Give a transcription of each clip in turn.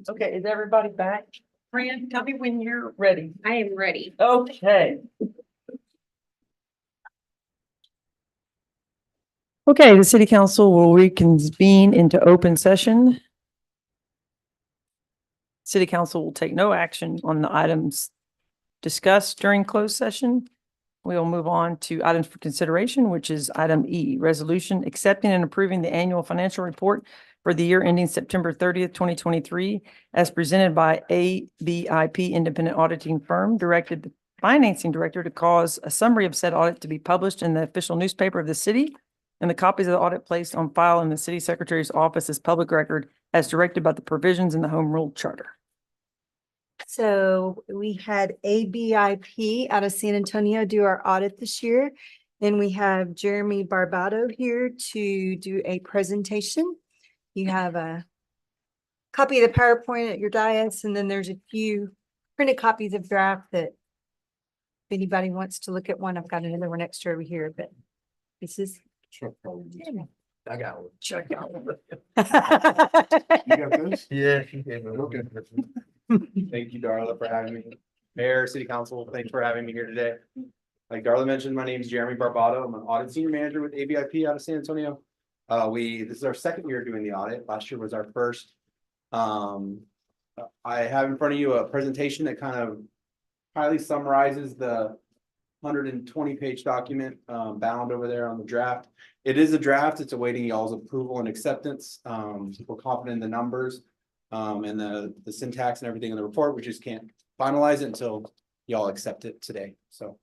Okay, is everybody back? Fran, tell me when you're ready. I am ready. Okay. Okay, the city council will reconvene into open session. City council will take no action on the items discussed during closed session. We'll move on to items for consideration, which is item E, resolution accepting and approving the annual financial report for the year ending September 30th, 2023, as presented by ABIP Independent Auditing Firm, directed the financing director to cause a summary of said audit to be published in the official newspaper of the city, and the copies of the audit placed on file in the city secretary's office as public record as directed by the provisions in the Home Rule Charter. So we had ABIP out of San Antonio do our audit this year. And we have Jeremy Barbado here to do a presentation. You have a copy of the PowerPoint at your dais, and then there's a few printed copies of draft that if anybody wants to look at one, I've got another one extra over here, but this is. I got one. Check out. You got this? Yeah. Okay. Thank you, Darla, for having me. Mayor, City Council, thanks for having me here today. Like Darla mentioned, my name is Jeremy Barbado. I'm an audit senior manager with ABIP out of San Antonio. This is our second year doing the audit. Last year was our first. I have in front of you a presentation that kind of highly summarizes the 120-page document bound over there on the draft. It is a draft. It's awaiting y'all's approval and acceptance. We're confident in the numbers and the syntax and everything in the report. We just can't finalize it until y'all accept it today. So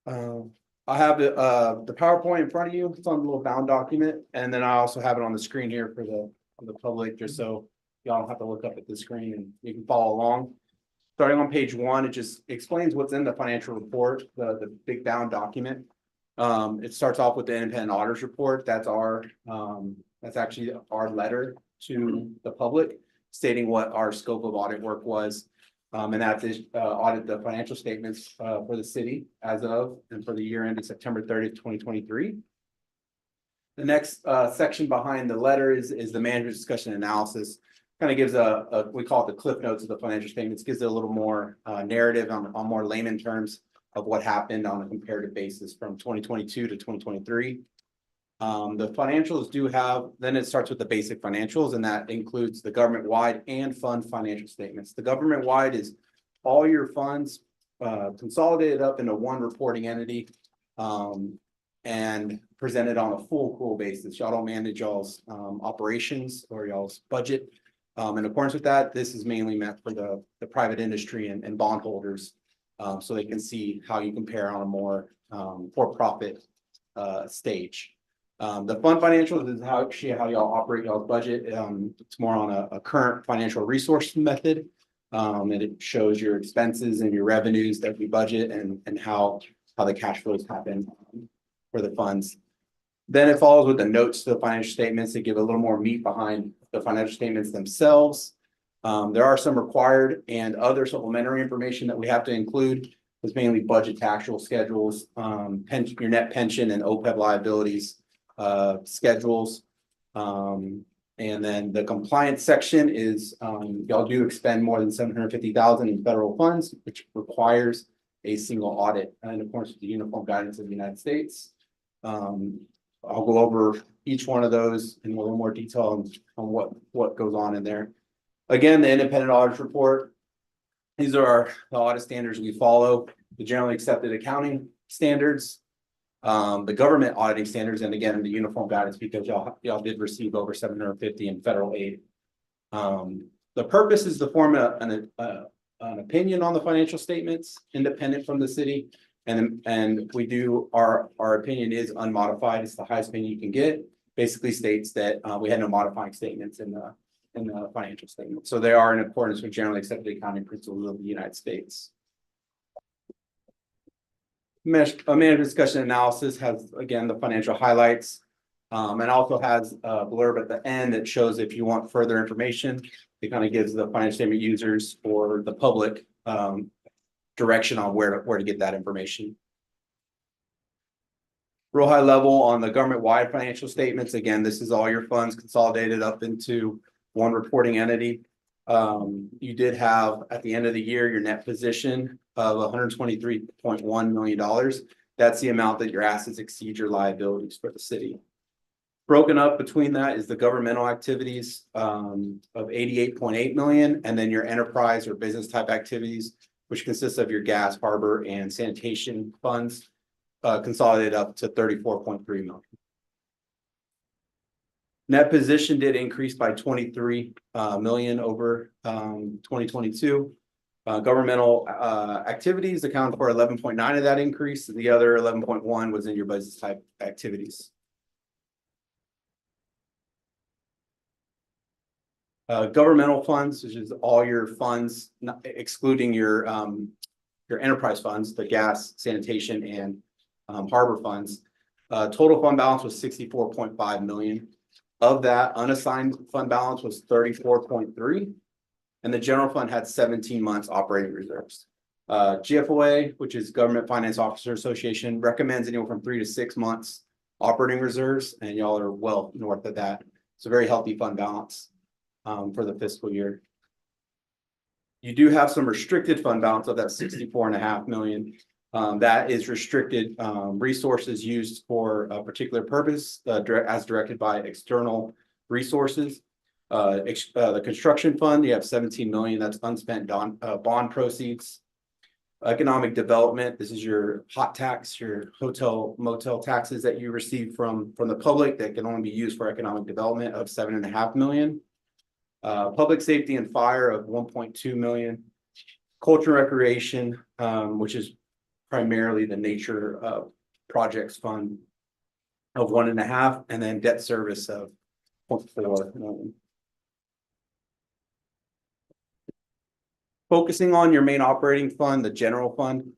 I have the PowerPoint in front of you. It's on a little bound document, and then I also have it on the screen here for the public, just so y'all don't have to look up at the screen and you can follow along. Starting on page 1, it just explains what's in the financial report, the big bound document. It starts off with the independent auditors report. That's actually our letter to the public stating what our scope of audit work was. And that's audit the financial statements for the city as of and for the year ended September 30th, 2023. The next section behind the letter is the management discussion analysis. Kind of gives we call it the cliff notes of the financial statements, gives it a little more narrative on more layman terms of what happened on a comparative basis from 2022 to 2023. The financials do have, then it starts with the basic financials, and that includes the government-wide and fund financial statements. The government-wide is all your funds consolidated up into one reporting entity and presented on a full accrual basis. Y'all don't manage y'all's operations or y'all's budget. In accordance with that, this is mainly meant for the private industry and bondholders, so they can see how you compare on a more for-profit stage. The fund financials is how y'all operate y'all's budget. It's more on a current financial resource method. And it shows your expenses and your revenues that we budget and how the cash flows happen for the funds. Then it follows with the notes to the financial statements that give a little more meat behind the financial statements themselves. There are some required and other supplementary information that we have to include. It's mainly budget to actual schedules, your net pension and OPEB liabilities schedules. And then the compliance section is y'all do expend more than $750,000 in federal funds, which requires a single audit in accordance with the uniform guidance of the United States. I'll go over each one of those in a little more detail on what goes on in there. Again, the independent audit report. These are the audit standards we follow, the generally accepted accounting standards, the government auditing standards, and again, the uniform guidance, because y'all did receive over 750 in federal aid. The purpose is to form an opinion on the financial statements, independent from the city. And we do, our opinion is unmodified. It's the highest opinion you can get. Basically states that we had no modifying statements in the financial statement. So they are in accordance with generally accepted accounting principles of the United States. A management discussion analysis has, again, the financial highlights, and also has a blurb at the end that shows if you want further information. It kind of gives the financial statement users or the public direction on where to get that information. Real high level on the government-wide financial statements. Again, this is all your funds consolidated up into one reporting entity. You did have, at the end of the year, your net position of $123.1 million. That's the amount that your assets exceed your liabilities for the city. Broken up between that is the governmental activities of 88.8 million, and then your enterprise or business type activities, which consists of your gas, harbor, and sanitation funds, consolidated up to 34.3 million. Net position did increase by 23 million over 2022. Governmental activities accounted for 11.9 of that increase. The other 11.1 was in your business type activities. Governmental funds, which is all your funds, excluding your enterprise funds, the gas, sanitation, and harbor funds. Total fund balance was 64.5 million. Of that, unassigned fund balance was 34.3, and the general fund had 17 months operating reserves. GFOA, which is Government Finance Officer Association, recommends anywhere from 3 to 6 months operating reserves, and y'all are well north of that. It's a very healthy fund balance for the fiscal year. You do have some restricted fund balance of that 64.5 million. That is restricted resources used for a particular purpose, as directed by external resources. The construction fund, you have 17 million, that's unspent bond proceeds. Economic development, this is your hot tax, your hotel motel taxes that you receive from the public that can only be used for economic development of 7.5 million. Public safety and fire of 1.2 million. Culture and recreation, which is primarily the nature projects fund of 1.5, and then debt service of 0.4 million. Focusing on your main operating fund, the general fund,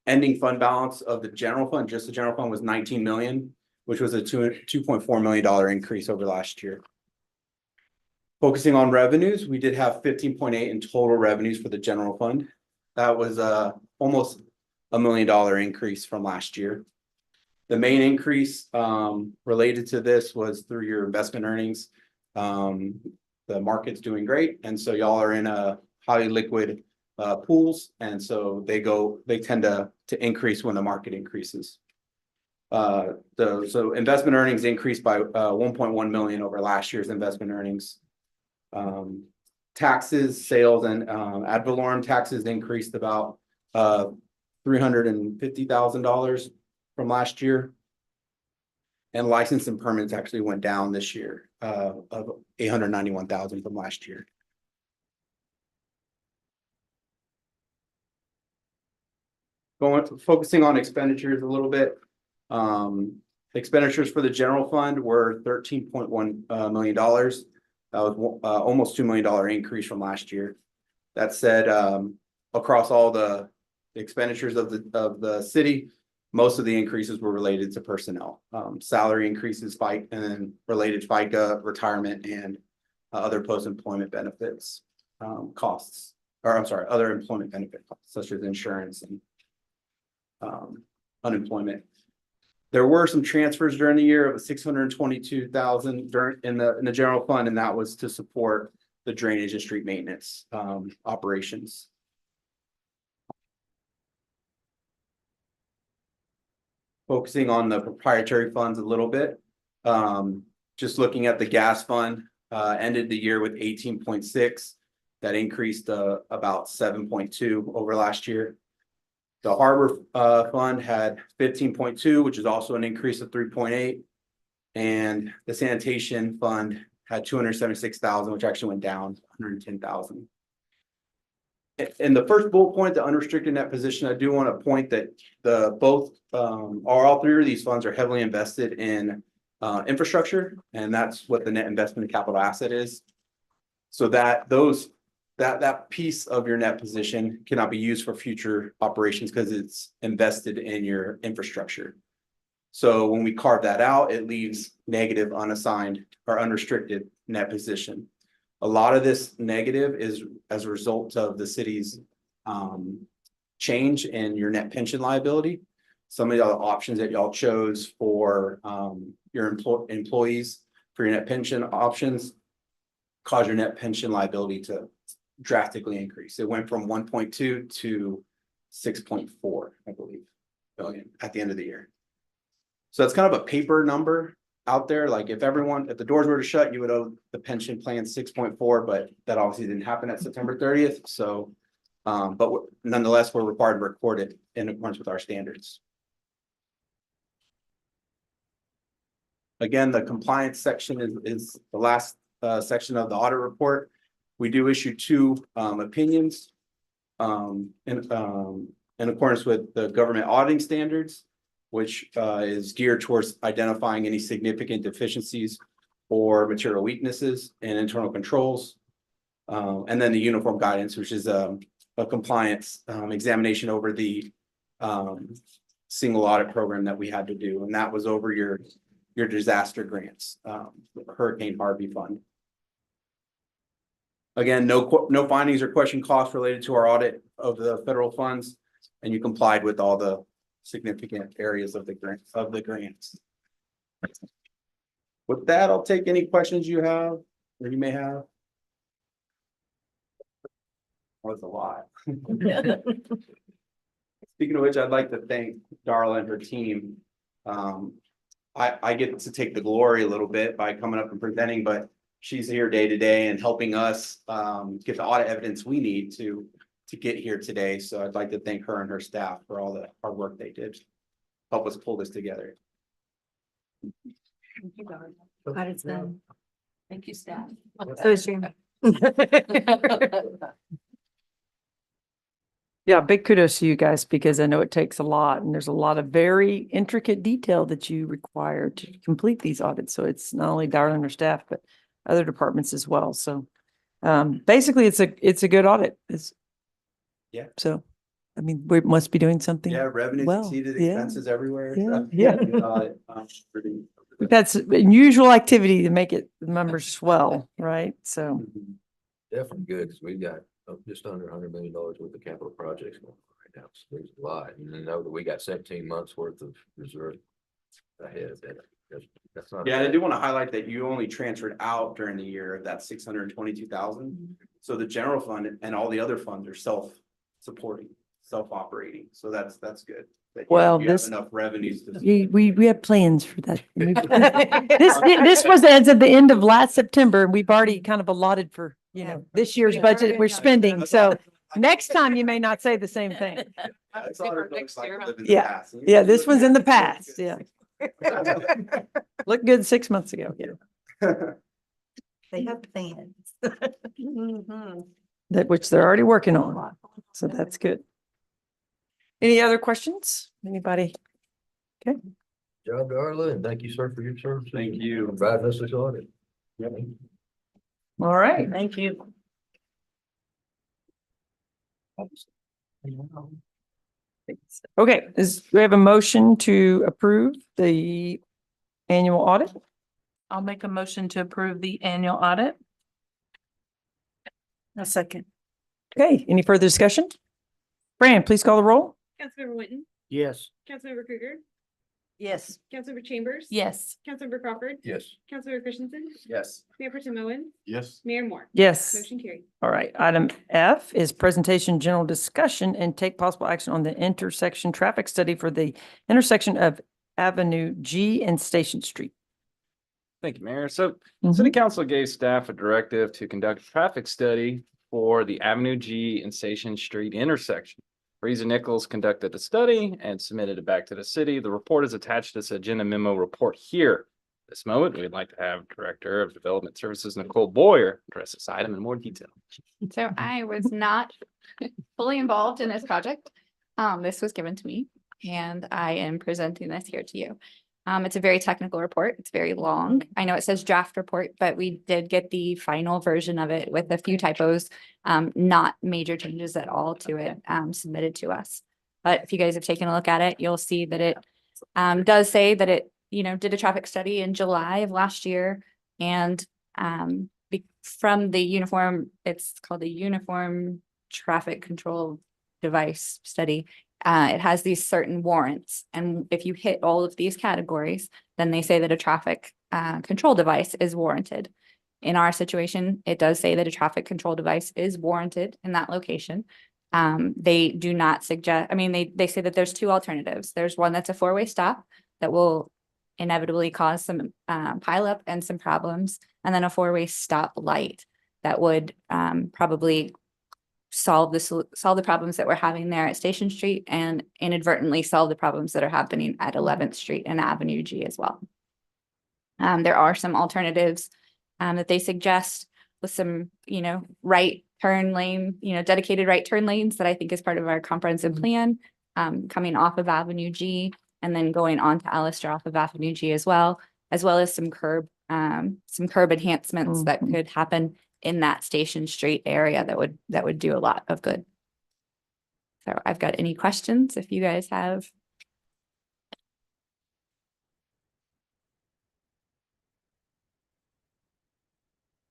ending fund balance of the general fund, just the general fund, was 19 million, which was a $2.4 million increase over last year. Focusing on revenues, we did have 15.8 in total revenues for the general fund. That was almost $1 million increase from last year. The main increase related to this was through your investment earnings. The market's doing great, and so y'all are in a highly liquid pools, and so they tend to increase when the market increases. So investment earnings increased by 1.1 million over last year's investment earnings. Taxes, sales, and ad valorem taxes increased about $350,000 from last year. And license and permits actually went down this year of 891,000 from last year. Focusing on expenditures a little bit. Expenditures for the general fund were $13.1 million. That was almost $2 million increase from last year. That said, across all the expenditures of the city, most of the increases were related to personnel, salary increases, and then related FICA, retirement, and other post-employment benefits costs, or I'm sorry, other employment benefit costs, such as insurance and unemployment. There were some transfers during the year of 622,000 in the general fund, and that was to support the drainage and street maintenance operations. Focusing on the proprietary funds a little bit, just looking at the gas fund, ended the year with 18.6. That increased about 7.2 over last year. The harbor fund had 15.2, which is also an increase of 3.8. And the sanitation fund had 276,000, which actually went down 110,000. In the first bullet point, the unrestricted net position, I do want to point that all three of these funds are heavily invested in infrastructure, and that's what the net investment capital asset is. So that piece of your net position cannot be used for future operations because it's invested in your infrastructure. So when we carve that out, it leaves negative, unassigned, or unrestricted net position. A lot of this negative is as a result of the city's change in your net pension liability. some of the other options that y'all chose for your employees for your net pension options cause your net pension liability to drastically increase. It went from 1.2 to 6.4, I believe, billion at the end of the year. So it's kind of a paper number out there. Like if the doors were to shut, you would owe the pension plan 6.4, but that obviously didn't happen at September 30th. So, but nonetheless, we're required to record it in accordance with our standards. Again, the compliance section is the last section of the audit report. We do issue 2 opinions in accordance with the government auditing standards, which is geared towards identifying any significant deficiencies or material weaknesses in internal controls. And then the uniform guidance, which is a compliance examination over the single audit program that we had to do. And that was over your disaster grants, Hurricane Harvey Fund. Again, no findings or question costs related to our audit of the federal funds, and you complied with all the significant areas of the grants. With that, I'll take any questions you have or you may have. That was a lot. Speaking of which, I'd like to thank Darla and her team. I get to take the glory a little bit by coming up and presenting, but she's here day to day and helping us get the audit evidence we need to get here today. So I'd like to thank her and her staff for all the hard work they did to help us pull this together. Glad it's done. Thank you, staff. So is Jeremy. Yeah, big kudos to you guys because I know it takes a lot and there's a lot of very intricate detail that you require to complete these audits. So it's not only Darla and her staff, but other departments as well. So basically it's a good audit. Yeah. So, I mean, we must be doing something. Yeah, revenues Well, exceeded yeah. expenses everywhere. Yeah, So, yeah. good audit. Pretty- We've had some unusual activity to make the numbers swell, right? So, Definitely good, because we've got just under $100 million worth of capital projects going on right now, so there's a lot, and then know that we got 17 months worth of reserve ahead. That's not. Yeah, and I do want to highlight that you only transferred out during the year of that 622,000. So the general fund and all the other funds are self-supporting, self-operating. So that's good. That Well, you have this- enough revenues to. we have plans for that. This was as of the end of last September and we've already kind of allotted for, this year's budget we're spending. So next time you may not say the same thing. That's all it looks like to live in the Yeah. past. Yeah, this one's in the past. Yeah. Looked good 6 months ago. Yeah. They have plans. That which they're already working on. So that's good. Any other questions? Anybody? Job, Darla, and thank you, sir, for your service. Thank you. Providing us this audit. All right. Thank you. Okay, we have a motion to approve the annual audit. I'll make a motion to approve the annual audit. A second. Okay, any further discussion? Fran, please call the roll. Councilmember Whitten, Yes. Councilmember Krueger, Yes. Councilmember Chambers. Yes. Councilmember Crawford, Yes. Councilmember Christensen, Yes. Mayor Pro Tem Owen, Yes. Mayor Moore. Yes. Motion carried. All right, item F is presentation, general discussion and take possible action on the intersection traffic study for the intersection of Avenue G and Station Street. Thank you, Mayor. So City Council gave staff a directive to conduct a traffic study for the Avenue G and Station Street intersection. Reason Nichols conducted the study and submitted it back to the city. The report is attached to this agenda memo report here. At this moment, we'd like to have Director of Development Services, Nicole Boyer, address this item in more detail. So I was not fully involved in this project. This was given to me and I am presenting this here to you. It's a very technical report. It's very long. I know it says draft report, but we did get the final version of it with a few typos, not major changes at all to it, submitted to us. But if you guys have taken a look at it, you'll see that it does say that it, did a traffic study in July of last year. And from the uniform, it's called the Uniform Traffic Control Device Study. it has these certain warrants. And if you hit all of these categories, then they say that a traffic control device is warranted. In our situation, it does say that a traffic control device is warranted in that location. They do not suggest, I mean, they say that there's two alternatives. There's one that's a four-way stop that will inevitably cause some pileup and some problems, and then a four-way stop light that would probably solve the problems that we're having there at Station Street and inadvertently solve the problems that are happening at 11th Street and Avenue G as well. There are some alternatives that they suggest with some, right turn lane, dedicated right turn lanes that I think is part of our comprehensive plan, coming off of Avenue G and then going on to Allister off of Avenue G as well as some curb enhancements that could happen in that Station Street area that would do a lot of good. So I've got any questions if you guys have.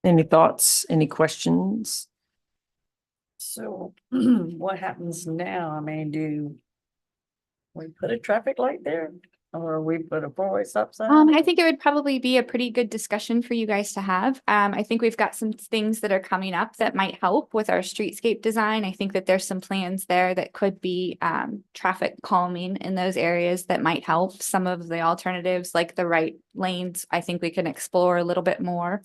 Any thoughts, any questions? So what happens now? I mean, do we put a traffic light there or we put a four-way stop sign? I think it would probably be a pretty good discussion for you guys to have. I think we've got some things that are coming up that might help with our streetscape design. I think that there's some plans there that could be traffic calming in those areas that might help. Some of the alternatives, like the right lanes, I think we can explore a little bit more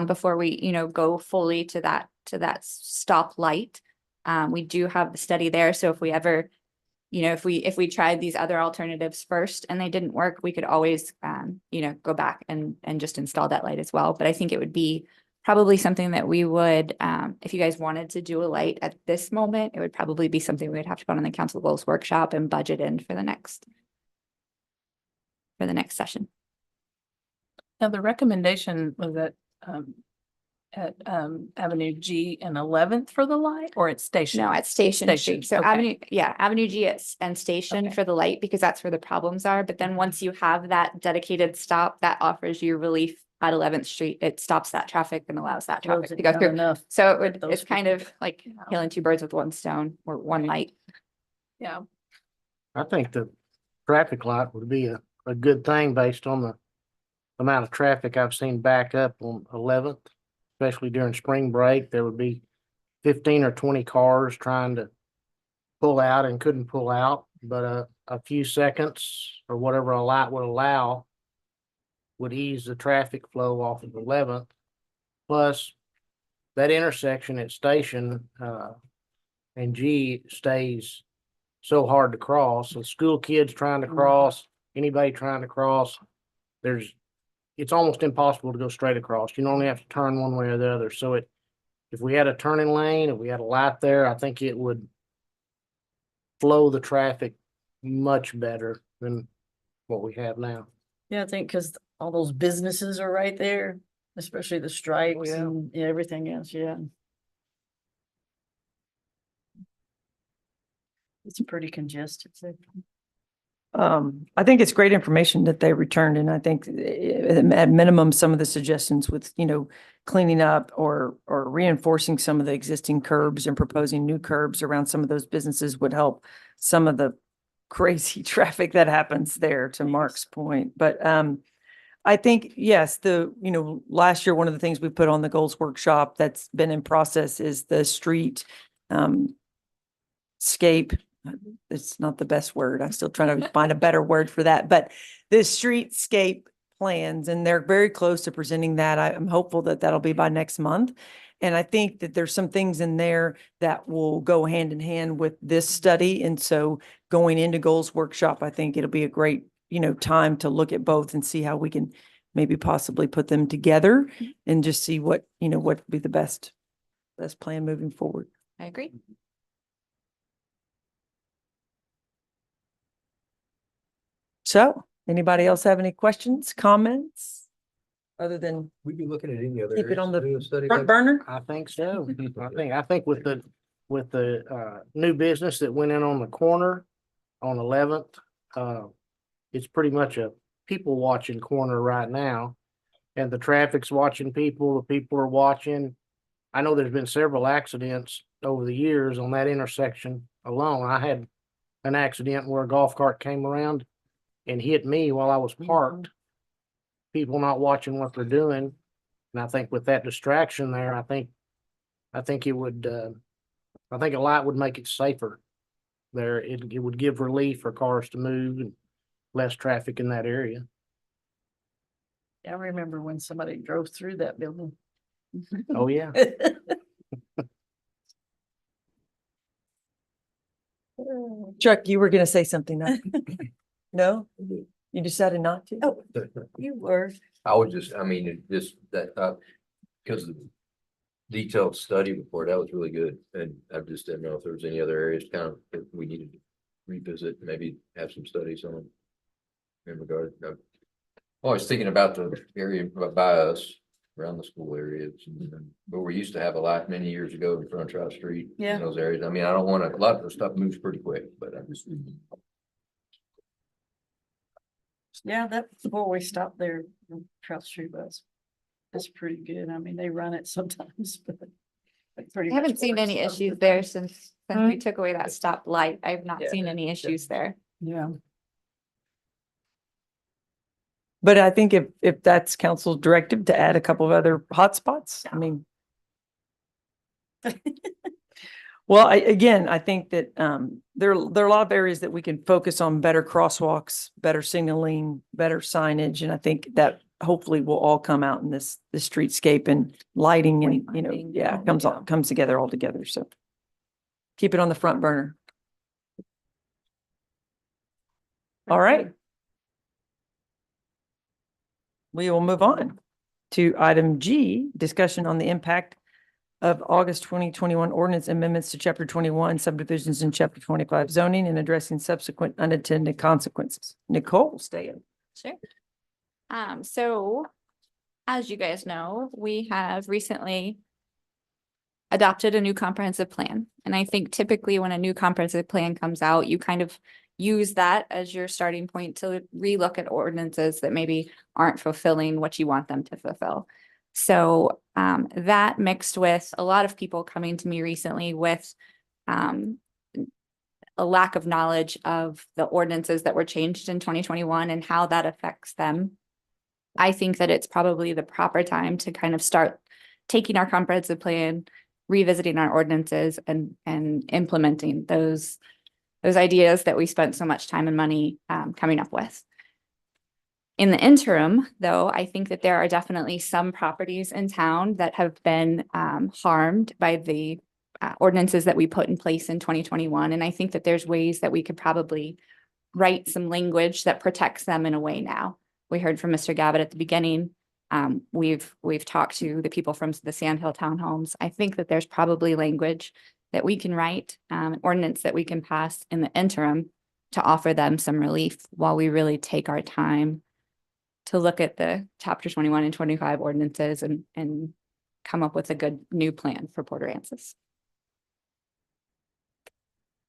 before we, go fully to that stop light. We do have the study there. So if we ever, if we tried these other alternatives first and they didn't work, we could always, go back and just install that light as well. But I think it would be probably something that we would, if you guys wanted to do a light at this moment, it would probably be something we'd have to put on the council goals workshop and budget in for the next session. Now, the recommendation was at Avenue G and 11th for the light, or at Station? No, at Station Station, Street. So okay. Avenue G and Station Okay. for the light, because that's where the problems are. But then once you have that dedicated stop, that offers you relief at 11th Street. It stops that traffic and allows that traffic Close to it go down through. enough. So those it's kind people- of like killing two birds with one stone or one light. Yeah. I think the traffic light would be a good thing based on the amount of traffic I've seen back up on 11th, especially during spring break. There would be 15 or 20 cars trying to pull out and couldn't pull out, but a few seconds or whatever a light would allow would ease the traffic flow off of 11th. Plus, that intersection at Station and G stays so hard to cross. So school kids trying to cross, anybody trying to cross, it's almost impossible to go straight across. You only have to turn one way or the other. So if we had a turning lane, if we had a light there, I think it would flow the traffic much better than what we have now. Yeah, I think because all those businesses are right there, especially the stripes yeah. and everything else, yeah. It's pretty congested. So. I think it's great information that they returned, and I think at minimum, some of the suggestions with, cleaning up or reinforcing some of the existing curbs and proposing new curbs around some of those businesses would help some of the crazy traffic that happens there, to Mark's point. But I think, yes, last year, one of the things we put on the goals workshop that's been in process is the street scape. It's not the best word. I'm still trying to find a better word for that, but the streetscape plans, and they're very close to presenting that. I'm hopeful that that'll be by next month. And I think that there's some things in there that will go hand in hand with this study. And so going into goals workshop, I think it'll be a great, time to look at both and see how we can maybe possibly put them together and just see what would be the best plan moving forward. I agree. So, anybody else have any questions, comments? Other than We'd be looking at any other. keep it on the areas to do a study front like- burner? I think so. I think with the new business that went in on the corner on 11th, it's pretty much a people watching corner right now. And the traffic's watching people, the people are watching. I know there's been several accidents over the years on that intersection alone. I had an accident where a golf cart came around and hit me while I was parked. People not watching what they're doing. And I think with that distraction there, I think it would, I think a light would make it safer there. It would give relief for cars to move and less traffic in that area. I remember when somebody drove through that building. Oh, yeah. Chuck, you were gonna say something, no? No? You decided not to? Oh, you were. I would just, I mean, it just that, because of the detailed study report, that was really good. And I just didn't know if there was any other areas kind of that we needed to revisit, maybe have some studies on in regard. I was thinking about the area by us, around the school areas, where we used to have a lot many years ago in front of Trout Street. Yeah. In those areas. I mean, I don't want to, a lot of the stuff moves pretty quick, but I just. Yeah, that four-way stop there, on Trout Street was. That's pretty good. I mean, they run it sometimes, but. I haven't seen any issues there since we took away that stop light. I've not Yeah. seen any issues there. Yeah. But I think if that's council's directive to add a couple of other hotspots, I mean. Well, I think that there are a lot of areas that we can focus on better crosswalks, better signaling, better signage, and I think that hopefully will all come out in this streetscape and lighting and, you know, Wayfinding, yeah, yeah. comes together all together. So keep it on the front burner. All right. We will move on to item G, discussion on the impact of August 2021 ordinance amendments to chapter 21 subdivisions and chapter 25 zoning and addressing subsequent unintended consequences. Nicole, stay in. Sure. So as you guys know, we have recently adopted a new comprehensive plan. And I think typically when a new comprehensive plan comes out, you kind of use that as your starting point to relook at ordinances that maybe aren't fulfilling what you want them to fulfill. So that mixed with a lot of people coming to me recently with a lack of knowledge of the ordinances that were changed in 2021 and how that affects them. I think that it's probably the proper time to kind of start taking our comprehensive plan, revisiting our ordinances and implementing those ideas that we spent so much time and money coming up with. In the interim, though, I think that there are definitely some properties in town that have been harmed by the ordinances that we put in place in 2021. And I think that there's ways that we could probably write some language that protects them in a way now. We heard from Mr. Gavitt at the beginning. We've talked to the people from the Sandhill Townhomes. I think that there's probably language that we can write, an ordinance that we can pass in the interim to offer them some relief while we really take our time to look at the chapter 21 and 25 ordinances and come up with a good new plan for Port Aransas.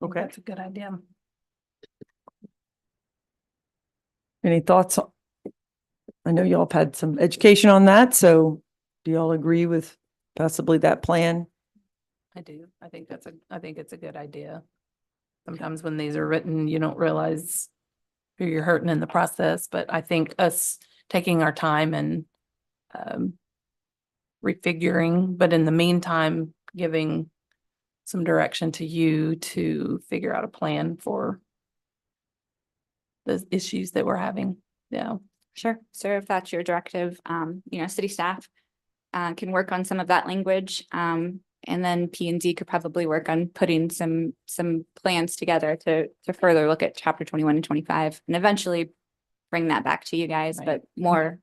Okay. That's a good idea. Any thoughts? I know y'all have had some education on that, so do y'all agree with possibly that plan? I do. I think it's a good idea. Sometimes when these are written, you don't realize who you're hurting in the process, but I think us taking our time and refiguring, but in the meantime, giving some direction to you to figure out a plan for the issues that we're having. Yeah. Sure. So if that's your directive, city staff can work on some of that language. And then P&Z could probably work on putting some plans together to further look at chapter 21 and 25 and eventually bring that back to you guys, Right. but more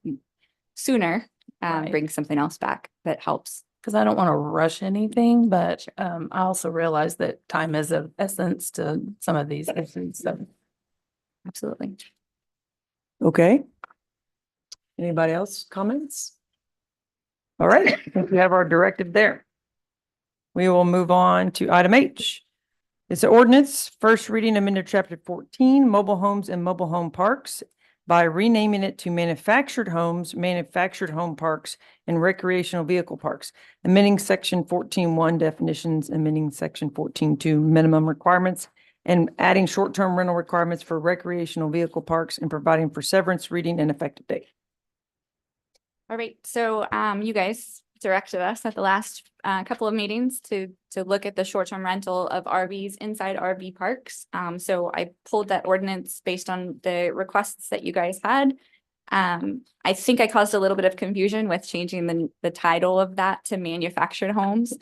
sooner, Right. bring something else back that helps. Because I don't want to rush anything, but I also realize that time is of essence to some of these issues. So Absolutely. Okay. Anybody else comments? All right, I think we have our directive there. We will move on to item H. It's an ordinance, first reading amended chapter 14, mobile homes and mobile home parks by renaming it to manufactured homes, manufactured home parks, and recreational vehicle parks, amending section 14.1 definitions, amending section 14.2 minimum requirements, and adding short-term rental requirements for recreational vehicle parks and providing for severance, reading, and effective date. All right, so you guys directed us at the last couple of meetings to look at the short-term rental of RVs inside RV parks. So I pulled that ordinance based on the requests that you guys had. I think I caused a little bit of confusion with changing the title of that to manufactured homes.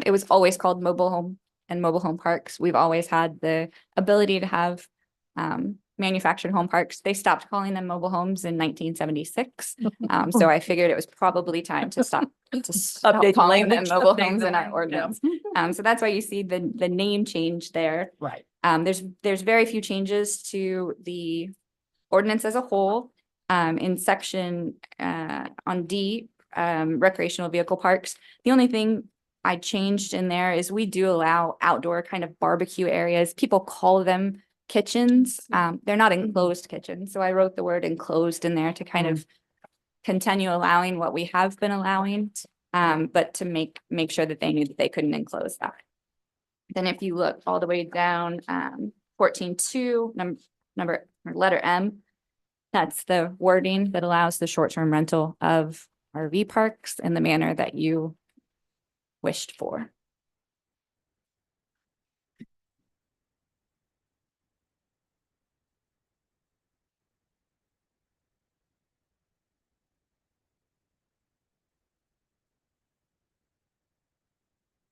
It was always called mobile home and mobile home parks. We've always had the ability to have manufactured home parks. They stopped calling them mobile homes in 1976. So I figured it was probably time to stop Update the calling them language. mobile Update homes the in our language, yeah. ordinance. So that's why you see the name change there. Right. There's very few changes to the ordinance as a whole. In section on D, recreational vehicle parks. The only thing I changed in there is we do allow outdoor kind of barbecue areas. People call them kitchens. They're not enclosed kitchens. So I wrote the word enclosed in there to kind of continue allowing what we have been allowing, but to make sure that they knew that they couldn't enclose that. Then if you look all the way down, 14.2, letter M, that's the wording that allows the short-term rental of RV parks in the manner that you wished for.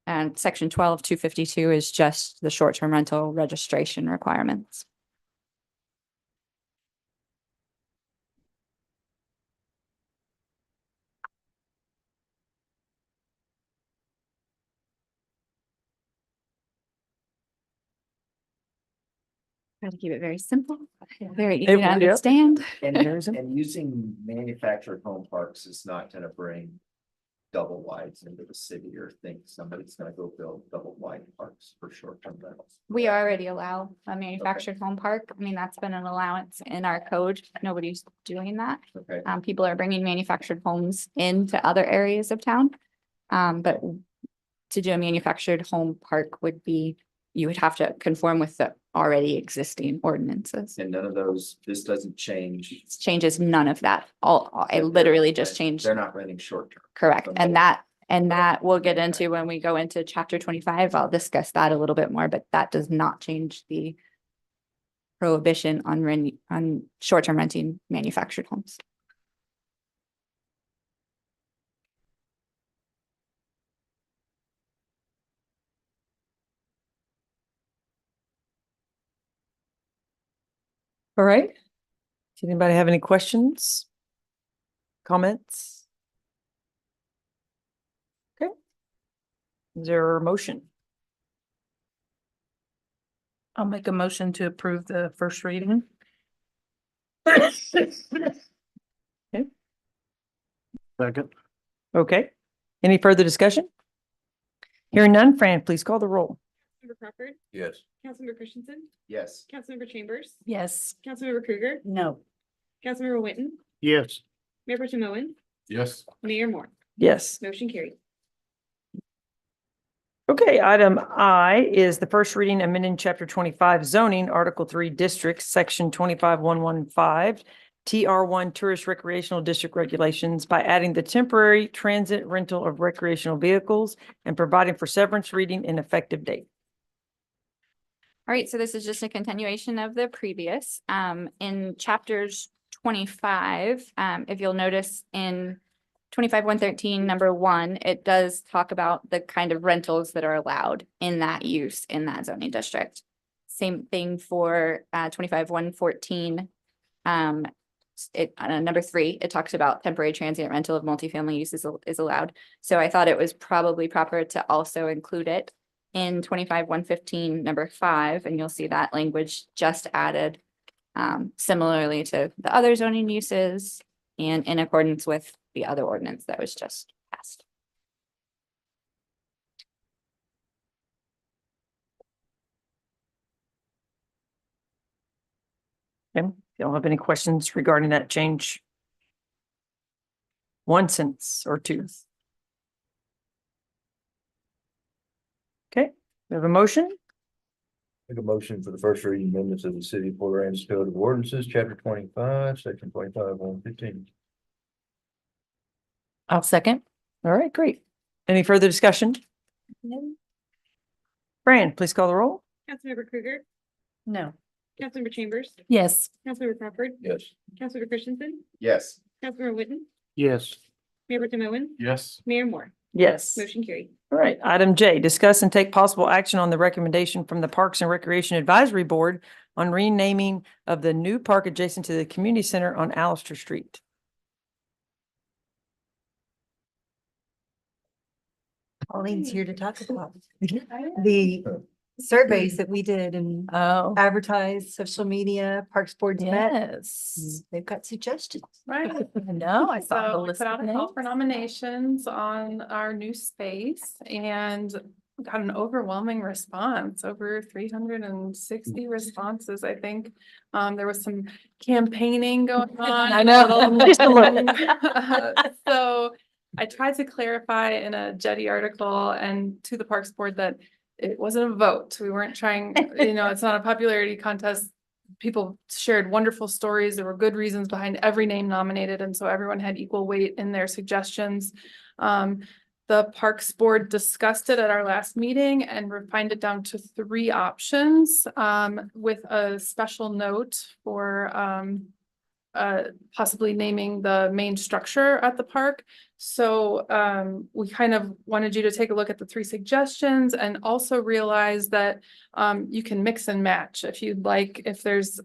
And section 12.252 is just the short-term rental registration requirements. Try to keep it very simple, very easy It to will, yep. understand. And using manufactured home parks is not gonna bring double wides into the city or think somebody's gonna go build double wide parks for short-term rentals. We already allow a manufactured home park. I mean, that's been an allowance in our code. Nobody's doing that. Okay, People are bringing manufactured homes into other areas of town. But to do a manufactured home park would be, you would have to conform with the already existing ordinances. and none of those, this doesn't change. It changes none of that. I literally just changed, They're not renting short-term. correct. Okay. And that we'll get into when we go into chapter 25. I'll discuss that a little bit more, but that does not change the prohibition on short-term renting manufactured homes. All right. Does anybody have any questions? Comments? Okay. Is there a motion? I'll make a motion to approve the first reading. Second. Okay. Any further discussion? Hearing none, Fran, please call the roll. Councilmember Crawford, Yes. Councilmember Christensen, Yes. Councilmember Chambers, Yes. Councilmember Krueger, No. Councilmember Whitten, Yes. Mayor Pro Tem Owen, Yes. Mayor Moore. Yes. Motion carried. Okay, item I is the first reading amending chapter 25 zoning, article 3 districts, section 25.115, TR1 tourist recreational district regulations by adding the temporary transit rental of recreational vehicles and providing for severance, reading, and effective date. All right, so this is just a continuation of the previous. In chapters 25, if you'll notice in 25.113, number 1, it does talk about the kind of rentals that are allowed in that use in that zoning district. Same thing for 25.114. Number 3, it talks about temporary transient rental of multifamily uses is allowed. So I thought it was probably proper to also include it in 25.115, number 5, and you'll see that language just added similarly to the other zoning uses and in accordance with the other ordinance that was just passed. Okay, y'all have any questions regarding that change? One sentence or two? Okay, we have a motion. Make a motion for the first reading amendments of the City of Port Aransas Code of Ordinances, chapter 25, section 25:115. I'll second. All right, great. Any further discussion? Fran, please call the roll. Councilmember Krueger, No. Councilmember Chambers, Yes. Councilmember Crawford, Yes. Councilmember Christensen, Yes. Councilmember Whitten, Yes. Mayor Pro Tem Owen, Yes. Mayor Moore. Yes. Motion carried. All right, item J, discuss and take possible action on the recommendation from the Parks and Recreation Advisory Board on renaming of the new park adjacent to the community center on Allister Street. Pauline's here to talk about the surveys that we did and Oh, advertised, social media, Parks Board's met. yes. They've got suggestions. Right. I know, I saw the So we list put of out a call for names. nominations on our new space and got an overwhelming response, over 360 responses, I think. There was some campaigning going on. I know, just a little. So I tried to clarify in a Jetty article and to the Parks Board that it wasn't a vote. We weren't trying, it's not a popularity contest. People shared wonderful stories. There were good reasons behind every name nominated, and so everyone had equal weight in their suggestions. The Parks Board discussed it at our last meeting and refined it down to 3 options, with a special note for possibly naming the main structure at the park. So we kind of wanted you to take a look at the 3 suggestions and also realize that you can mix and match if you'd like, if there's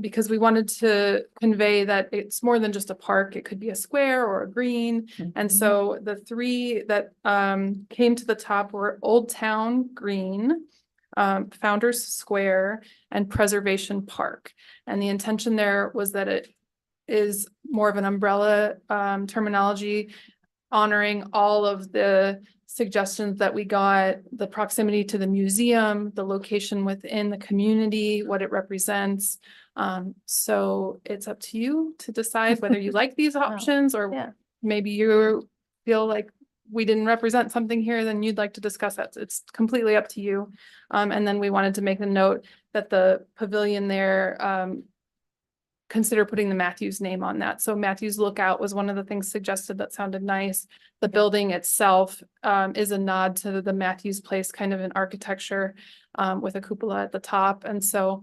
because we wanted to convey that it's more than just a park. It could be a square or a green. And so the 3 that came to the top were Old Town Green, Founders Square, and Preservation Park. And the intention there was that it is more of an umbrella terminology, honoring all of the suggestions that we got, the proximity to the museum, the location within the community, what it represents. So it's up to you to decide whether you like these options Yeah. or maybe you feel like we didn't represent something here, then you'd like to discuss that. It's completely up to you. And then we wanted to make the note that the pavilion there, consider putting the Matthews name on that. So Matthews Lookout was one of the things suggested that sounded nice. The building itself is a nod to the Matthews Place kind of in architecture with a cupola at the top. And so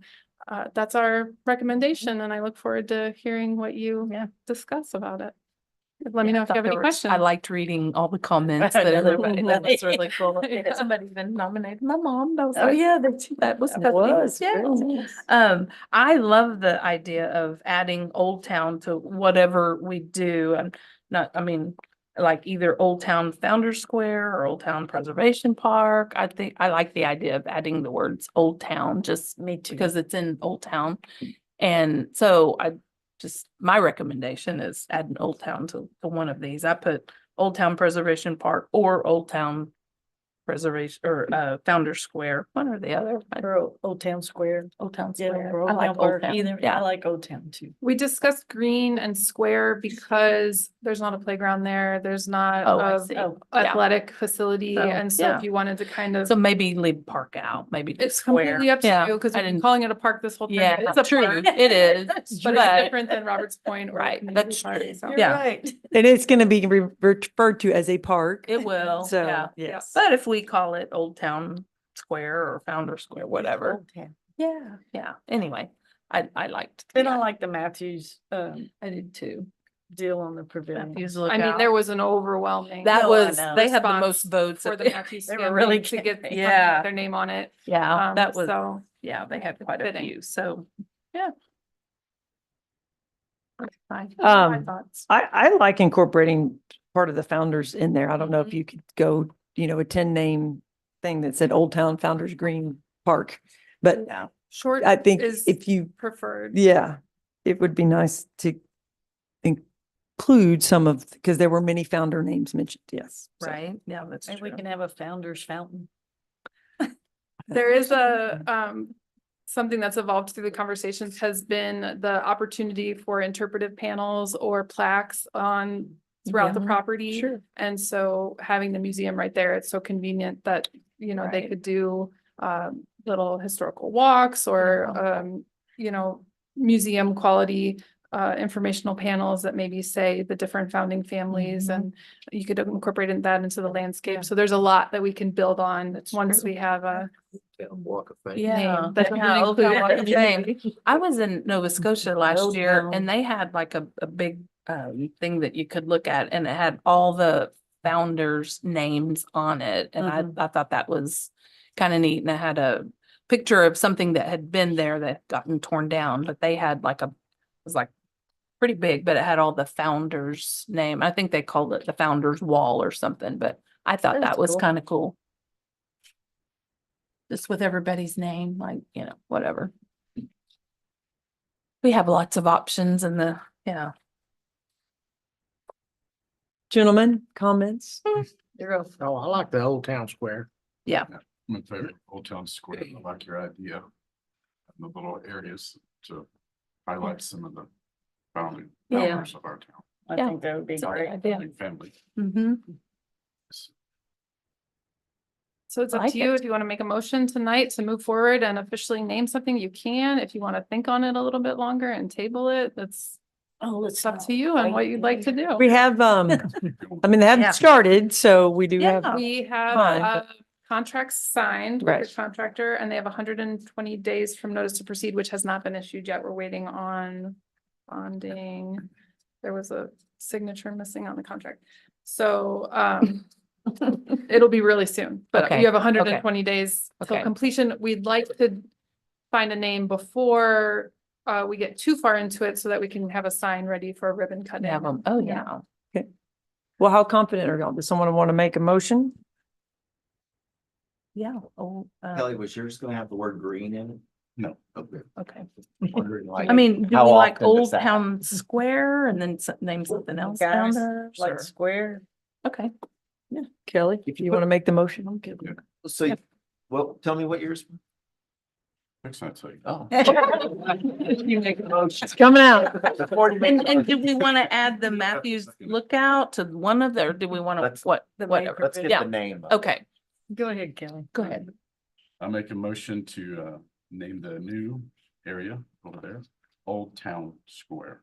that's our recommendation, and I look forward to hearing what you discuss about it. Let me know if you have any questions. I liked reading all the comments I that know, everybody, that was right. really cool. Yeah. Somebody even nominated my mom. That was Oh, like- yeah, That was. It custom. was Yeah. very nice. I love the idea of adding Old Town to whatever we do. And not, I mean, like either Old Town Founders Square or Old Town Preservation Park. I think I like the idea of adding the words Old Town, just Me too. because it's in Old Town. And so my recommendation is add an Old Town to one of these. I put Old Town Preservation Park or Old Town Preservation or Founders Square, one or the other. Or Old Town Square. Old Town Yeah, Square. or I Old like Town Old Park Town. either. I Yeah. like Old Town too. We discussed green and square because there's not a playground there. There's not Oh, I a see. Oh, Yeah. athletic facility. So, And so yeah. if you wanted to kind of, So maybe leave park out, maybe just it's square. completely up to Yeah, you because I we've been didn't- calling it a park this whole time. Yeah, It's a true. park, It is. but it's but- different than Roberts Point. or Right, Community that's Park, true. so. You're Yeah. right. And it's going to be referred to as a park. It will, So, yeah. yes. But if we call it Old Town Square or Founder Square, whatever. Old Town. Yeah. Anyway, I liked. Then I like the Matthews I did too. deal on the pavilion. Matthews I mean, Lookout. there was an overwhelming. That No, I was, know. they had the response most votes. For at the the- Matthews They were family really to get campaigning. Yeah. their name on it. Yeah, that was, So yeah, they had quite a fitting. few, so, yeah. fine. Um, My thoughts. I like incorporating part of the founders in there. I don't know if you could go, a 10-name thing that said Old Town Founders Green Park. But Yeah. Short I think is if you, preferred. yeah, it would be nice to include some of, because there were many founder names mentioned, yes. So, Right, yeah, that's Maybe we true. can have a founder's fountain. There is something that's evolved through the conversations has been the opportunity for interpretive panels or plaques throughout the Yeah, property. Sure. And so having the museum right there, it's so convenient that, they Right. could do little historical walks or, you know, museum quality informational panels that maybe say the different founding families, and you could incorporate that into the landscape. So there's a lot that we can build on once we have a Walk of Fame. Yeah, name that yeah, doesn't Old Town include Walk of Fame. everything. I was in Nova Scotia last Old year Town. and they had like a big thing that you could look at, and it had all the founders' names on it. And I thought that was kind of neat. And it had a picture of something that had been there that had gotten torn down, but they had like it was like pretty big, but it had all the founders' name. I think they called it the Founders Wall or something, but I thought That's that was cool. kind of cool. Just with everybody's name, like, you know, whatever. We have lots of options in the, yeah. Gentlemen, comments? Oh, I like the Old Town Square. Yeah. I'm in favor of Old Town Square. I like your idea. The little areas to highlight some of the founding Yeah. founders of our town. I Yeah. think that would be It's a good great. idea. and Family. Mm-hmm. So it's up Like to you it. if you want to make a motion tonight to move forward and officially name something, you can. If you want to think on it a little bit longer and table it, that's it's up to you and what you'd like to do. We have, I mean, they Yeah. haven't started, so we do have, Yeah. We have Fine, contracts signed with Right. the contractor, and they have 120 days from notice to proceed, which has not been issued yet. We're waiting on bonding. There was a signature missing on the contract. So it'll be really soon, but Okay, you have 120 days till Okay. completion. We'd like to find a name before we get too far into it so that we can have a sign ready for a ribbon cutting. Have them, oh, yeah. well, how confident are y'all? Does someone want to make a motion? Yeah, oh, Kelly, was yours gonna have the word green in it? No. Okay. okay. Wondering like. I mean, do we how like often does Old that Town Square and then name something else Guys, founders? Like or- square. Okay. Kelly, if you want to make the motion? So, well, tell me what yours. Fix that to you. Oh. You make a motion. It's coming out. And do we want to add the Matthews Lookout to one of the, or do we want to, Let's- whatever? Let's get Yeah. the name. up. Okay, Go ahead, Kelly. go ahead. I make a motion to name the new area over there, Old Town Square.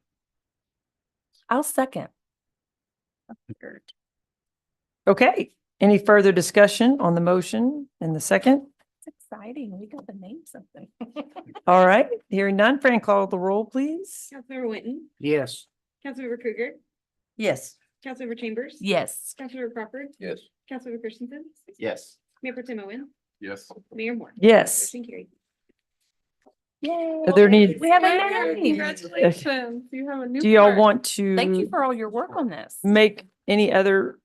I'll second. Okay, any further discussion on the motion and the second? It's exciting. We got to name something. All right, hearing none, Fran, call the roll, please. Councilmember Whitten, Yes. Councilmember Krueger, Yes. Councilmember Chambers. Yes. Councilmember Crawford, Yes. Councilmember Christensen, Yes. Mayor Pro Tem Owen, Yes. Mayor Moore. Yes. Motion carried. Yay. There need, We have a Yay, name. Congratulations, you have a new. do y'all park. want to? Thank you for all your work on this. Make any other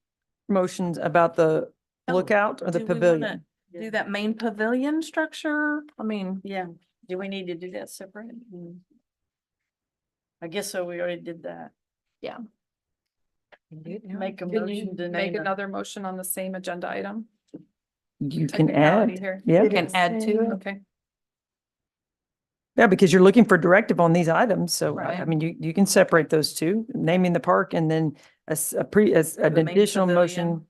motions about the Oh, lookout or the do we wanna pavilion? Do that main pavilion structure? I mean, Yeah. Do we need to do that separate? I guess so. We already did that. Yeah. Make a Can you motion to make name it. another motion on the same agenda item? You can Technicality add, here. yeah, we can add to it. Okay, yeah, because you're looking for directive on these items, so I Right. mean, you can separate those two, naming the park and then an The main additional pavilion. motion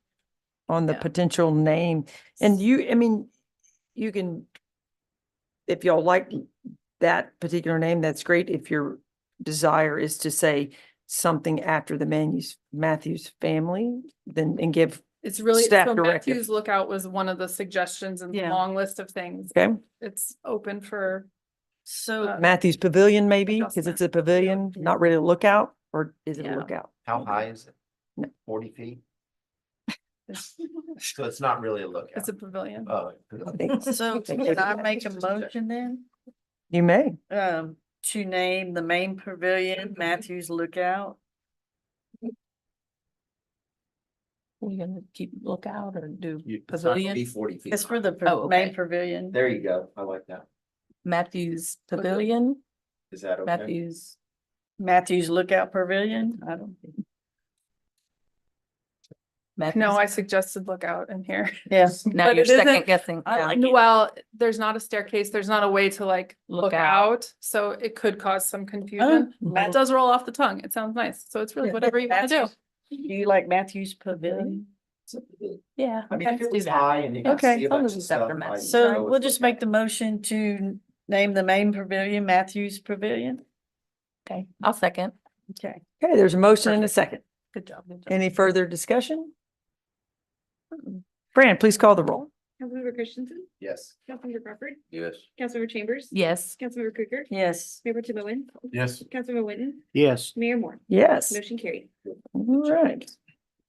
on the Yeah. potential name. And I mean, you can, if y'all like that particular name, that's great. If your desire is to say something after the Matthews family, then, and give, it's really, Staff so directive. Matthews Lookout was one of the suggestions in the Yeah. long list of things. okay, It's open for, So Matthews Pavilion maybe, because it's Adjustment. a pavilion, not really a lookout, or is it a Yeah. lookout? How high is it? No. 40 feet? it's So it's not really a lookout. it's a pavilion. Oh. I think- so can I make a motion then? You may. To name the main pavilion Matthews Lookout. We're gonna keep lookout or do It's not gonna be pavilion, 40 feet. It's for the Oh, main okay. pavilion. There you go. I like that. Matthews Pavilion, Is that okay? Matthews. Matthews Lookout Pavilion. I don't. No, I suggested Lookout in here. Yeah. Now but you're it isn't- second guessing. I yeah. like it. Well, there's not a staircase, there's not a way to like Look look out. out, so it could cause some confusion. It does roll off the tongue, it sounds nice, so it's really Yeah. whatever you wanna do. Matthews- Do you like Matthews Pavilion? Yeah. I mean, okay. if it was high and you can Okay, see a as long bunch as of it's after stuff, Matt. I So would we'll just look at make the it. motion to name the main pavilion Matthews Pavilion. Okay, I'll second. Okay. Okay, there's a motion and a second. Good job. Good job. Any further discussion? Fran, please call the roll. Councilmember Christensen, Yes. Councilmember Crawford, Yes. Councilmember Chambers. Yes. Councilmember Krüger, Yes. Mayor Tim Owen, Yes. Councilmember Witten, Yes. Mayor Moore. Yes. Motion carried. All right.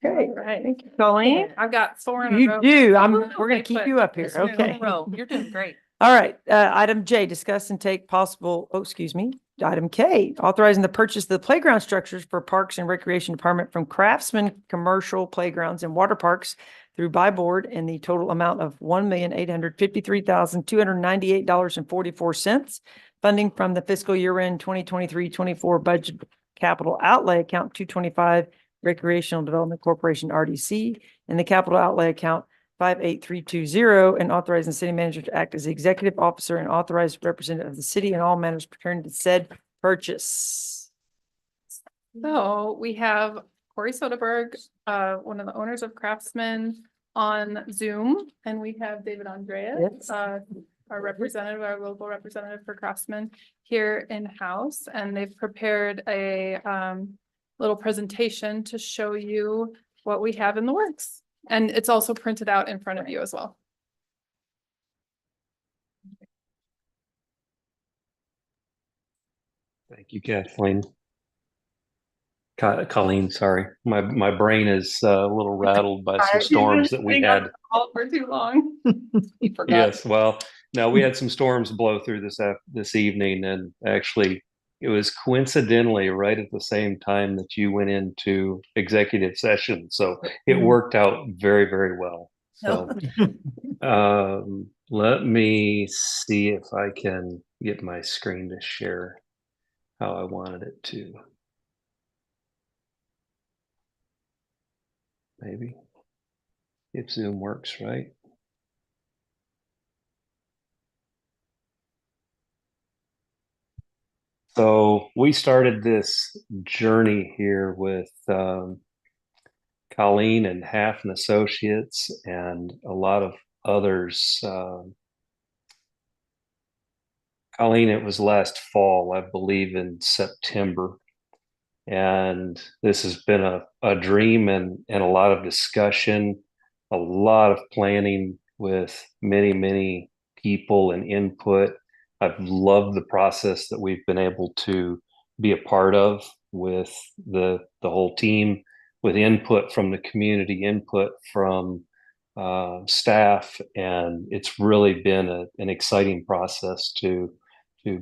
Okay, All right. thank you, Colleen. I've got 4 in a You row. do. We're Okay, gonna keep but you up here. it's been in a Okay. row. You're doing great. All right, item J, discuss and take possible, item K, authorizing the purchase of the playground structures for Parks and Recreation Department from Craftsman Commercial Playgrounds and Water Parks through by board in the total amount of $1,853,298.44. Funding from the fiscal year end 2023-24 budget capital outlay account 225 Recreational Development Corporation RDC and the capital outlay account 58320, and authorizing the city manager to act as the executive officer and authorized representative of the city in all matters pertaining to said purchase. So we have Corey Soderberg, one of the owners of Craftsman on Zoom, and we have David Andreas, Yes. our representative, our local representative for Craftsman here in-house, and they've prepared a little presentation to show you what we have in the works. And it's also printed out in front of you as well. Thank you, Kathleen. Colleen, sorry. My brain is a little rattled by some storms that we had. For too long. You forgot. Yes, well, no, we had some storms blow through this evening, and actually it was coincidentally right at the same time that you went into executive session. So it worked out very, very well. So let me see if I can get my screen to share how I wanted it to. Maybe if Zoom works, right? So we started this journey here with Colleen and Half and Associates and a lot of others. Colleen, it was last fall, I believe in September. And this has been a dream and a lot of discussion, a lot of planning with many, many people and input. I've loved the process that we've been able to be a part of with the whole team, with input from the community, input from staff, and it's really been an exciting process to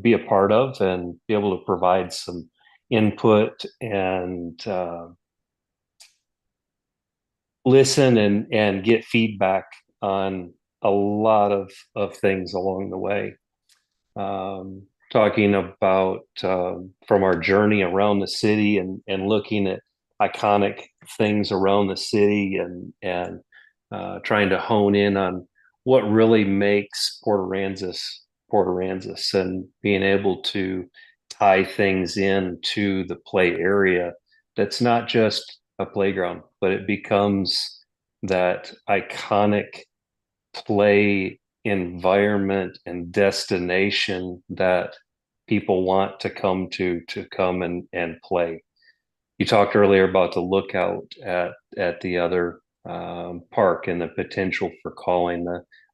be a part of and be able to provide some input and listen and get feedback on a lot of things along the way. Talking about from our journey around the city and looking at iconic things around the city and trying to hone in on what really makes Port Aransas and being able to tie things into the play area that's not just a playground, but it becomes that iconic play environment and destination that people want to come to come and play. You talked earlier about the lookout at the other park and the potential for calling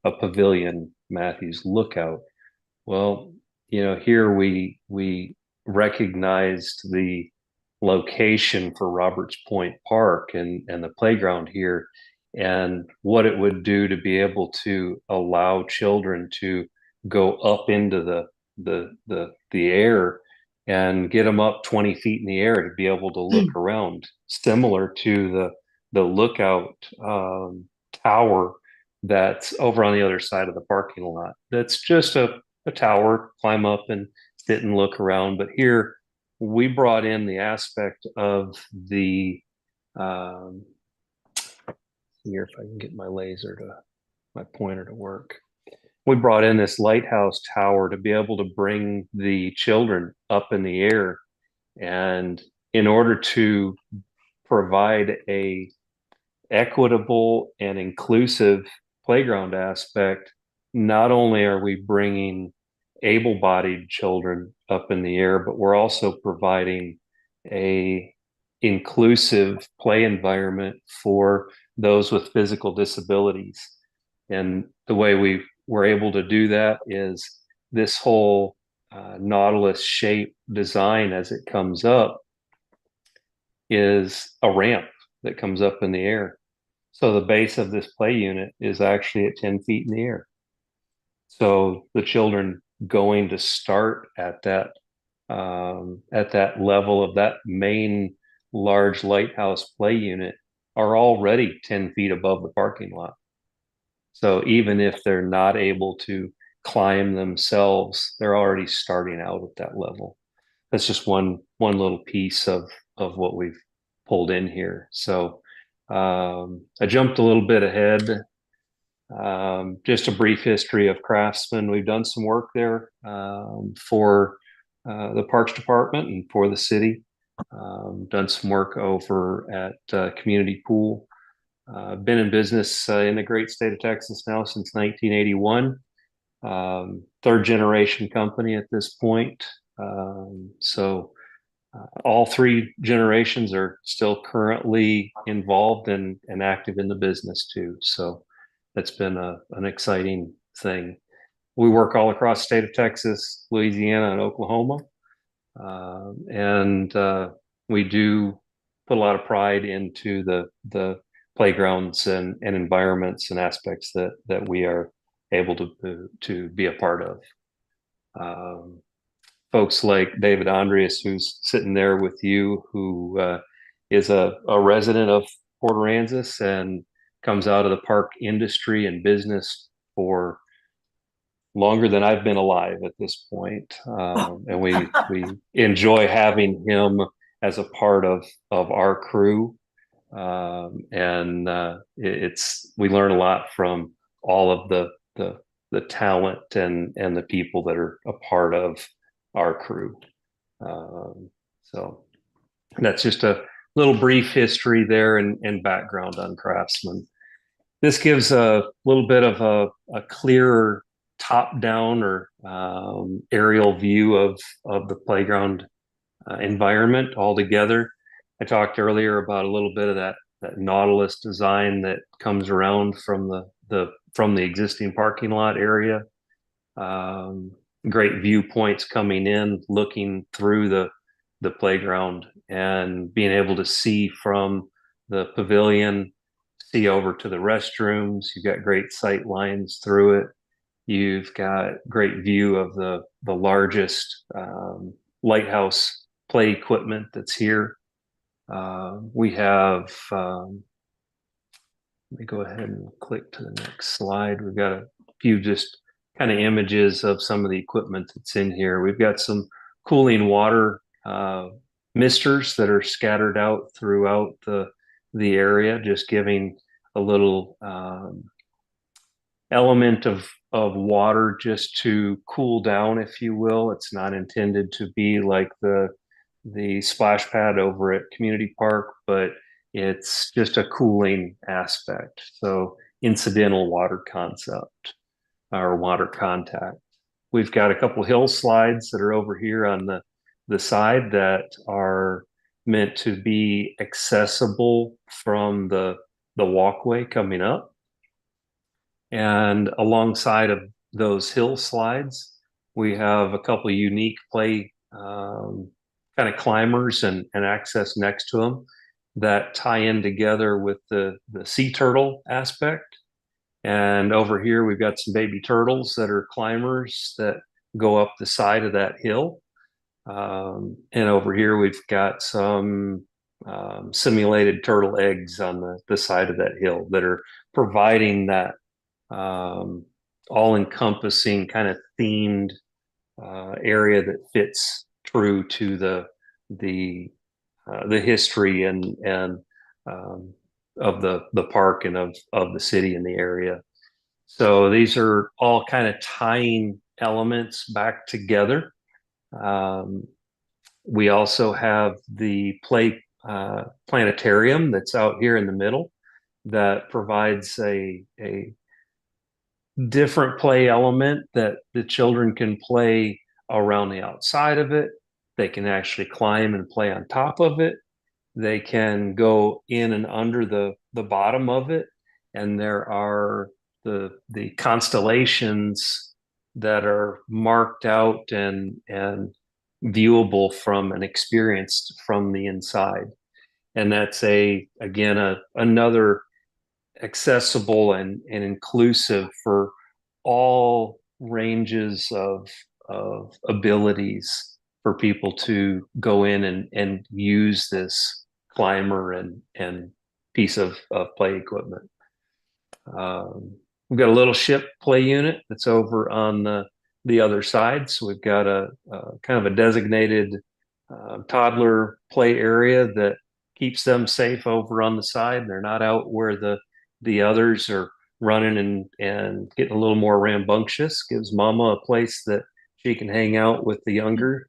a pavilion Matthews Lookout. Well, here we recognized the location for Roberts Point Park and the playground here, and what it would do to be able to allow children to go up into the air and get them up 20 feet in the air to be able to look around, similar to the lookout tower that's over on the other side of the parking lot. That's just a tower, climb up and sit and look around. But here we brought in the aspect of the here, if I can get my pointer to work. We brought in this lighthouse tower to be able to bring the children up in the air. And in order to provide a equitable and inclusive playground aspect, not only are we bringing able-bodied children up in the air, but we're also providing a inclusive play environment for those with physical disabilities. And the way we were able to do that is this whole Nautilus shape design as it comes up is a ramp that comes up in the air. So the base of this play unit is actually at 10 feet in the air. So the children going to start at that level of that main large lighthouse play unit are already 10 feet above the parking lot. So even if they're not able to climb themselves, they're already starting out at that level. That's just one little piece of what we've pulled in here. So I jumped a little bit ahead. Just a brief history of Craftsman. We've done some work there for the Parks Department and for the city. Done some work over at Community Pool. Been in business in the great state of Texas now since 1981. Third generation company at this point. So all three generations are still currently involved and active in the business too. So that's been an exciting thing. We work all across the state of Texas, Louisiana, and Oklahoma. And we do put a lot of pride into the playgrounds and environments and aspects that we are able to be a part of. Folks like David Andreas, who's sitting there with you, who is a resident of Port Aransas and comes out of the park industry and business for longer than I've been alive at this point. And we enjoy having him as a part of our crew. And we learn a lot from all of the talent and the people that are a part of our crew. So that's just a little brief history there and background on Craftsman. This gives a little bit of a clearer top-down or aerial view of the playground environment altogether. I talked earlier about a little bit of that Nautilus design that comes around from the existing parking lot area. Great viewpoints coming in, looking through the playground and being able to see from the pavilion, see over to the restrooms. You've got great sight lines through it. You've got great view of the largest lighthouse play equipment that's here. We have, let me go ahead and click to the next slide. We've got a few just kind of images of some of the equipment that's in here. We've got some cooling water misters that are scattered out throughout the area, just giving a little element of water just to cool down, if you will. It's not intended to be like the splash pad over at Community Park, but it's just a cooling aspect. So incidental water concept or water contact. We've got a couple hill slides that are over here on the side that are meant to be accessible from the walkway coming up. And alongside of those hill slides, we have a couple of unique play kind of climbers and access next to them that tie in together with the sea turtle aspect. And over here, we've got some baby turtles that are climbers that go up the side of that hill. And over here, we've got some simulated turtle eggs on the side of that hill that are providing that all-encompassing kind of themed area that fits true to the history and of the park and of the city and the area. So these are all kind of tying elements back together. We also have the planetarium that's out here in the middle. that provides a different play element that the children can play around the outside of it. They can actually climb and play on top of it. They can go in and under the bottom of it. And there are the constellations that are marked out and viewable from and experienced from the inside. And that's another accessible and inclusive for all ranges of abilities for people to go in and use this climber and piece of play equipment. We've got a little ship play unit that's over on the other side. So we've got a kind of a designated toddler play area that keeps them safe over on the side. They're not out where the others are running and getting a little more rambunctious. Gives mama a place that she can hang out with the younger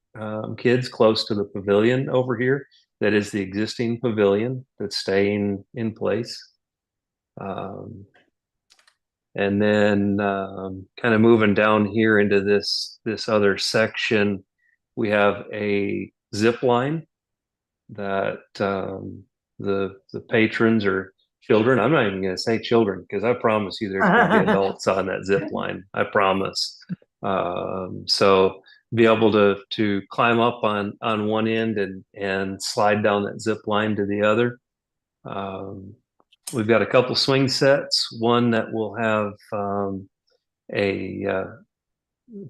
kids close to the pavilion over here. That is the existing pavilion that's staying in place. And then kind of moving down here into this other section, we have a zip line that the patrons or children, I'm not even going to say children because I promise you there's going to be adults on that zip line. I promise. So be able to climb up on one end and slide down that zip line to the other. We've got a couple swing sets, one that will have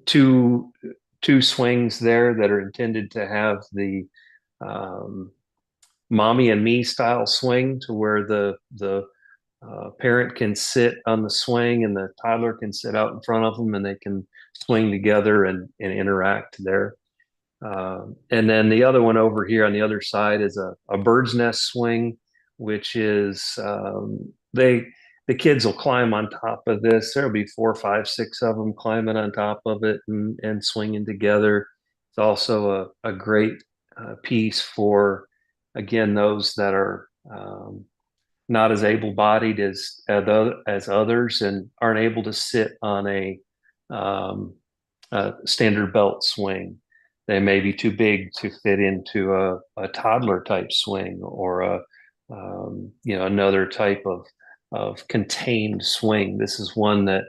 two swings there that are intended to have the mommy and me style swing, to where the parent can sit on the swing and the toddler can sit out in front of them and they can swing together and interact there. And then the other one over here on the other side is a bird's nest swing, which is the kids will climb on top of this. There'll be 4, 5, 6 of them climbing on top of it and swinging together. It's also a great piece for, again, those that are not as able-bodied as others and aren't able to sit on a standard belt swing. They may be too big to fit into a toddler type swing or another type of contained swing. This is one that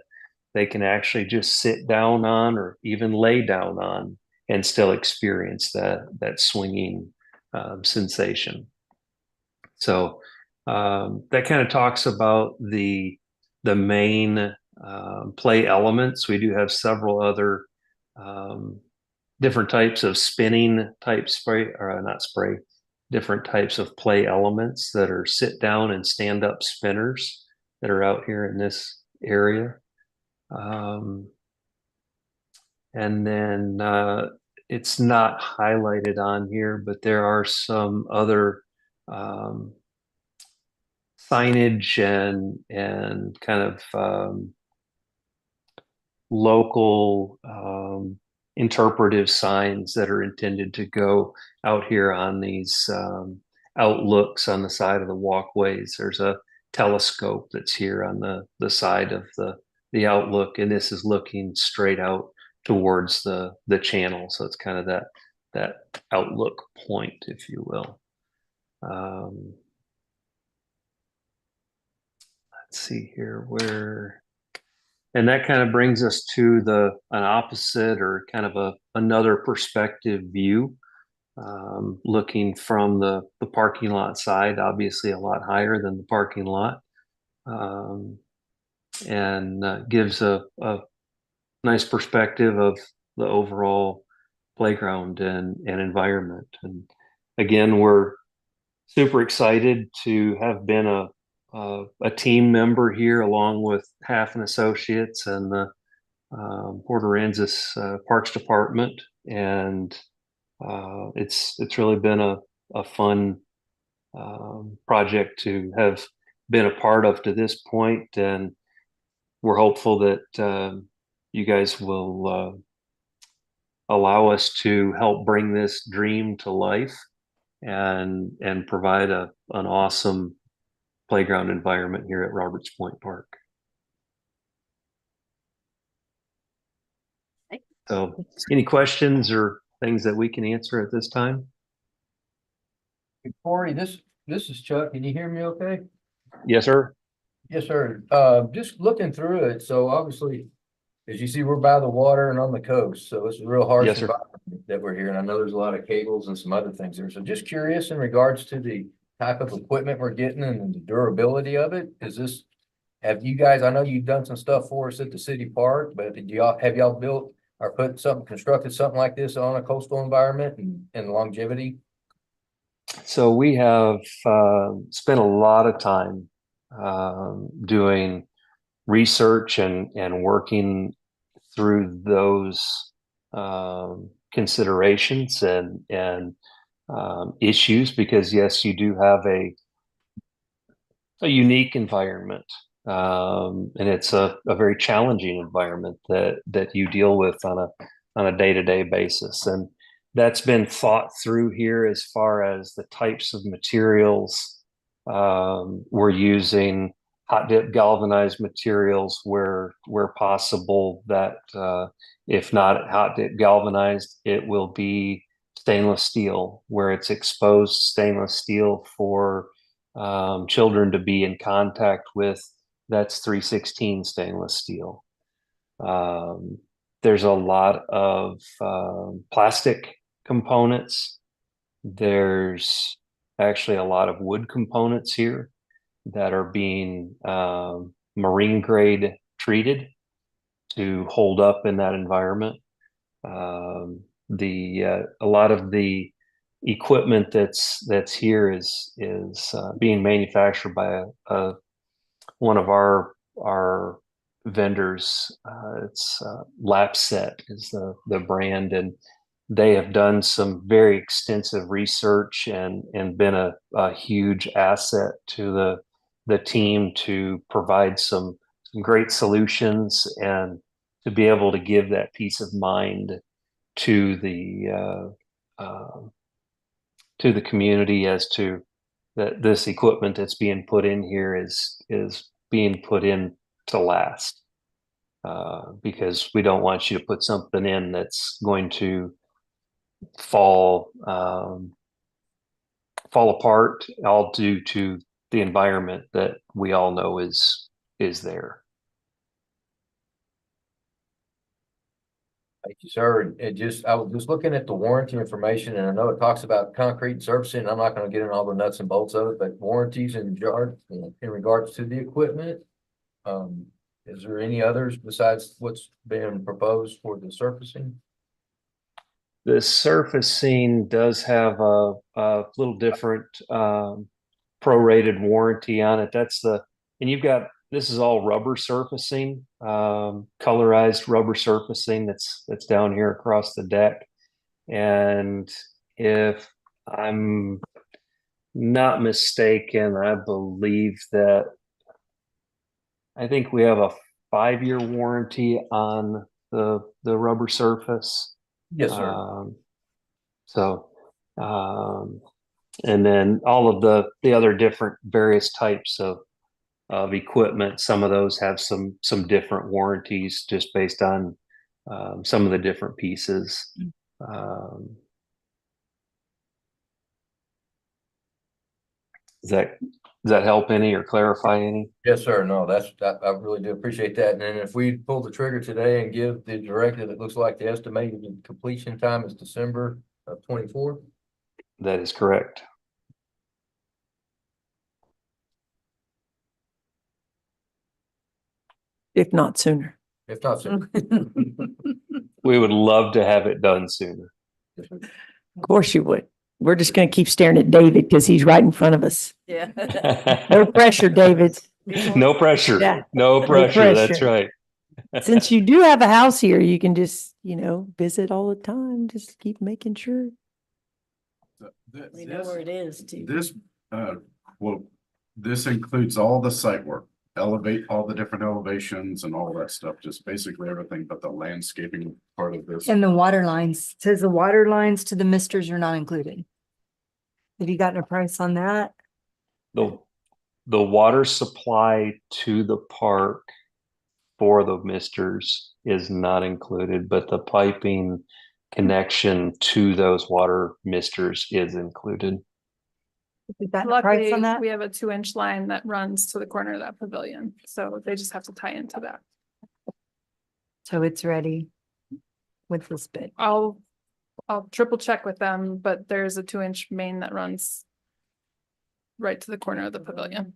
they can actually just sit down on or even lay down on and still experience that swinging sensation. So that kind of talks about the main play elements. We do have several other different types of spinning type different types of play elements that are sit down and stand up spinners that are out here in this area. And then it's not highlighted on here, but there are some other signage and kind of local interpretive signs that are intended to go out here on these outlooks on the side of the walkways. There's a telescope that's here on the side of the outlook, and this is looking straight out towards the channel. So it's kind of that outlook point, if you will. Let's see here and that kind of brings us to an opposite or kind of another perspective view, looking from the parking lot side, obviously a lot higher than the parking lot, and gives a nice perspective of the overall playground and environment. And again, we're super excited to have been a team member here, along with Half Associates and the Port Aransas Parks Department, and it's really been a fun project to have been a part of to this point, and we're hopeful that you guys will allow us to help bring this dream to life and provide an awesome playground environment here at Roberts Point Park. So any questions or things that we can answer at this time? Corey, this is Chuck. Can you hear me okay? Yes, sir. Yes, sir. Just looking through it, so obviously, as you see, we're by the water and on the coast, so it's a real harsh Yes, sir. environment that we're here. And I know there's a lot of cables and some other things there. So just curious in regards to the type of equipment we're getting and the durability of it. Have you guys, I know you've done some stuff for us at the city park, but have y'all built or constructed something like this on a coastal environment and longevity? So we have spent a lot of time doing research and working through those considerations and issues, because yes, you do have a unique environment, and it's a very challenging environment that you deal with on a day-to-day basis, and that's been thought through here as far as the types of materials. We're using hot dip galvanized materials where possible, that if not hot dip galvanized, it will be stainless steel, where it's exposed stainless steel for children to be in contact with. That's 316 stainless steel. There's a lot of plastic components. There's actually a lot of wood components here that are being marine grade treated to hold up in that environment. A lot of the equipment that's here is being manufactured by one of our vendors. It's Lapset is the brand, and they have done some very extensive research and been a huge asset to the team to provide some great solutions and to be able to give that peace of mind to the community as to that this equipment that's being put in here is being put in to last, because we don't want you to put something in that's going to fall apart, all due to the environment that we all know is there. Thank you, sir. I was just looking at the warranty information, and I know it talks about concrete surfacing. I'm not going to get in all the nuts and bolts of it, but warranties in regards to the equipment. Is there any others besides what's being proposed for the surfacing? The surfacing does have a little different prorated warranty on it. And you've got, this is all rubber surfacing, colorized rubber surfacing that's down here across the deck. And if I'm not mistaken, I believe that I think we have a 5-year warranty on the rubber surface. Yes, sir. And then all of the other different various types of equipment, some of those have some different warranties just based on some of the different pieces. Does that help any or clarify any? Yes, sir. No, I really do appreciate that. And then if we pull the trigger today and give the directive, it looks like the estimated completion time is December of 24. That is correct. If not sooner. If not sooner. We would love to have it done sooner. Of course you would. We're just going to keep staring at David because he's right in front of us. Yeah. No pressure, David. No pressure. Yeah. No pressure. That's pressure. right. Since you do have a house here, you can just, visit all the time. Just keep making sure. We know where it is too. This includes all the site work, elevate all the different elevations and all that stuff, just basically everything but the landscaping part of this. And the water lines, says the water lines to the misters are not included. Have you gotten a price on that? The the water supply to the park for the misters is not included, but the piping connection to those water misters is included. Is that the price Luckily, on that? we have a 2-inch line that runs to the corner of that pavilion, so they just have to tie into that. So it's ready with this bid. I'll triple check with them, but there's a 2-inch main that runs right to the corner of the pavilion.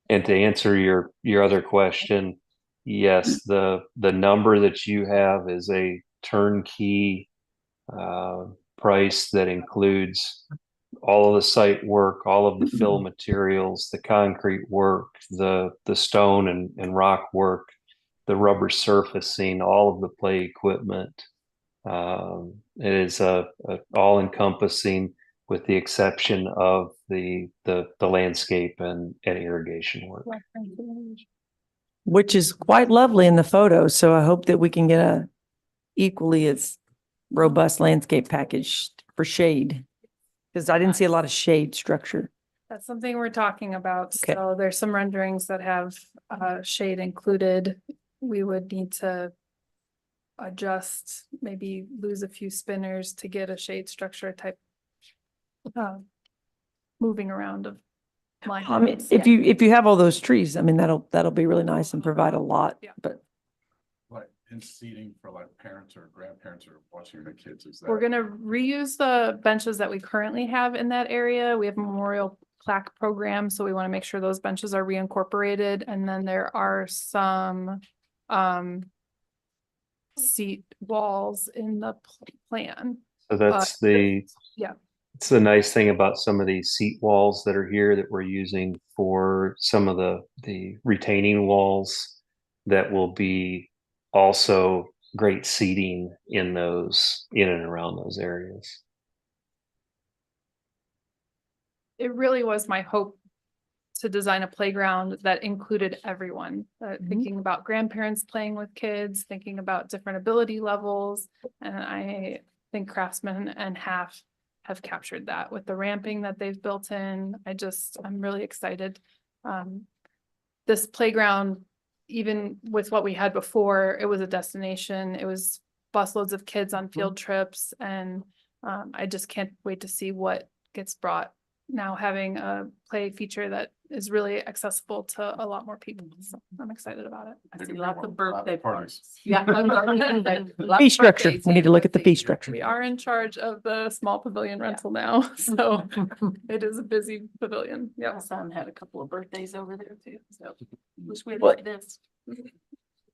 And to answer your other question, yes, the number that you have is a turnkey price that includes all of the site work, all of the fill materials, the concrete work, the stone and rock work, the rubber surfacing, all of the play equipment. It is a all encompassing, with the exception of the landscape and irrigation work. Which is quite lovely in the photo. So I hope that we can get a equally as robust landscape package for shade. Because I didn't see a lot of shade structure. That's something we're talking about. Okay. So there's some renderings that have shade included. We would need to adjust, maybe lose a few spinners to get a shade structure type moving around of line. I mean, items. if you have all those trees, I mean, that'll be really nice and provide a lot, Yeah. but Like in seating for like parents or grandparents or watching the kids, is that? We're gonna reuse the benches that we currently have in that area. We have a memorial plaque program, so we want to make sure those benches are reincorporated. And then there are some seat walls in the plan. So that's yeah. it's the nice thing about some of these seat walls that are here that we're using for some of the retaining walls that will be also great seating in and around those areas. It really was my hope to design a playground that included everyone, thinking about grandparents playing with kids, thinking about different ability levels. And I think Craftsman and Half have captured that with the ramping that they've built in. I'm really excited. This playground, even with what we had before, it was a destination. It was busloads of kids on field trips, and I just can't wait to see what gets brought now, having a play feature that is really accessible to a lot more people. So I'm excited about it. I see lots of birthday parties. Yeah. fee structure, we need to look at the fee structure. We are in charge of the small pavilion rental now, so it is a busy pavilion. My Yeah. son had a couple of birthdays over there too, so wish we Well, had this.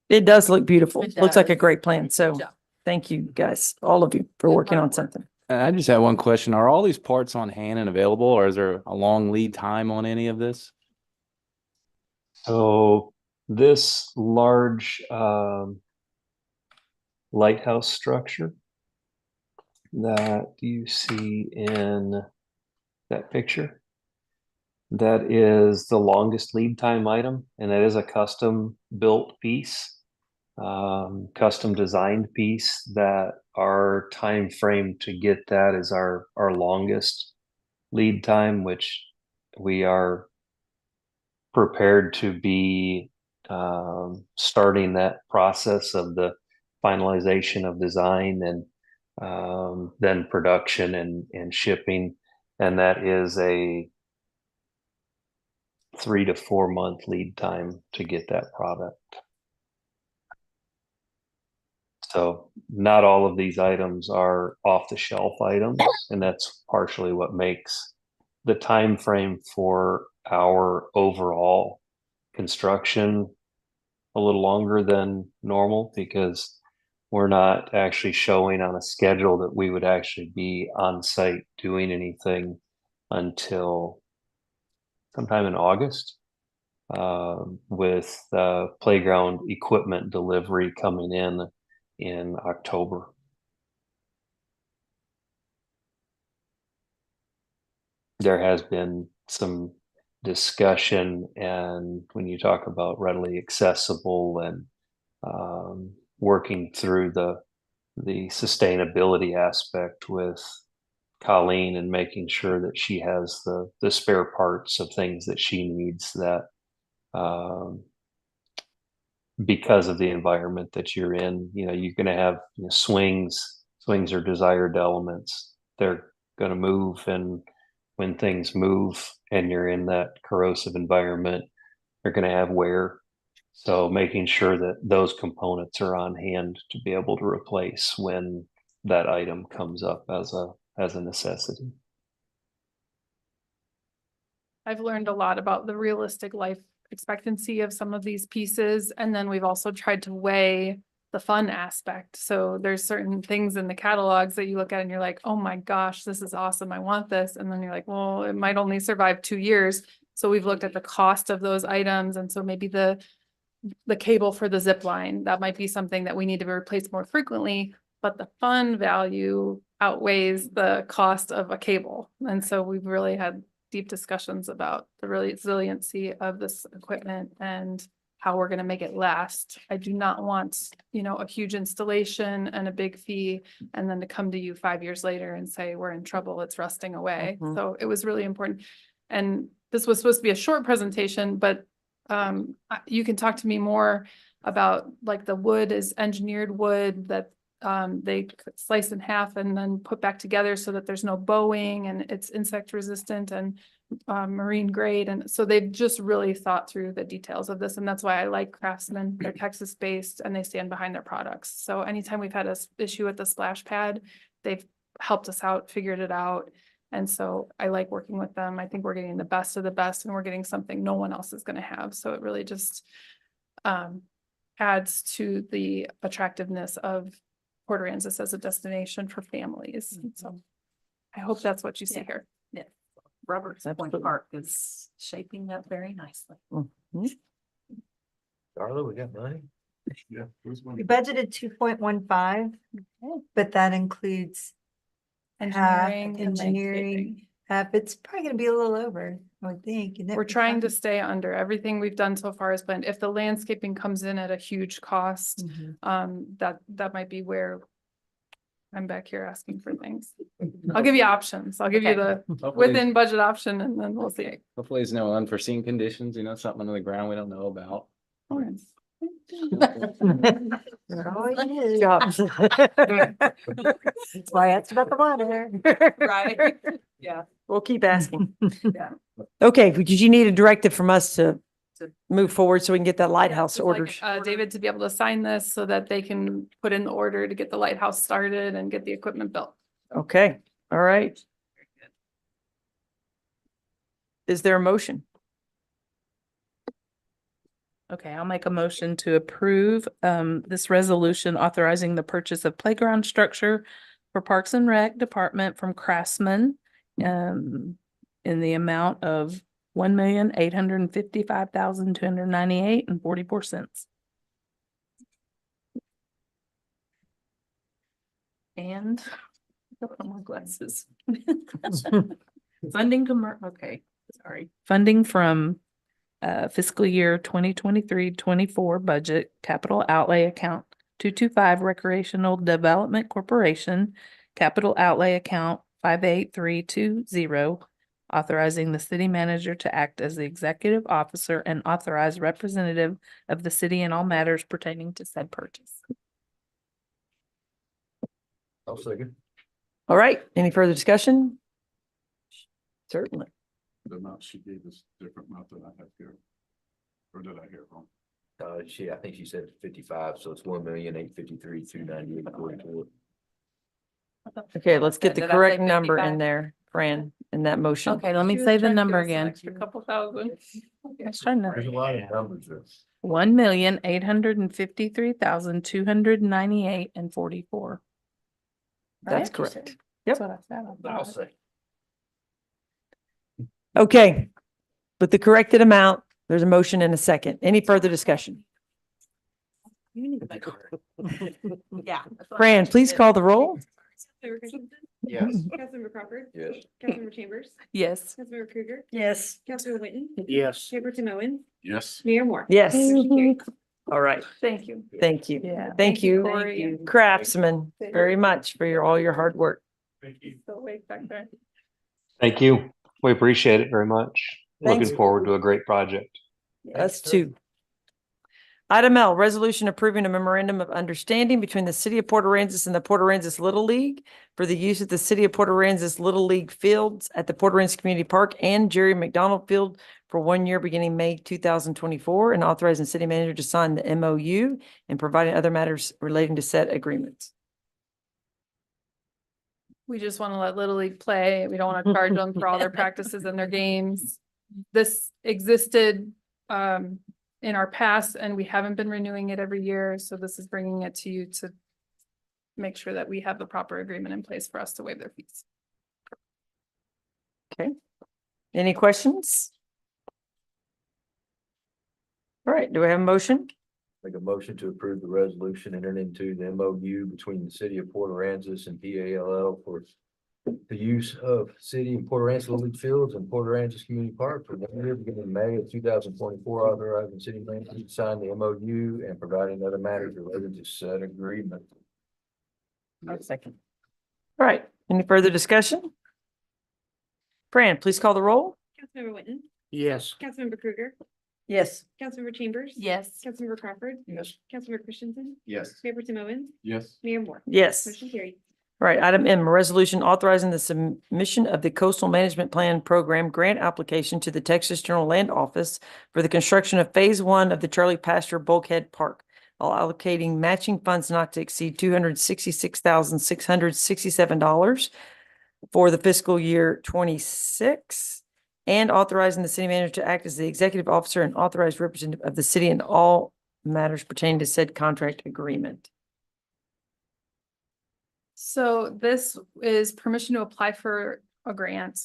It does look beautiful. It Looks like a does. great plan. So job. thank you guys, all of you, for Good working hard on work. something. I just have one question. Are all these parts on hand and available, or is there a long lead time on any of this? So this large lighthouse structure that you see in that picture, that is the longest lead time item, and that is a custom built piece, custom designed piece, that our time frame to get that is our longest lead time, which we are prepared to be starting that process of the finalization of design and then production and shipping. And that is a 3 to 4 month lead time to get that product. So not all of these items are off the shelf items, and that's partially what makes the time frame for our overall construction a little longer than normal, because we're not actually showing on a schedule that we would actually be on site doing anything until sometime in August, with playground equipment delivery coming in October. There has been some discussion, and when you talk about readily accessible and working through the sustainability aspect with Colleen and making sure that she has the spare parts of things that she needs that because of the environment that you're in, you're going to have swings. Swings are desired elements. They're going to move, and when things move and you're in that corrosive environment, they're going to have wear. So making sure that those components are on hand to be able to replace when that item comes up as a necessity. I've learned a lot about the realistic life expectancy of some of these pieces. And then we've also tried to weigh the fun aspect. So there's certain things in the catalogs that you look at and you're like, oh my gosh, this is awesome. I want this. And then you're like, well, it might only survive 2 years. So we've looked at the cost of those items. And so maybe the cable for the zip line, that might be something that we need to replace more frequently, but the fun value outweighs the cost of a cable. And so we've really had deep discussions about the resiliency of this equipment and how we're going to make it last. I do not want, a huge installation and a big fee, and then to come to you 5 years later and say, we're in trouble, it's rusting away. Mhm. So it was really important. And this was supposed to be a short presentation, but you can talk to me more about like the wood is engineered wood that they slice in half and then put back together so that there's no bowing and it's insect resistant and marine grade. And so they've just really thought through the details of this. And that's why I like Craftsman. They're Texas based and they stand behind their products. So anytime we've had an issue with the splash pad, they've helped us out, figured it out. And so I like working with them. I think we're getting the best of the best and we're getting something no one else is going to have. So it really just adds to the attractiveness of Port Aransas as a destination for families. So I hope that's what you see here. Yeah. Roberts Point Absolutely. Park is shaping up very nicely. Mhm. Darla, we got money? Yeah. Who's We one? budgeted 2.15, but that includes half Engineering and engineering. landscaping. It's probably gonna be a little over, I would think. and that We're would trying to fine. stay under. Everything we've done so far is planned. If the landscaping comes in at a huge cost, Mhm. that might be where I'm back here asking for things. I'll give you options. I'll give you the Hopefully- within budget option and then we'll see. Hopefully there's no unforeseen conditions, something on the ground we don't know about. Oh, it is. Jobs. That's why I asked about the water. Right. Yeah. We'll keep asking. Yeah. Okay, because you need a directive from us to move forward so we can get that lighthouse Just like, orders. David to be able to sign this so that they can put in the order to get the lighthouse started and get the equipment built. Okay, all right. Is there a motion? Okay, I'll make a motion to approve this resolution authorizing the purchase of playground structure for Parks and Rec Department from Craftsman in the amount of $1,855,298.44. And I put on my glasses. Funding from fiscal year 2023-24 budget capital outlay account 225 Recreational Development Corporation, capital outlay account 58320, authorizing the city manager to act as the executive officer and authorized representative of the city in all matters pertaining to said purchase. I'll second. All right, any further discussion? Certainly. The amount she gave us different amount than I have here. Or did I hear wrong? I think she said 55, so it's 1,853,298.44. Okay, let's get the Did I say correct number 55? in there, Fran, in that motion. Okay, let me She was say the trying to number give us an again. Extra couple thousand. I was trying to. There's a lot of numbers there. 1,853,298.44. That's Right? correct. That's what I said. I'll say. Okay. With the corrected amount, there's a motion and a second. Any further discussion? Yeah. Fran, please call the roll. Councilmember Christensen, Yes. Councilmember Crawford, Yes. Councilmember Chambers, Yes. Councilmember Krueger, Yes. Councilmember Whitten, Yes. Chairperson Owen, Yes. Mayor Moore. Yes. Motion carried. All right. Thank you. Thank you. Yeah. Thank you, Corey. Craftsman, very much for all your hard work. So awake back there. Thank you. We appreciate it very much. Thanks. Looking forward to a great project. Us too. Item L, resolution approving a memorandum of understanding between the City of Port Aransas and the Port Aransas Little League for the use of the City of Port Aransas Little League fields at the Port Aransas Community Park and Jerry McDonald Field for 1 year beginning May 2024, and authorizing the city manager to sign the MOU and providing other matters relating to said agreements. We just want to let Little League play. We don't want to charge them for all their practices and their games. This existed in our past and we haven't been renewing it every year. So this is bringing it to you to make sure that we have the proper agreement in place for us to waive their fees. Okay. Any questions? All right, do we have a motion? Make a motion to approve the resolution entered into the MOU between the city of Port Aransas and PALL for the use of city and Port Aransas Little League Fields and Port Aransas Community Park for 1 year beginning in May of 2024, authorizing city manager to sign the MOU and providing other matters related to said agreement. Second. All right, any further discussion? Fran, please call the roll. Councilmember Whitten, Yes. Councilmember Krueger, Yes. Councilmember Chambers. Yes. Councilmember Crawford, Yes. Councilmember Christensen, Yes. Mayor Tim Owens, Yes. Mayor Moore. Yes. Motion carried. All right, item M, a resolution authorizing the submission of the Coastal Management Plan Program grant application to the Texas General Land Office for the construction of Phase 1 of the Charlie Pastor Bulkhead Park, while allocating matching funds not to exceed $266,667 for the fiscal year 26, and authorizing the city manager to act as the executive officer and authorized representative of the city in all matters pertaining to said contract agreement. So this is permission to apply for a grant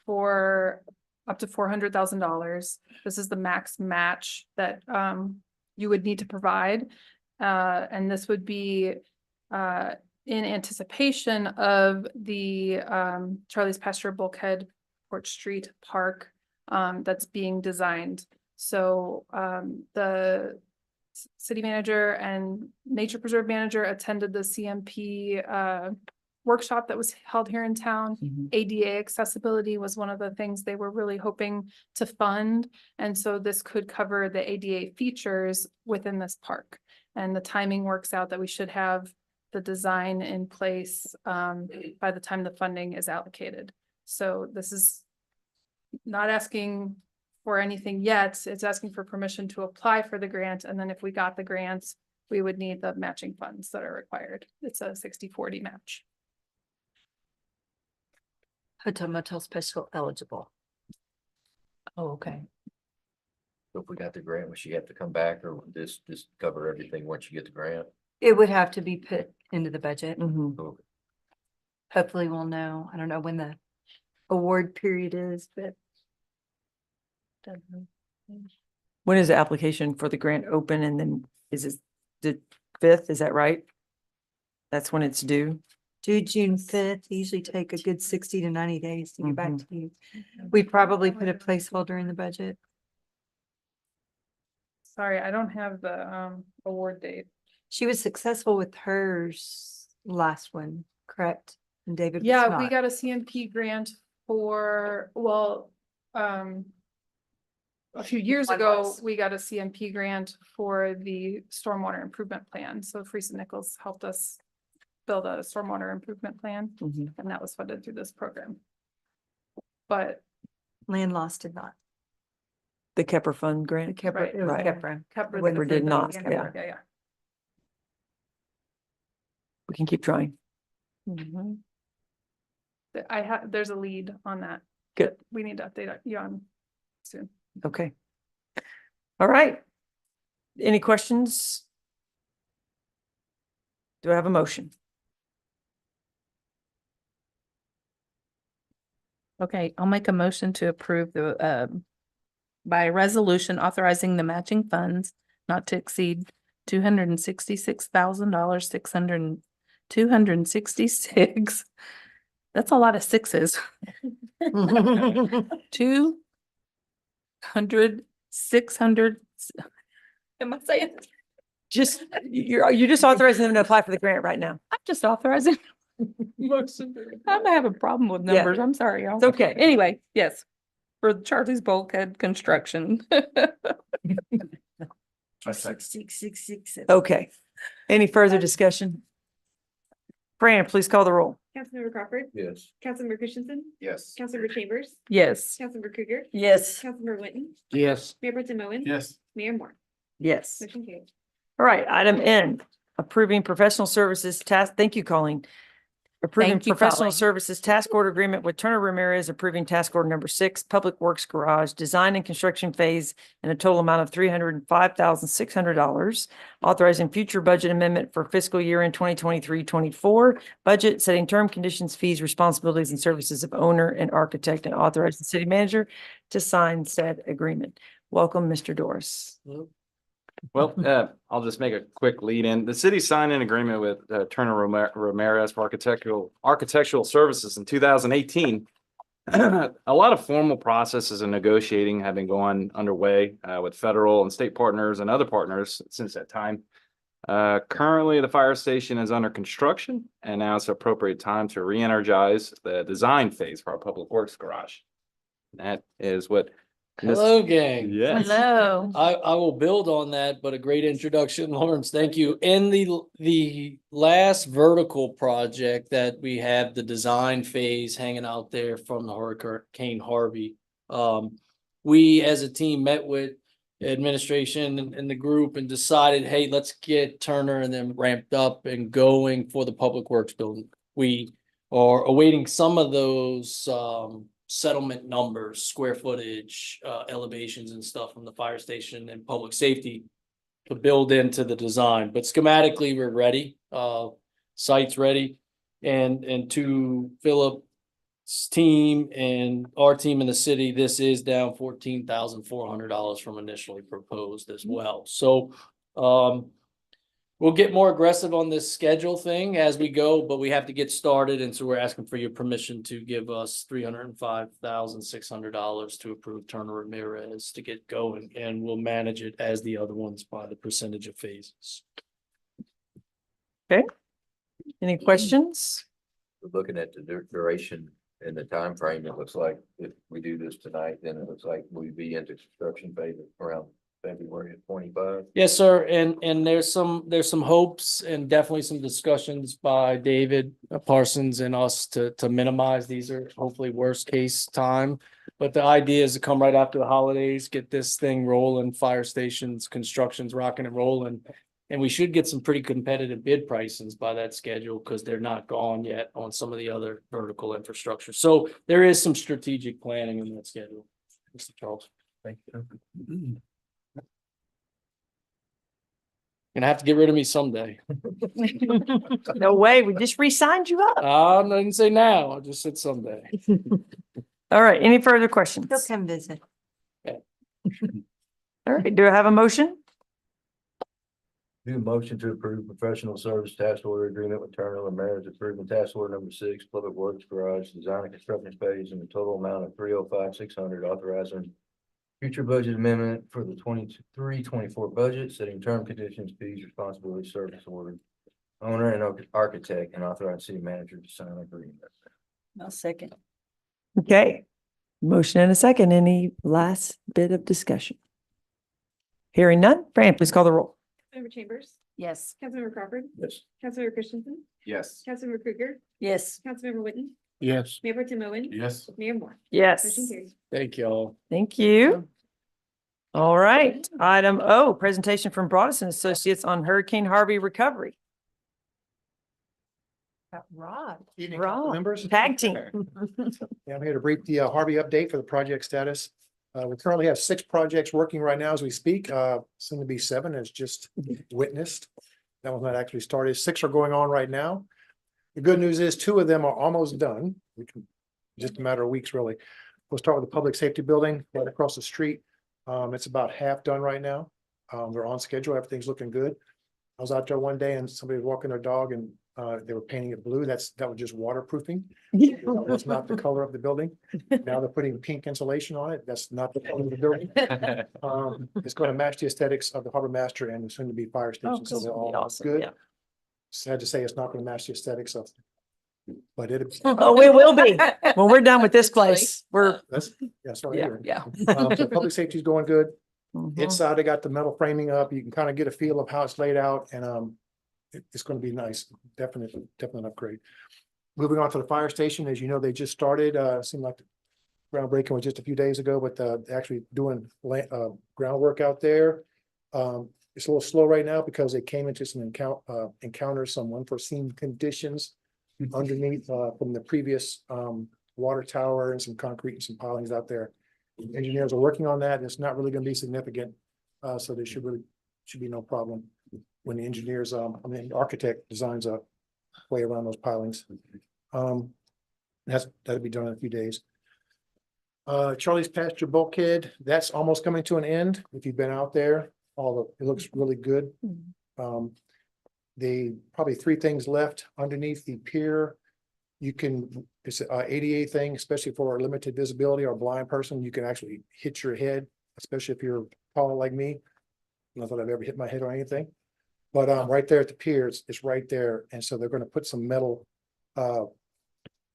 for up to $400,000. This is the max match that you would need to provide. And this would be in anticipation of the Charlie's Pasture Bulkhead Port Street Park that's being designed. So the city manager and nature preserve manager attended the CMP workshop that was held here in town. ADA accessibility was one of the things they were really hoping to fund. And so this could cover the ADA features within this park. And the timing works out that we should have the design in place by the time the funding is allocated. So this is not asking for anything yet. It's asking for permission to apply for the grant. And then if we got the grants, we would need the matching funds that are required. It's a 60-40 match. Hotel motel special eligible. Oh, okay. So if we got the grant, would she have to come back, or would this just cover everything once you get the grant? It would have to be put into the budget. Mhm. Hopefully we'll know. I don't know when the award period is, but. When is the application for the grant open, and then is it the 5th? Is that right? That's when it's due? Due June 5th, usually take a good 60 to 90 days to get back to you. We'd probably put a placeholder in the budget. Sorry, I don't have the award date. She was successful with hers last one, correct? And David was Yeah, we not. got a CMP grant for, well, a few years One ago, was. we got a CMP grant for the stormwater improvement plan. So Friesen Nichols helped us build a stormwater improvement plan, Mhm. and that was funded through this program. But Land lost did not. The Kepper Fund The grant? Kepler, Right. it was Right. Kepler. Kepler When Kepler did not, Kepler. yeah. Yeah. We can keep trying. There's a lead on that. Good. We need to update you on soon. Okay. All right. Any questions? Do I have a motion? Okay, I'll make a motion to approve the by resolution authorizing the matching funds not to exceed $266,600, 266. That's a lot of sixes. 600. Am I saying? Just, you're just authorizing them to apply for the grant right now. I'm just authorizing. I'm gonna have a problem with Yeah. numbers. I'm sorry, y'all. It's okay. Anyway, yes, for Charlie's Bulkhead Construction. Six, six, six, seven. Okay. Any further discussion? Fran, please call the roll. Councilmember Crawford, Yes. Councilmember Christensen, Yes. Councilmember Chambers, Yes. Councilmember Krueger, Yes. Councilmember Whitten, Yes. Mayor Pro Tem Owen. Yes. Mayor Moore. Yes. Motion carried. All right, item N, approving professional services task. Thank you, Colleen. Approving Thank you, professional Colleen. services task order agreement with Turner Ramirez, approving task order number 6, Public Works Garage, design and construction phase, and a total amount of $305,600. Authorizing future budget amendment for fiscal year in 2023-24 budget, setting term conditions, fees, responsibilities, and services of owner and architect, and authorizing city manager to sign said agreement. Welcome, Mr. Doris. Well, I'll just make a quick lead in. The city signed an agreement with Turner Ramirez for architectural services in 2018. A lot of formal processes and negotiating have been going underway with federal and state partners and other partners since that time. Currently, the fire station is under construction, and now it's the appropriate time to re-energize the design phase for our public works garage. That is what. Hello, gang. Yes. Hello. I will build on that, but a great introduction, Lawrence. Thank you. In the last vertical project that we have the design phase hanging out there from the Hurricane Harvey. We as a team met with administration and the group and decided, hey, let's get Turner and then ramped up and going for the public works building. We are awaiting some of those settlement numbers, square footage, elevations and stuff from the fire station and public safety to build into the design, but schematically we're ready, site's ready. And to Philip's team and our team in the city, this is down $14,400 from initially proposed as well. So, we'll get more aggressive on this schedule thing as we go, but we have to get started. And so we're asking for your permission to give us $305,600 to approve Turner Ramirez to get going. And we'll manage it as the other ones by the percentage of phases. Okay. Any questions? Looking at the duration and the time frame, it looks like if we do this tonight, then it looks like we'd be into construction phase around February of 25. Yes, sir. And there's some hopes and definitely some discussions by David Parsons and us to minimize. These are hopefully worst case time. But the idea is to come right after the holidays, get this thing rolling, fire stations, construction's rocking and rolling. And we should get some pretty competitive bid pricings by that schedule because they're not gone yet on some of the other vertical infrastructure. So there is some strategic planning in that schedule. Mr. Charles. Thank you. Gonna have to get rid of me someday. No way, we just re-signed you up. I didn't say now, I just said someday. All right, any further questions? He'll come visit. All right, do I have a motion? Do a motion to approve professional service task order agreement with Turner Ramirez, approving task order number 6, Public Works Garage, design and construction phase, in the total amount of $305,600, authorizing future budget amendment for the 23-24 budget, setting term conditions, fees, responsibility, service order, owner and architect, and authorizing city manager to sign agreement. I'll second. Okay, motion and a second. Any last bit of discussion? Hearing none, Fran, please call the roll. Councilmember Chambers, Yes. Councilmember Crawford, Yes. Councilmember Christensen, Yes. Councilmember Krueger, Yes. Councilmember Whitten, Yes. Mayor Pro Tem Owen. Yes. Mayor Moore. Yes. Motion carried. Thank y'all. Thank you. All right, item O, presentation from Broadus and Associates on Hurricane Harvey recovery. Rod. Evening, Rod. council members. Tag team. Yeah, I'm here to brief the Harvey update for the project status. We currently have 6 projects working right now as we speak, soon to be 7 as just witnessed. That one's not actually started. 6 are going on right now. The good news is 2 of them are almost done. Just a matter of weeks, really. We'll start with the public safety building right across the street. It's about half done right now. They're on schedule. Everything's looking good. I was out there one day and somebody was walking their dog and they were painting it blue. That was just waterproofing. That's not the color of the building. Now they're putting pink insulation on it. That's not the color of the building. It's going to match the aesthetics of the harbor master and the soon to be fire station. So they're all Awesome, good. yeah. Sad to say it's not going to match the aesthetics of but it, Oh, it will be. When we're done with this place, we're, that's, that's what I yeah, hear. yeah. So public safety is going good. Mhm. Inside, they got the metal framing up. You can kind of get a feel of how it's laid out and it's going to be nice. Definitely an upgrade. Moving on to the fire station, as you know, they just started, seemed like the groundbreaking was just a few days ago, but actually doing groundwork out there. It's a little slow right now because they came into some encounters, some unforeseen conditions underneath from the previous water tower and some concrete and some pilings out there. Engineers are working on that, and it's not really going to be significant. So there should be no problem when the engineers, the architect designs a way around those pilings. That'll be done in a few days. Charlie's Pasture bulkhead, that's almost coming to an end. If you've been out there, it looks really good. Probably 3 things left underneath the pier. It's a ADA thing, especially for limited visibility or blind person. You can actually hit your head, especially if you're tall like me. Not that I've ever hit my head or anything, but right there at the pier, it's right there. And so they're going to put some metal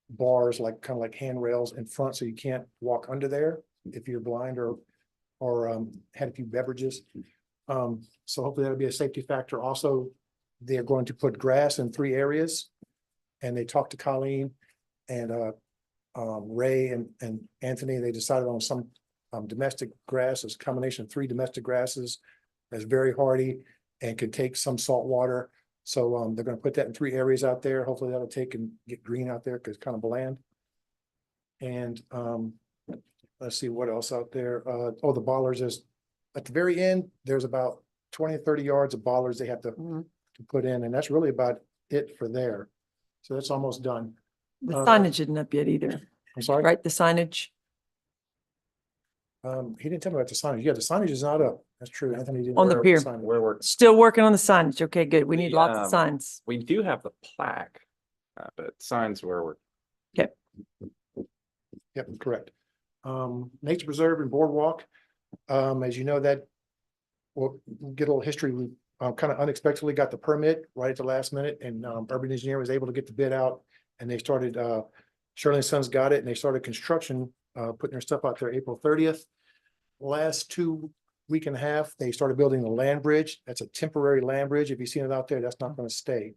bars, like kind of like handrails in front, so you can't walk under there if you're blind or had a few beverages. So hopefully that'll be a safety factor. Also, they're going to put grass in 3 areas. And they talked to Colleen and Ray and Anthony. They decided on some domestic grass. It's a combination of 3 domestic grasses that's very hardy and can take some salt water. So they're going to put that in 3 areas out there. Hopefully that'll take and get green out there because it's kind of bland. And let's see what else out there. The bollards is at the very end. There's about 20 or 30 yards of bollards they have to put in, and that's really about it for there. So that's almost done. The signage isn't up yet either, I'm sorry? right? The signage. He didn't tell me about the signage. Yeah, the signage is not up. That's true. Anthony didn't. On the pier. Signage. Still working on the signage. Okay, good. We need lots of signs. We do have the plaque, but signs where we're. Okay. Yep, correct. Nature Preserve and Boardwalk. As you know, that we'll get a little history. We kind of unexpectedly got the permit right at the last minute, and Urban Engineer was able to get the bid out, and they started, Shirley and Sons got it, and they started construction, putting their stuff out there April 30th. Last 2 week and a half, they started building the land bridge. That's a temporary land bridge. If you've seen it out there, that's not going to stay.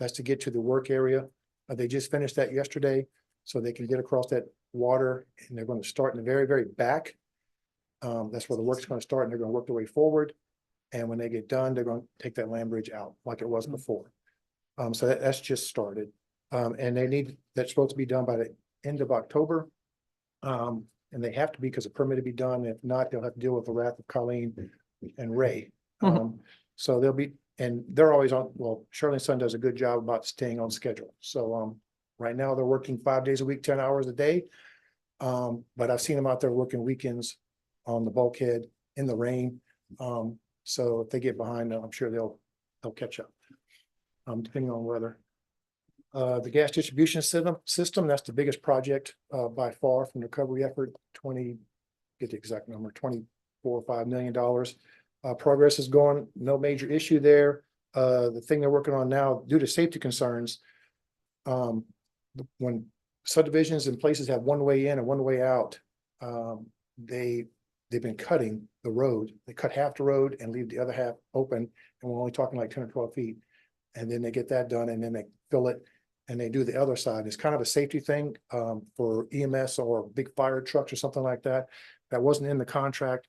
That's to get to the work area. They just finished that yesterday, so they can get across that water, and they're going to start in the very, very back. That's where the work's going to start, and they're going to work their way forward. And when they get done, they're going to take that land bridge out like it was before. So that's just started. And that's supposed to be done by the end of October. And they have to be because the permit to be done. If not, they'll have to deal with the wrath of Colleen and Ray. So they're always on, well, Shirley and Son does a good job about staying on schedule. So right now they're working 5 days a week, 10 hours a day. But I've seen them out there working weekends on the bulkhead in the rain. So if they get behind, I'm sure they'll catch up, depending on weather. The gas distribution system, that's the biggest project by far from the recovery effort, get the exact number, $24 or $25 million. Progress is going, no major issue there. The thing they're working on now, due to safety concerns, when subdivisions and places have one way in and one way out, they've been cutting the road. They cut half the road and leave the other half open. And we're only talking like 10 or 12 feet. And then they get that done and then they fill it and they do the other side. It's kind of a safety thing for EMS or big fire trucks or something like that. That wasn't in the contract.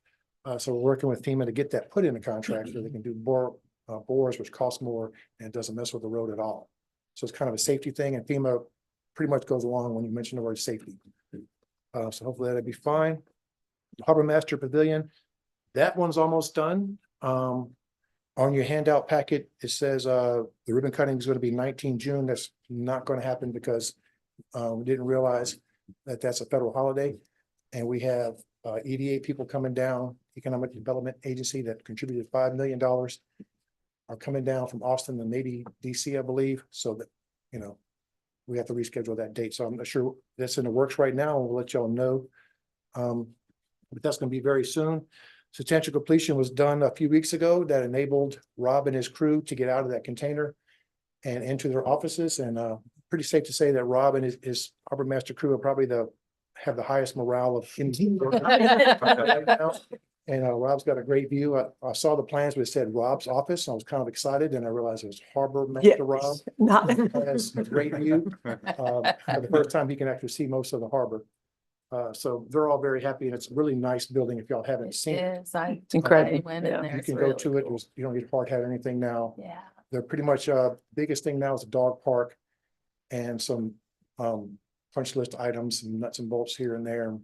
So we're working with FEMA to get that put in the contract so they can do bores, which cost more and it doesn't mess with the road at all. So it's kind of a safety thing, and FEMA pretty much goes along when you mention the word safety. So hopefully that'll be fine. Harbor Master Pavilion, that one's almost done. On your handout packet, it says the ribbon cutting is going to be 19 June. That's not going to happen because we didn't realize that that's a federal holiday. And we have EDA people coming down, Economic Development Agency, that contributed $5 million, are coming down from Austin and maybe DC, I believe. So that, we have to reschedule that date. So I'm not sure that's in the works right now. And we'll let y'all know. But that's going to be very soon. Substantial completion was done a few weeks ago that enabled Rob and his crew to get out of that container and into their offices. And pretty safe to say that Rob and his harbor master crew are probably have the highest morale of any team working right now. And Rob's got a great view. I saw the plans, but it said Rob's office. I was kind of excited, and I realized it was Harbor Master Rob. Not. Has a great view. For the first time, he can actually see most of the harbor. So they're all very happy, and it's a really nice building if y'all haven't seen it. It's incredible. went in Yeah. there. You It's can go really to it. cool. You don't need hard hat or anything now. Yeah. They're pretty much, biggest thing now is the dog park and some, punch list items and nuts and bolts here and there.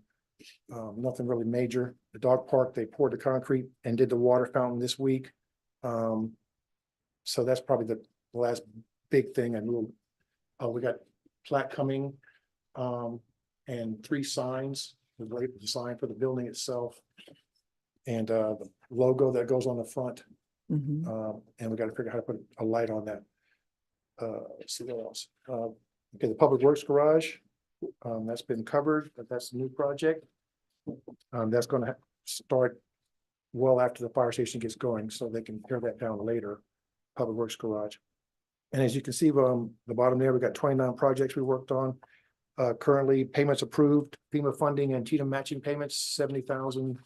Nothing really major. The dog park, they poured the concrete and did the water fountain this week. So that's probably the last big thing. And we got plaque coming, and 3 signs, the sign for the building itself. And, the logo that goes on the front. Mhm. And we gotta figure out how to put a light on that. Let's see what else. Okay, the Public Works Garage, that's been covered, but that's a new project. That's gonna start well after the fire station gets going, so they can tear that down later, Public Works Garage. And as you can see, the bottom there, we got 29 projects we worked on. Currently payments approved, FEMA funding and TDM matching payments, 70,000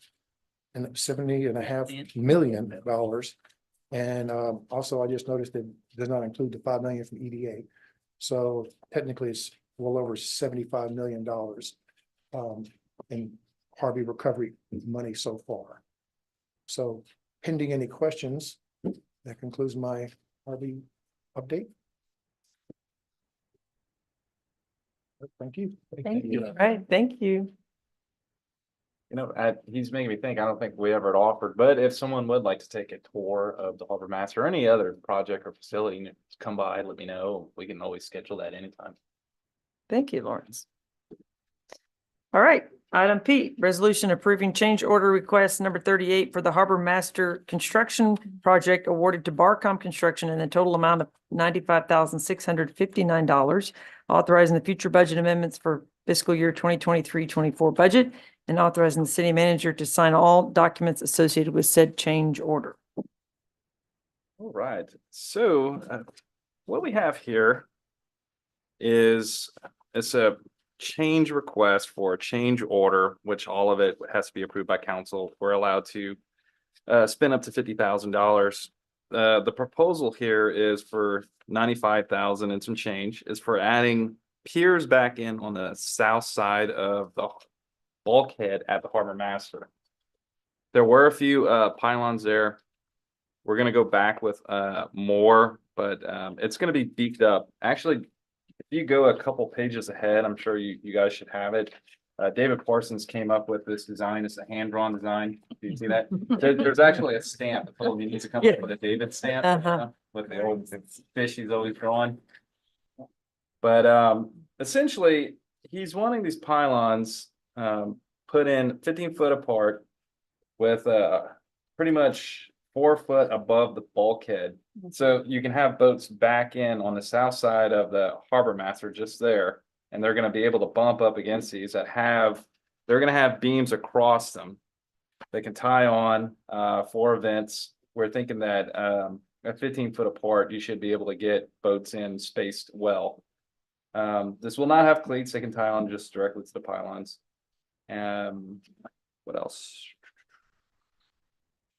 and $70.5 million. And also I just noticed it does not include the 5 million from EDA. So technically it's well over $75 million in Harvey recovery money so far. So pending any questions, that concludes my Harvey update. Thank you. Thank you. All right, thank you. You know, he's making me think, I don't think we ever offered, but if someone would like to take a tour of the Harbor Master or any other project or facility, come by, let me know. We can always schedule that anytime. Thank you, Lawrence. All right, item P, resolution approving change order request number 38 for the Harbor Master Construction Project awarded to Barcom Construction in a total amount of $95,659, authorizing the future budget amendments for fiscal year 2023-24 budget, and authorizing the city manager to sign all documents associated with said change order. All right, so what we have here is it's a change request for a change order, which all of it has to be approved by council. We're allowed to spend up to $50,000. The proposal here is for 95,000 and some change, is for adding piers back in on the south side of the bulkhead at the Harbor Master. There were a few pylons there. We're gonna go back with more, but it's gonna be beefed up. Actually, if you go a couple pages ahead, I'm sure you guys should have it. David Parsons came up with this design. It's a hand-drawn design. Do you see that? There's actually a stamp. I told him he needs to come up with a David stamp with the old fish he's always drawn. But essentially, he's wanting these pylons put in 15 foot apart with pretty much 4 foot above the bulkhead. So you can have boats back in on the south side of the Harbor Master just there. And they're going to be able to bump up against these that they're going to have beams across them. They can tie on 4 vents. We're thinking that at 15 foot apart, you should be able to get boats in spaced well. This will not have cleats. They can tie on just directly to the pylons. What else?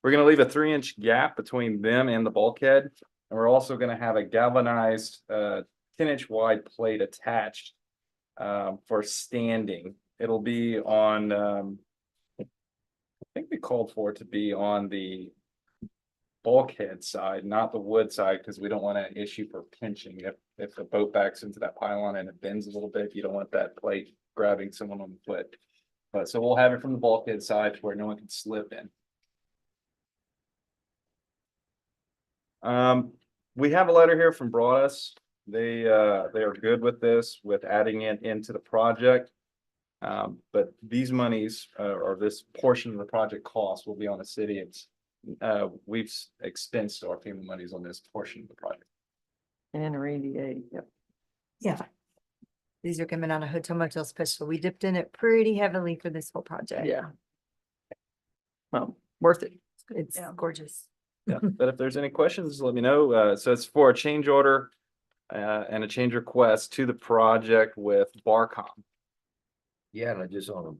We're going to leave a 3-inch gap between them and the bulkhead. And we're also going to have a galvanized 10-inch wide plate attached for standing. It'll be on, I think we called for it to be on the bulkhead side, not the wood side, because we don't want an issue for pinching. If the boat backs into that pylon and it bends a little bit, you don't want that plate grabbing someone on the foot. But so we'll have it from the bulkhead side where no one can slip in. We have a letter here from Broadus. They are good with this, with adding it into the project. But these monies or this portion of the project cost will be on the city. We've expensed our FEMA monies on this portion of the project. And our EDA, yep. Yeah. These are coming out of Hotel Motel Special. We dipped in it pretty heavily for this whole project. Yeah. Well, worth it. It's gorgeous. Yeah, but if there's any questions, let me know. So it's for a change order and a change request to the project with Barcom. Yeah, and I just on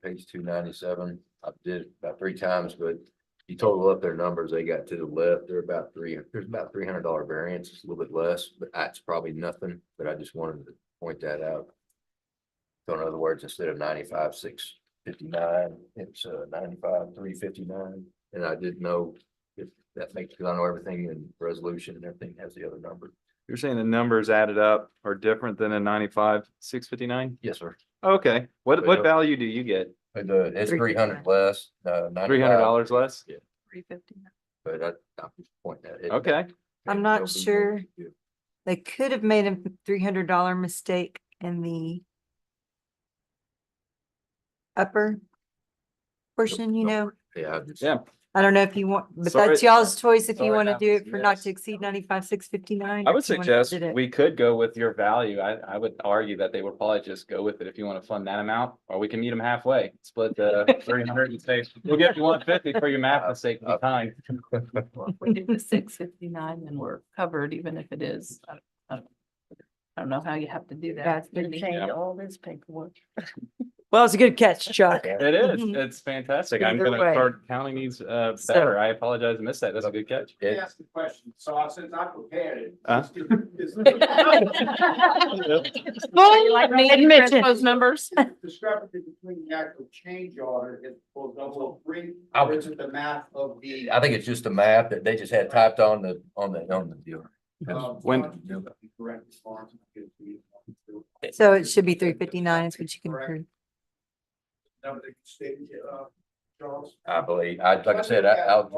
page 297, I did it about 3 times, but you total up their numbers, they got to the left, there's about $300 variance, it's a little bit less, but that's probably nothing, but I just wanted to point that out. So in other words, instead of 95,659, it's 95,359, and I didn't know if that makes, because I know everything in resolution and everything has the other number. You're saying the numbers added up are different than a 95,659? Yes, sir. Okay, what value do you get? It's 300 less, $300 less? Yeah, 359. but I'm just pointing at it. Okay, I'm not sure. They could have made a $300 mistake in the upper portion, you know? Yeah, yeah. I don't know if you want, but Sorry- that's y'all's choice if you sorry, want to that do was it for not missed. to exceed 95,659. I would suggest we could go with your value. I would argue that they would probably just go with it if you want to fund that amount, or we can meet them halfway, split the 300 and say, we'll give you 150 for your math mistake, be kind. If we do the 659, then we're covered, even if it is, I don't know how you have to do that. That's They been change all this paperwork. Well, it's a good catch, Chuck. It is, Mhm. it's fantastic. I'm Either gonna way. start counting these better. So- I apologize, I missed that. That's a good catch. It's- the question, so since I prepared it. Like me, Admission. those numbers. Discrepancy between the actual change order is for double three, I or would- is it the math of the? I think it's just a map that they just had typed on the deal. When- Correct response. So it should be 359 is what you can approve. Charles? I believe, like I said, I'll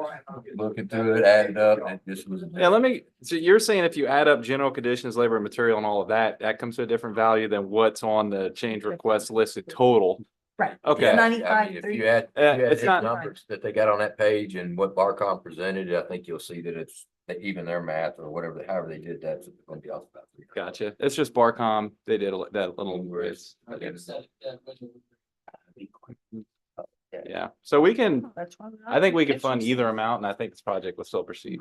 look into it, add it up, and it just was. Yeah, so you're saying if you add up general conditions, labor and material and all of that, that comes to a different value than what's on the change request listed total? Right. Okay. Yeah, I 95, mean, if you add, It's the not- numbers that they got on that page and what Barcom presented, I think you'll see that it's that even their math or whatever, however they did that, it's gonna be off about 300. Gotcha. It's just Barcom. They did that little raise. Yeah, so we can, That's why. I think we can fund either amount, and I think this project will still proceed.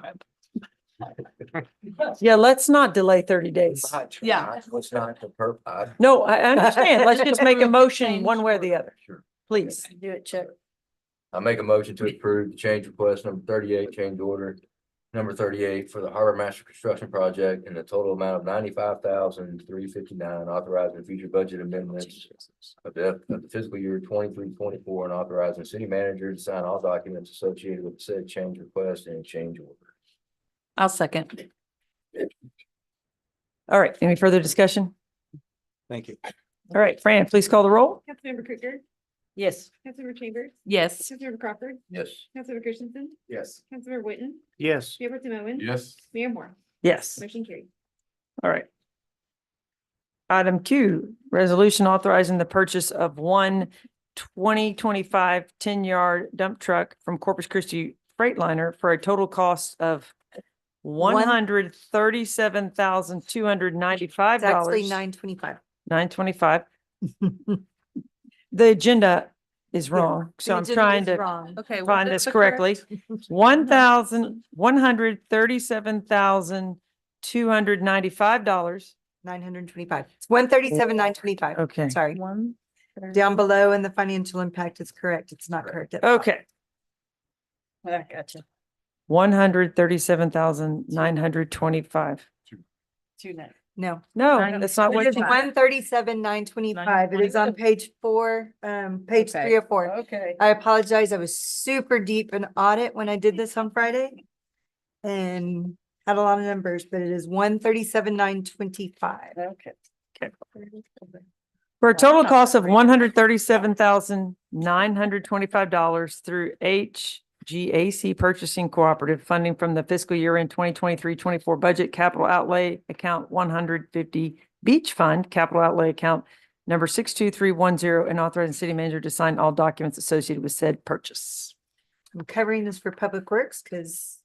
Yeah, let's not delay 30 days. Yeah. What's not the purpose? No, I understand. Let's just make a motion one way or the other, Sure. please. Do it, Chuck. I make a motion to approve the change request number 38, change order number 38 for the Harbor Master Construction Project in the total amount of 95,359, authorizing future budget amendments of the fiscal year 23-24, and authorizing city manager to sign all documents associated with said change request and change order. I'll second. All right, any further discussion? Thank you. All right, Fran, please call the roll. Councilmember Cooker, Yes. Councilmember Chambers, Yes. Councilmember Crawford, Yes. Councilmember Christensen, Yes. Councilmember Whitten, Yes. Mayor Pro Tem Owen. Yes. Mayor Moore, Yes. motion carried. All right. Item Q, resolution authorizing the purchase of one 2025 10-yard dump truck from Corpus Christi Freightliner for a total cost of $137,295. It's actually 925. $925. The agenda is wrong, so The I'm agenda trying is to wrong. Okay. was find it this the correctly. correct- $1,137,295. 925. It's 137,925. Okay. Sorry. One. Down below in the financial impact is correct. It's not correct. at the top. Okay, I gotcha. $137,925. 290. No. No, that's not what It is you, 137,925. It is on page 4, page Okay. 3 or 4. Okay. I apologize. I was super deep in audit when I did this on Friday. And had a lot of numbers, but it is 137,925. Okay. for a total cost of $137,925 through HGAC Purchasing Cooperative funding from the fiscal year end 2023-24 budget capital outlay account 150 beach fund capital outlay account number 62310, and authorizing city manager to sign all documents associated with said purchase. I'm covering this for Public Works because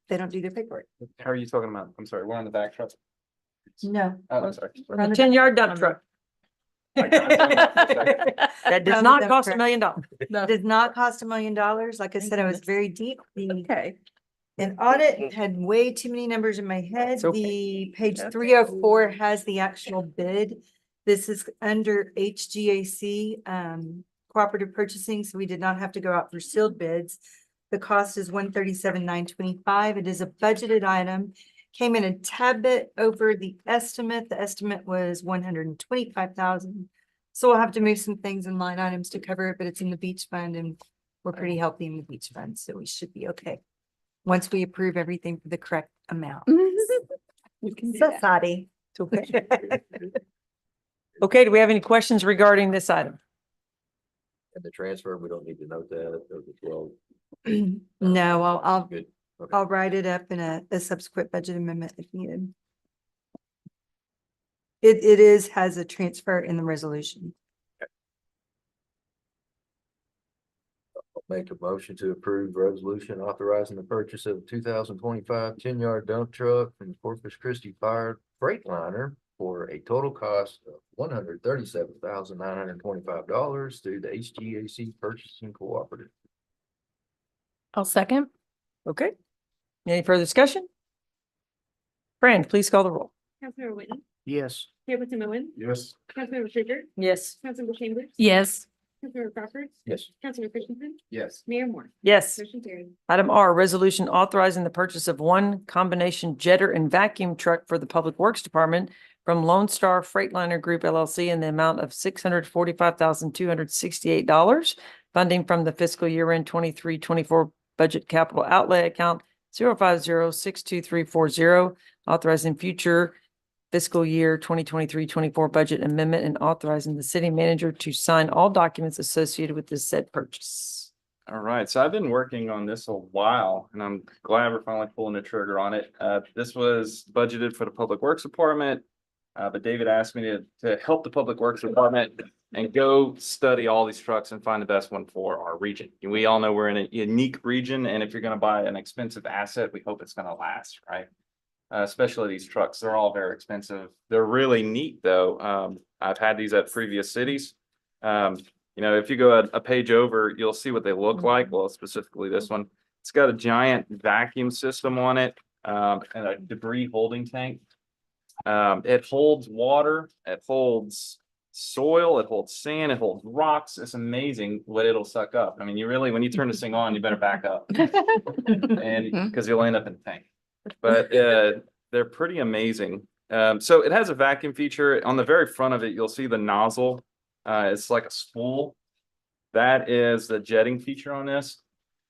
they don't do their paperwork. How are you talking about? I'm sorry, we're on the back truck. No. Oh, I'm sorry. On the 10-yard dump truck. That does On the not dump cost $1 truck. million. It does not cost $1 million. Like I said, I was very deep. The Okay. An audit had way too many numbers in my head. It's okay. The page Okay. 304 has the actual bid. This is under HGAC, cooperative purchasing, so we did not have to go out for sealed bids. The cost is 137,925. It is a budgeted item. Came in a tad bit over the estimate. The estimate was 125,000. So we'll have to move some things in line items to cover it, but it's in the beach fund and we're pretty healthy in the beach fund, so we should be okay. Once we approve everything for the correct amount. We can do So that. sorry. It's okay. Okay, do we have any questions regarding this item? And the transfer, we don't need to note that, well. No, I'll Good. Okay. I'll write it up in a subsequent budget amendment if needed. It has a transfer in the resolution. Make a motion to approve resolution authorizing the purchase of 2025 10-yard dump truck from Corpus Christi Fire Freightliner for a total cost of $137,925 through the HGAC Purchasing Cooperative. I'll second. Okay. Any further discussion? Fran, please call the roll. Councilmember Whitten, Yes. Chairperson Moen, Yes. Councilmember Trigger, Yes. Councilmember Chambers. Yes. Councilmember Crawford, Yes. Councilmember Christensen, Yes. Mayor Moore. Yes. Motion carried. Item R, resolution authorizing the purchase of one combination jetter and vacuum truck for the Public Works Department from Lone Star Freightliner Group LLC in the amount of $645,268. Funding from the fiscal year end 23-24 budget capital outlay account 050-62340, authorizing future fiscal year 2023-24 budget amendment and authorizing the city manager to sign all documents associated with this said purchase. All right, so I've been working on this a while and I'm glad we're finally pulling the trigger on it. This was budgeted for the Public Works Department. But David asked me to help the Public Works Department and go study all these trucks and find the best one for our region. And we all know we're in a unique region, and if you're gonna buy an expensive asset, we hope it's gonna last, right? Especially these trucks, they're all very expensive. They're really neat though. I've had these at previous cities. You know, if you go a page over, you'll see what they look like. Well, specifically this one. It's got a giant vacuum system on it, and a debris holding tank. It holds water, it holds soil, it holds sand, it holds rocks. It's amazing what it'll suck up. I mean, you really, when you turn this thing on, you better back up. And because you'll end up in the tank. But they're pretty amazing. So it has a vacuum feature. On the very front of it, you'll see the nozzle. It's like a spool. That is the jetting feature on this.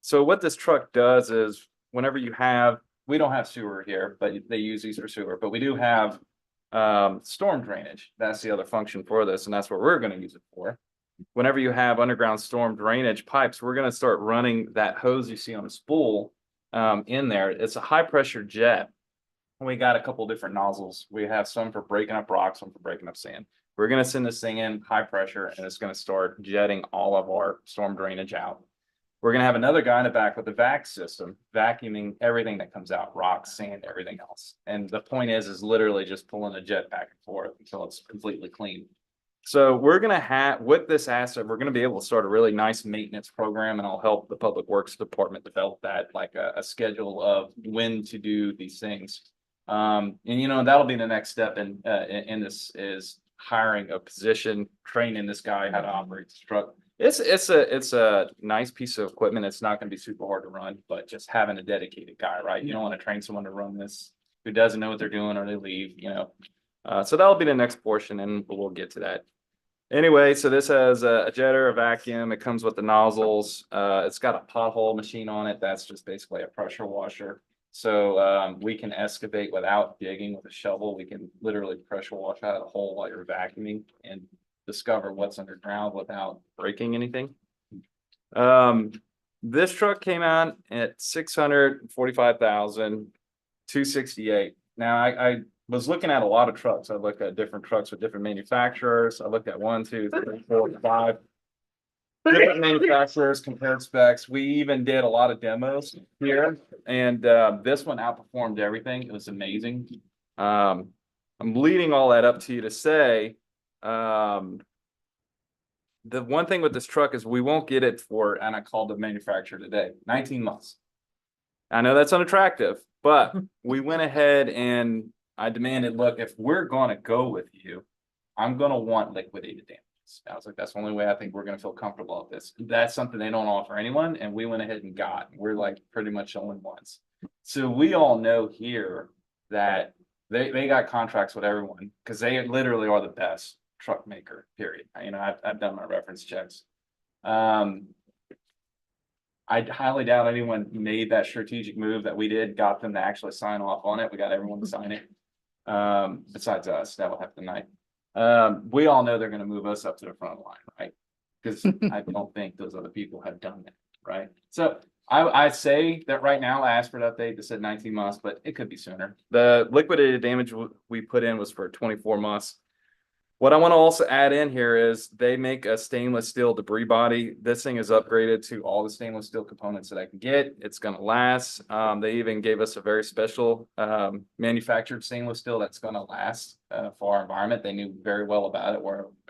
So what this truck does is whenever you have, we don't have sewer here, but they use these for sewer, but we do have storm drainage. That's the other function for this, and that's what we're going to use it for. Whenever you have underground storm drainage pipes, we're going to start running that hose you see on the spool in there. It's a high pressure jet. We got a couple different nozzles. We have some for breaking up rocks, some for breaking up sand. We're going to send this thing in high pressure, and it's going to start jetting all of our storm drainage out. We're going to have another guy in the back with a vac system, vacuuming everything that comes out, rocks, sand, everything else. And the point is literally just pulling a jet back and forth until it's completely clean. So we're going to have, with this asset, we're going to be able to start a really nice maintenance program, and I'll help the Public Works Department develop that, like a schedule of when to do these things. And you know, that'll be the next step in this is hiring a position, training this guy how to operate this truck. It's a nice piece of equipment. It's not going to be super hard to run, but just having a dedicated guy, right? You don't want to train someone to run this who doesn't know what they're doing or they leave, you know. So that'll be the next portion, and we'll get to that. Anyway, so this has a jetter, a vacuum. It comes with the nozzles. It's got a pothole machine on it. That's just basically a pressure washer. So we can excavate without digging with a shovel. We can literally pressure wash out a hole while you're vacuuming and discover what's underground without breaking anything. This truck came out at $645,268. Now I was looking at a lot of trucks. I looked at different trucks with different manufacturers. I looked at 1, 2, 3, 4, 5 different manufacturers, compared specs. We even did a lot of demos here, and this one outperformed everything. It was amazing. I'm leading all that up to you to say, the one thing with this truck is we won't get it for, and I called the manufacturer today, 19 months. I know that's unattractive, but we went ahead and I demanded, look, if we're gonna go with you, I'm gonna want liquidated damages. I was like, that's the only way I think we're gonna feel comfortable with this. That's something they don't offer anyone, and we went ahead and got. We're like pretty much the only ones. So we all know here that they got contracts with everyone because they literally are the best truck maker, period. You know, I've done my reference checks. I highly doubt anyone made that strategic move that we did, got them to actually sign off on it. We got everyone to sign it. Besides us, that will happen tonight. We all know they're gonna move us up to the front line, right? Because I don't think those other people have done that, right? So I say that right now, I asked for an update that said 19 months, but it could be sooner. The liquidated damage we put in was for 24 months. What I want to also add in here is they make a stainless steel debris body. This thing is upgraded to all the stainless steel components that I can get. It's going to last. They even gave us a very special manufactured stainless steel that's going to last for our environment. They knew very well about it.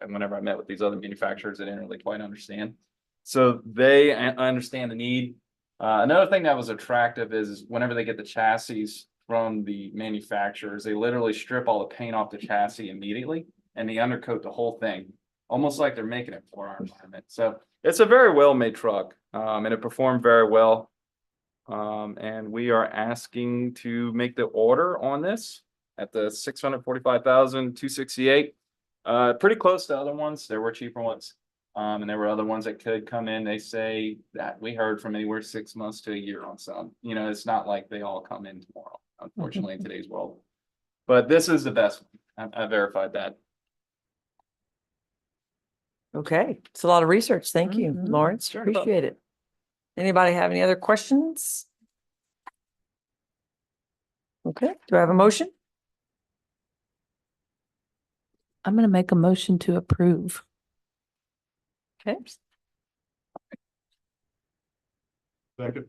Whenever I met with these other manufacturers, they didn't really quite understand. So they understand the need. Another thing that was attractive is whenever they get the chassis from the manufacturers, they literally strip all the paint off the chassis immediately. And they undercoat the whole thing, almost like they're making it for our environment. So it's a very well-made truck, and it performed very well. And we are asking to make the order on this at the $645,268. Pretty close to other ones. There were cheaper ones, and there were other ones that could come in. They say that we heard from anywhere 6 months to a year on some. You know, it's not like they all come in tomorrow, unfortunately, in today's world. But this is the best one. I verified that. Okay, it's a lot of research. Thank you, Mhm. Lawrence. Sure. Appreciate it. Anybody have any other questions? Okay, do I have a motion? I'm gonna make a motion to approve. Okay, Second.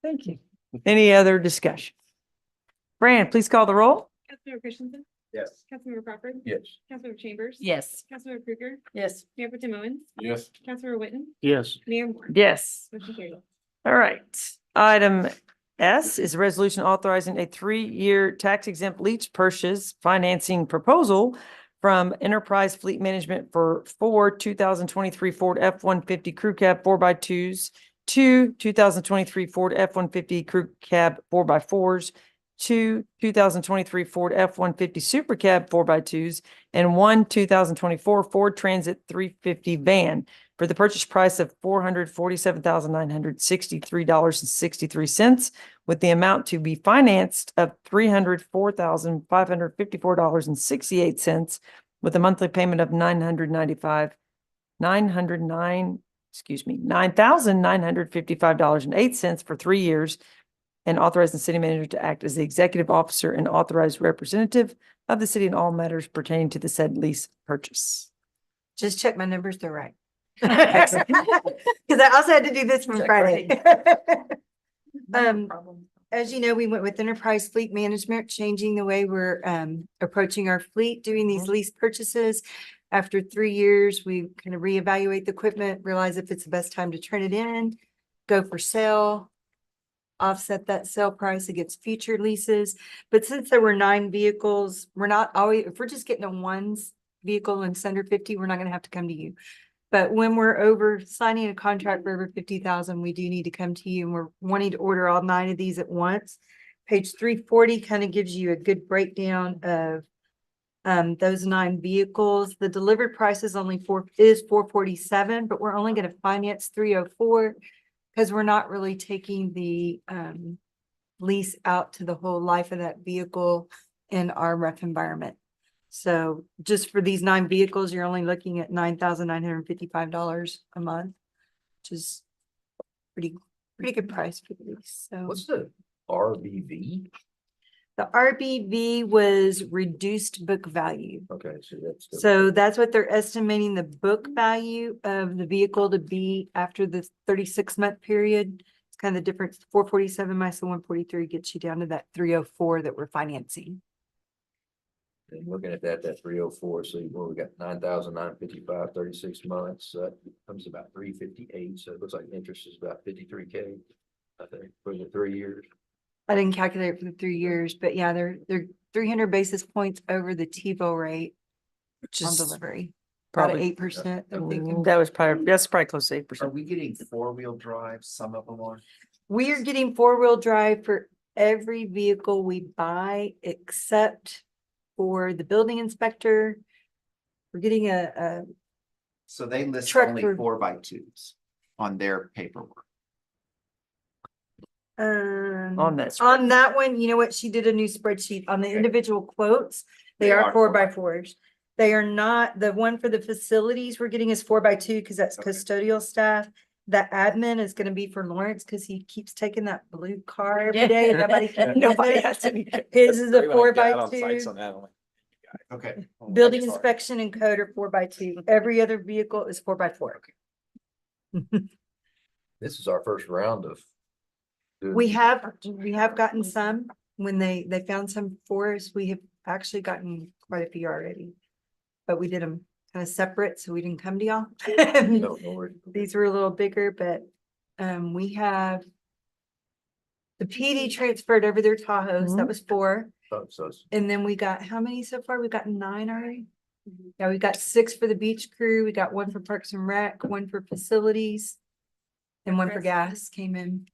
thank you. Any other discussion? Fran, please call the roll. Councilmember Christensen, Yes. Councilmember Crawford. Yes. Councilmember Chambers. Yes. Councilmember Krueger, Yes. Mayor Pro Tem Owens, Yes. Councilmember Whitten, Yes. Mayor Moore. Yes. Motion carried. All right. Item S is a resolution authorizing a 3-year tax exempt lease purchase financing proposal from Enterprise Fleet Management for 2023 Ford F-150 Crew Cab 4x2s, 2023 Ford F-150 Crew Cab 4x4s, 2023 Ford F-150 Super Cab 4x2s, and 2024 Ford Transit 350 van for the purchase price of $447,963.63, with the amount to be financed of $304,554.68, with a monthly payment of $9,955.08 for 3 years, and authorizing the city manager to act as the executive officer and authorized representative of the city in all matters pertaining to the said lease purchase. Just check my numbers, they're right. Because I also had to do this from Check Friday. No As you know, we went with Enterprise Fleet Management, changing the way we're approaching our fleet, doing these lease purchases. After 3 years, we kind of reevaluate the equipment, realize if it's the best time to turn it in, go for sale, offset that sale price against future leases. But since there were 9 vehicles, we're not always, if we're just getting a one's vehicle and it's under 50, we're not gonna have to come to you. But when we're over signing a contract for over 50,000, we do need to come to you, and we're wanting to order all 9 of these at once. Page 340 kind of gives you a good breakdown of those 9 vehicles. The delivered price is only $447, but we're only going to finance $304 because we're not really taking the lease out to the whole life of that vehicle in our ref environment. So just for these 9 vehicles, you're only looking at $9,955 a month, which is pretty good price for the lease. So What's the RBV? the RBV was reduced book value. Okay, so that's. So that's what they're estimating the book value of the vehicle to be after the 36-month period. It's kind of the difference. 447 minus the 143 gets you down to that 304 that we're financing. And looking at that 304, so we got 9,955, 36 months, so that comes about 358, so it looks like interest is about 53K. I think, for the 3 years. I didn't calculate it for the 3 years, but yeah, they're 300 basis points over the TiVo rate Which on is delivery. About probably, 8%, I'm thinking. that's probably close to Are 8%. we getting four-wheel drive? Some of them are. We are getting 4-wheel drive for every vehicle we buy except for the building inspector. We're getting a So they list Truck only for- 4x2s on their paperwork. On that on that one, you know what? She did a new spreadsheet on the Okay. individual quotes. They They are are 4x4s. They are not, the one for the facilities we're getting is 4x2 because that's Okay. custodial staff. The admin is gonna be for Lawrence because he keeps taking that blue car every Yeah. day. and Nobody can. Nobody use it. has any. His is a When I four got by on sites on two. that, I'm like, Okay. Building Sorry. inspection and code are 4x2. Every other vehicle is 4x4. This is our first round of. doing We these. have gotten some, when they found some for us, we have actually gotten quite a few already. But we did them kind of separate, so we didn't come to y'all. No, no worries. These were a little bigger, but we have the PD transferred over their Tahoes, that was 4. So it's- And then we got, how many so far? We've got 9 already. Yeah, we got 6 for the beach crew. We got 1 for Parks and Rec, 1 for facilities. And 1 for gas came in.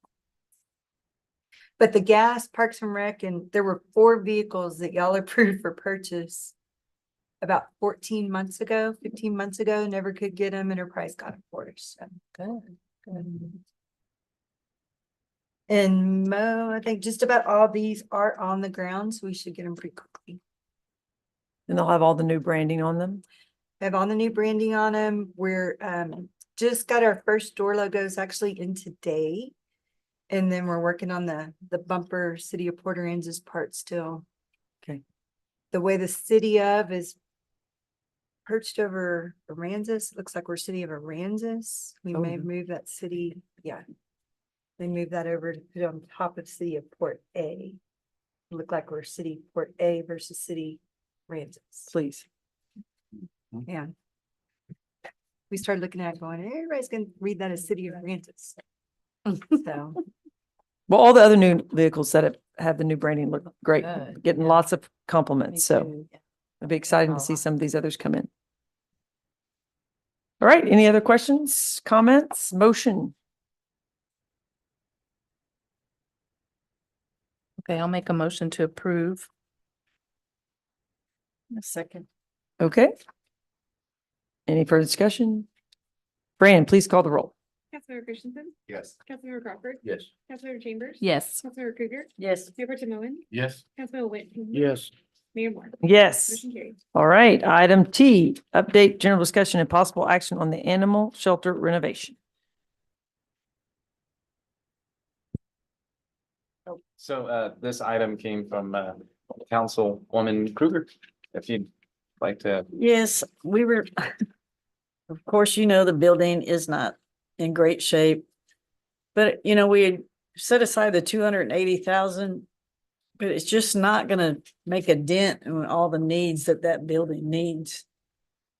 But the gas, Parks and Rec, and there were 4 vehicles that y'all approved for purchase about 14 months ago, 15 months ago, never could get them. Enterprise got them for us. So. Good. And Mo, I think just about all these are on the ground, so we should get them pretty quickly. And they'll have all the new branding on them. Have all the new branding on them. We're just got our first door logos actually in today. And then we're working on the bumper City of Port Aransas part still. Okay. The way the city of is perched over Aransas, looks like we're City of Aransas. We may Oh. move that city, yeah. They moved that over to put on top of City of Port A. Look like we're City Port A versus City Aransas. Please. Yeah. We started looking at it going, everybody's gonna read that as City of Aransas. So, Well, all the other new vehicles that have the new branding look great, Good, getting yeah. lots of compliments. So it'll be exciting to see some of these others come in. All right, any other questions, comments, motion? Okay, I'll make a motion to approve. A second. Okay. Any further discussion? Fran, please call the roll. Councilmember Christensen, Yes. Councilmember Crawford, Yes. Councilmember Chambers. Yes. Councilmember Krueger, Yes. Mayor Pro Tem Owen, Yes. Councilmember Whitten. Yes. Mayor Moore. Yes. Motion carried. All right, item T, update general discussion and possible action on the animal shelter renovation. So this item came from Councilwoman Kruger. If you'd like to, Yes, we were, of course, you know, the building is not in great shape. But, you know, we had set aside the 280,000, but it's just not gonna make a dent in all the needs that building needs.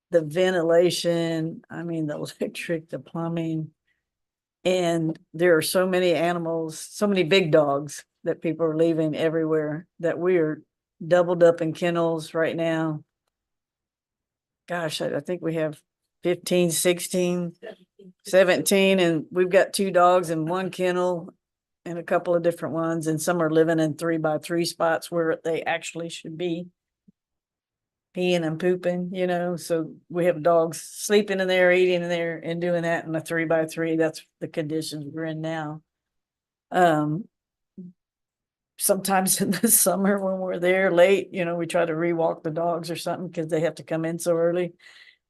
The ventilation, I mean, the electric, the plumbing. And there are so many animals, so many big dogs that people are leaving everywhere that we are doubled up in kennels right now. Gosh, I think we have 15, 16, 17, and we've got 2 dogs in 1 kennel and a couple of different ones, and some are living in 3x3 spots where they actually should be peeing and pooping, you know, so we have dogs sleeping in there, eating in there and doing that in a 3x3. That's the conditions we're in now. Sometimes in the summer when we're there late, you know, we try to rewalk the dogs or something because they have to come in so early.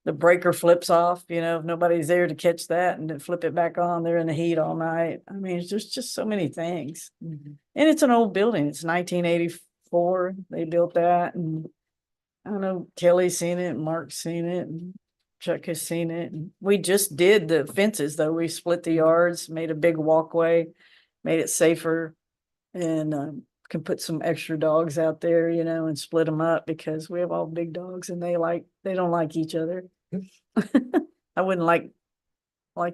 The breaker flips off, you know, if nobody's there to catch that and then flip it back on, they're in the heat all night. I mean, it's just so many things. And it's an old building. It's 1984. They built that, and I don't know, Kelly's seen it, and Mark's seen it, and Chuck has seen it. And we just did the fences though. We split the yards, made a big walkway, made it safer, and can put some extra dogs out there, you know, and split them up because we have all big dogs and they don't like each other. I wouldn't like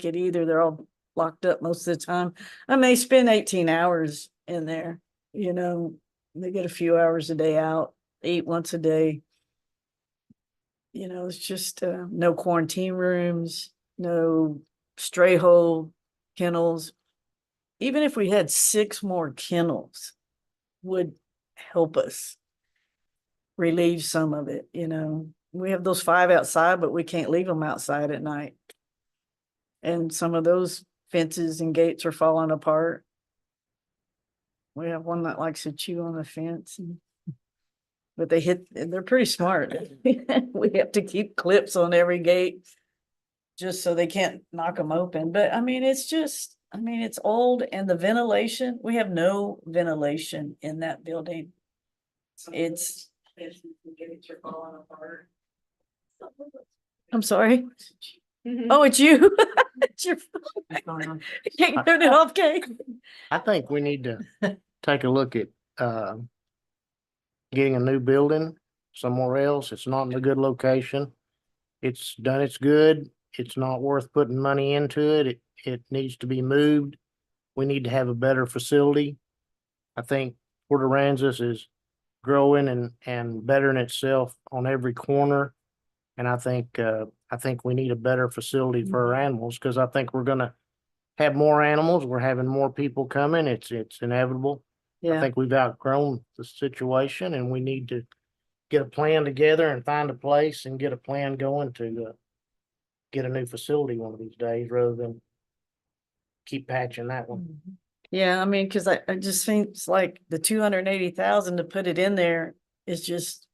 it either. They're all locked up most of the time. I mean, they spend 18 hours in there, you know, they get a few hours a day out, eat once a day. You know, it's just no quarantine rooms, no stray hold kennels. Even if we had 6 more kennels, would help us relieve some of it, you know. We have those 5 outside, but we can't leave them outside at night. And some of those fences and gates are falling apart. We have one that likes to chew on the fence and but they're pretty smart. We have to keep clips on every gate just so they can't knock them open. But I mean, it's old and the ventilation, we have no ventilation in that building. It's. I'm sorry. Oh, it's you. It's your. Can't turn it off, Kate. I think we need to take a look at, getting a new building somewhere else. It's not in a good location. It's done its good. It's not worth putting money into it. It needs to be moved. We need to have a better facility. I think Port Aransas is growing and bettering itself on every corner. And I think we need a better facility for our animals, because I think we're gonna have more animals. We're having more people coming. It's inevitable. I Yeah, think we've outgrown the situation and we need to get a plan together and find a place and get a plan going to get a new facility one of these days rather than keep patching that one. yeah, I mean, cause I just seems like the 280,000 to put it in there is just,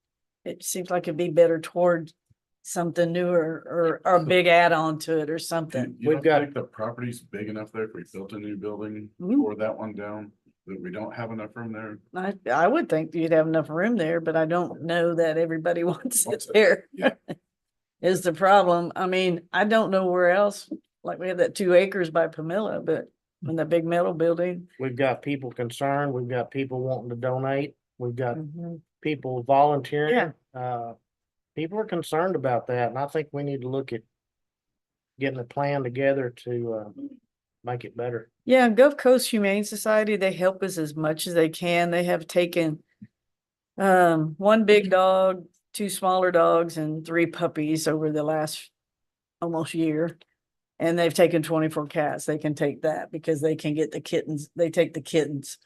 it seems like it'd be better toward something newer or a big add-on to it or something. You We've don't got- think the property's big enough there if we built a new building, Mhm. tore that one down, that we don't have enough room there? I would think you'd have enough room there, but I don't know that everybody wants Wants it it, there. yeah. Is the problem. I mean, I don't know where else, like we have that 2 acres by Pamela, but in the big metal building. We've got people concerned. We've got people wanting to donate. We've got Mhm. people volunteering. People are concerned about that, and I think we need to look at getting a plan together to make it better. Yeah, Gulf Coast Humane Society, they help us as much as they can. They have taken 1 big dog, 2 smaller dogs, and 3 puppies over the last almost year. And they've taken 24 cats. They can take that because they can get the kittens. They take the kittens.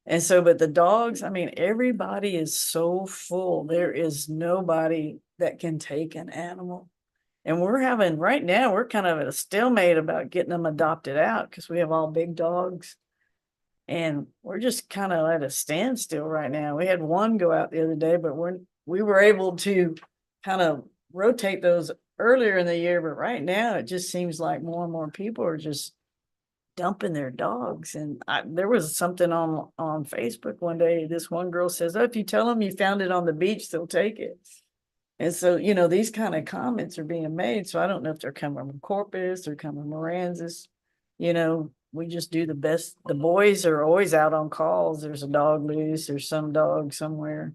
And so, but the dogs, I mean, everybody is so full. There is nobody that can take an animal. And right now, we're kind of at a stalemate about getting them adopted out because we have all big dogs. And we're just kind of at a standstill right now. We had 1 go out the other day, but we were able to kind of rotate those earlier in the year. But right now, it just seems like more and more people are just dumping their dogs. And there was something on Facebook one day. This one girl says, "Oh, if you tell them you found it on the beach, they'll take it." And so, you know, these kind of comments are being made. So I don't know if they're coming from Corpus or coming from Aransas. You know, we just do the best. The boys are always out on calls. There's a dog loose. There's some dog somewhere.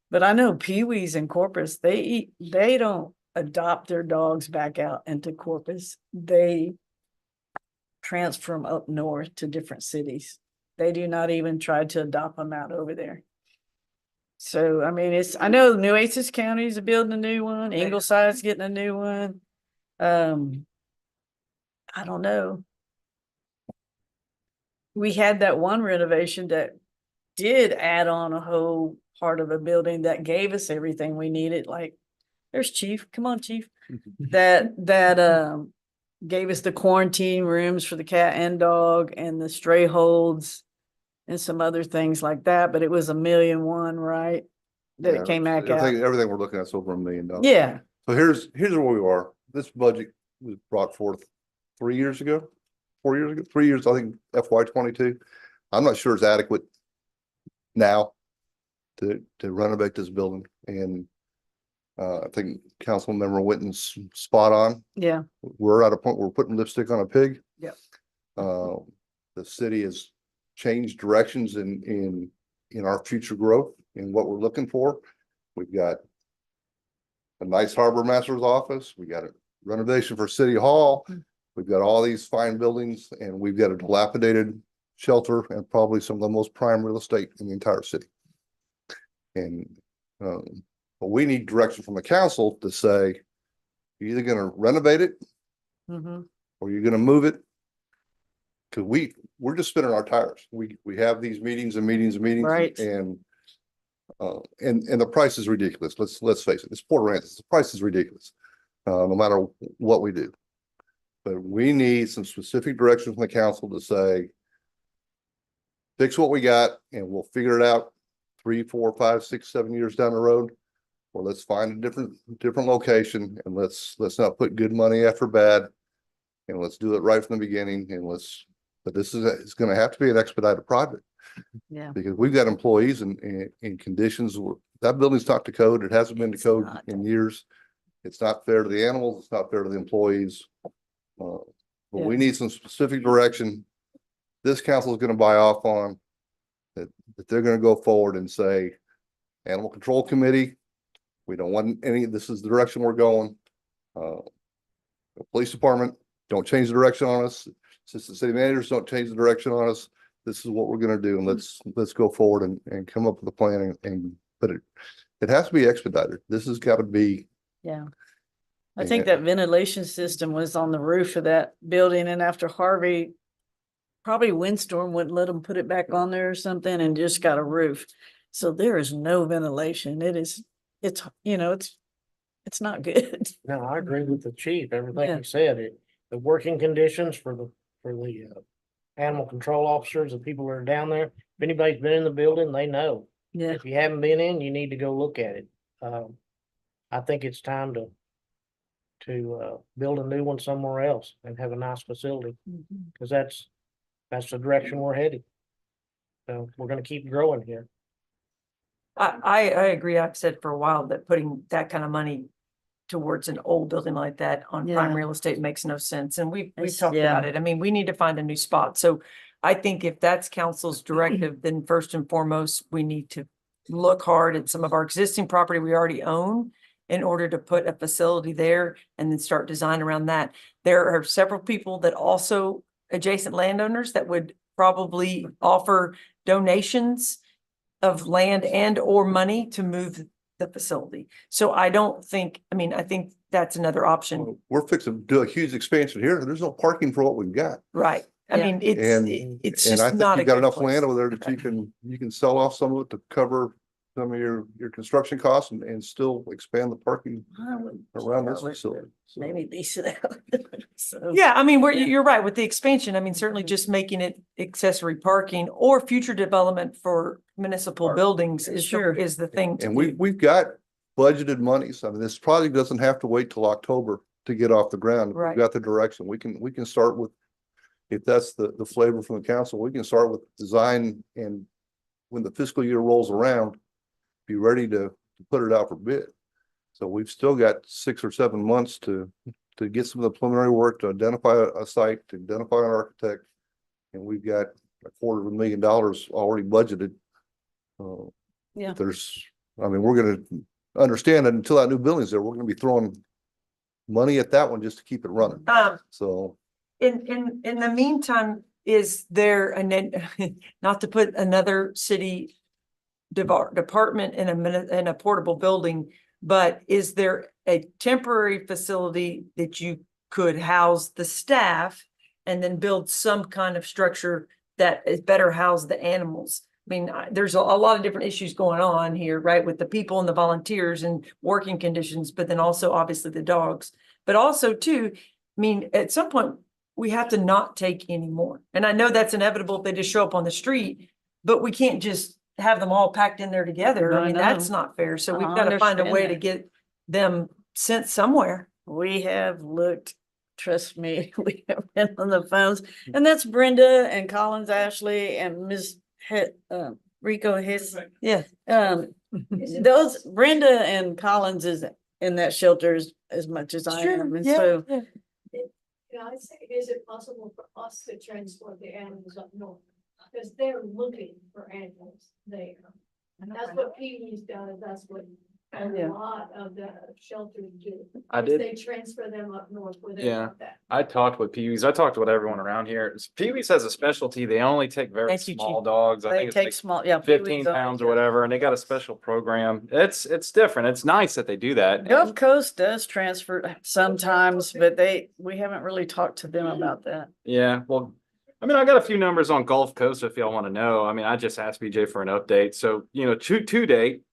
But I know Pee-wee's in Corpus, they don't adopt their dogs back out into Corpus. They transfer them up north to different cities. They do not even try to adopt them out over there. So, I mean, I know Nueces County is building a new one. Ingleside's getting a new one. I don't know. We had that one renovation that did add on a whole part of a building that gave us everything we needed. Like, there's Chief. Come on, Chief. That gave us the quarantine rooms for the cat and dog and the stray holds and some other things like that. But it was $1.1 million, right? That it came back out. Everything we're looking at is over $1 million. Yeah. So here's where we are. This budget was brought forth 3 years ago, 4 years ago, 3 years, I think FY22. I'm not sure it's adequate now to renovate this building. And I think Councilmember Witten's spot on. Yeah. We're at a point where we're putting lipstick on a pig. Yep. The city has changed directions in our future growth and what we're looking for. We've got a nice harbor master's office. We got a renovation for City Hall. We've got all these fine buildings and we've got a dilapidated shelter and probably some of the most prime real estate in the entire city. And, but we need direction from the council to say, you're either gonna renovate it Mhm. or you're gonna move it. Cause we're just spinning our tires. We have these meetings and meetings and meetings. Right. And the price is ridiculous. Let's face it, it's Port Aransas. The price is ridiculous. No matter what we do. But we need some specific direction from the council to say, fix what we got and we'll figure it out 3, 4, 5, 6, 7 years down the road. Or let's find a different location and let's not put good money after bad. And let's do it right from the beginning and but it's gonna have to be an expedited project. Yeah. Because we've got employees in conditions where that building's not to code. It hasn't been to code in years. It's not fair to the animals. It's not fair to the employees. But we need some specific direction. This council is gonna buy off on that they're gonna go forward and say, Animal Control Committee, we don't want any, this is the direction we're going. The police department, don't change the direction on us. Assistant city managers, don't change the direction on us. This is what we're gonna do, and let's go forward and come up with a plan but it has to be expedited. This has got to be. Yeah. I think that ventilation system was on the roof of that building, and after Harvey, probably windstorm wouldn't let them put it back on there or something, and just got a roof. So there is no ventilation. It's not good. No, I agree with the chief, everything Yeah. he said, the working conditions for the animal control officers, the people that are down there. If anybody's been in the building, they know. Yeah. If you haven't been in, you need to go look at it. I think it's time to build a new one somewhere else and have a nice facility, because that's the direction we're headed. So we're gonna keep growing here. I agree. I've said for a while that putting that kind of money towards an old building like that on prime Yeah. real estate makes no sense. And we've It's- talked yeah. about it. I mean, we need to find a new spot. So I think if that's council's directive, then first and foremost, we need to look hard at some of our existing property we already own in order to put a facility there and then start design around that. There are several people that also adjacent landowners that would probably offer donations of land and or money to move the facility. So I don't think, I think that's another option, We're fixing to do a huge expansion here. There's no parking for what we've got. right? I Yeah. mean, it's And I just think not a you've got good enough place. land over there that you can sell off some of it to cover some of your construction costs and still expand the parking I would- around this I would facility. So, Maybe lease it out. So, Yeah, you're right with the expansion. Certainly just making it accessory parking or future development for municipal buildings is Sure. the thing. to and do. we've got budgeted monies. This project doesn't have to wait till October to get off the ground. Right. We've got the direction. We can start with, if that's the flavor from the council, we can start with design, and when the fiscal year rolls around, be ready to put it out for bid. So we've still got 6 or 7 months to get some of the preliminary work, to identify a site, to identify an architect. And we've got $250,000 already budgeted. Yeah. We're gonna understand that until that new building's there, we're gonna be throwing money at that one just to keep it running. So. In the meantime, is there not to put another city department in a portable building, but is there a temporary facility that you could house the staff and then build some kind of structure that is better house the animals? There's a lot of different issues going on here, right? With the people and the volunteers and working conditions, but then also obviously the dogs. But also too, at some point, we have to not take any more. And I know that's inevitable if they just show up on the street, but we can't just have them all packed in there together. I know. That's not fair. So we've I got to find a understand way that. to get them sent somewhere. We have looked, trust me, we have been on the phones, and that's Brenda and Collins Ashley and Ms. Rico Hess. Yeah. Those Brenda and Collins is in that shelter as much as I am, and so. I say, is it possible for us to transport the animals up north? Because they're looking for animals there. That's what Pee-wee's does, that's what And Yeah. a lot of the shelters do. I is did. They transfer them up north where they Yeah. want that. I talked with Pee-wee's. I talked with everyone around here. Pee-wee's has a specialty. They only take very Thank you, small Chief. dogs. I They think it's take like small, yeah. 15 Pee-wee's pounds or always- whatever, and they got a special program. It's different. It's nice that they do that. Gulf Coast does transfer sometimes, but we haven't really talked to them about that. Yeah, well, I mean, I got a few numbers on Gulf Coast if y'all want to know. I mean, I just asked BJ for an update. So, to date,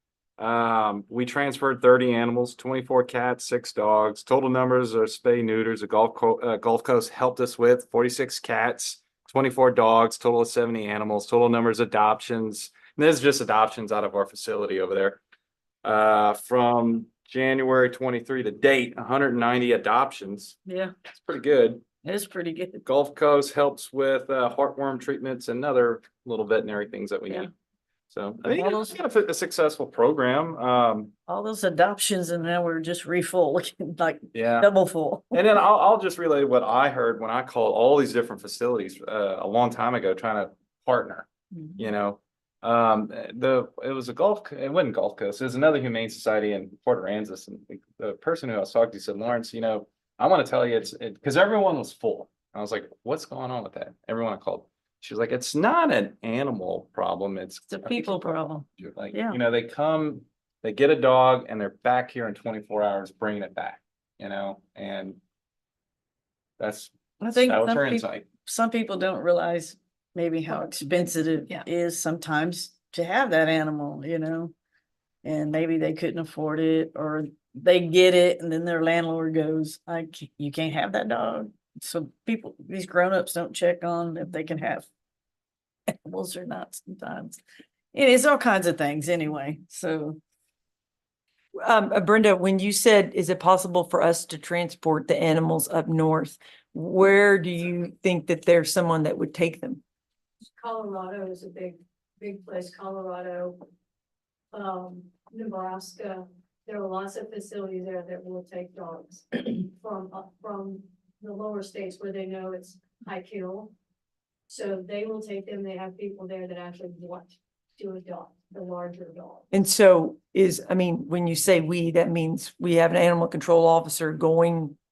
we transferred 30 animals, 24 cats, 6 dogs. Total numbers are spay neuters. The Gulf Coast helped us with 46 cats, 24 dogs, total of 70 animals. Total numbers adoptions. And this is just adoptions out of our facility over there. From January 23 to date, 190 adoptions. Yeah, It's pretty good. it's pretty good. Gulf Coast helps with heartworm treatments and other little veterinary things that we Yeah. need. So I think All it's those- got a successful program. All those adoptions and now we're just refull, like Yeah. double full. And then I'll just relay what I heard when I called all these different facilities a long time ago trying to partner, you know. It was it wasn't Gulf Coast, it was another humane society in Port Aransas. And the person who I was talking to said, Lawrence, I want to tell you because everyone was full. I was like, what's going on with that? Everyone I called. She was like, it's not an animal problem. It's a people problem. Like, Yeah. they come, they get a dog and they're back here in 24 hours bringing it back, and that I think was her some insight. some people don't realize maybe how expensive it is sometimes to have that animal, and maybe they couldn't afford it or they get it and then their landlord goes, you can't have that dog. So these grownups don't check on if they can have animals or not sometimes. It is all kinds of things anyway, so. Brenda, when you said, is it possible for us to transport the animals up north? Where do you think that there's someone that would take them? Colorado is a big place, Colorado. Nebraska, there are lots of facilities there that will take dogs from the lower states where they know it's high kill. So they will take them, they have people there that actually want to adopt the larger dog. And so when you say we, that means we have an animal control officer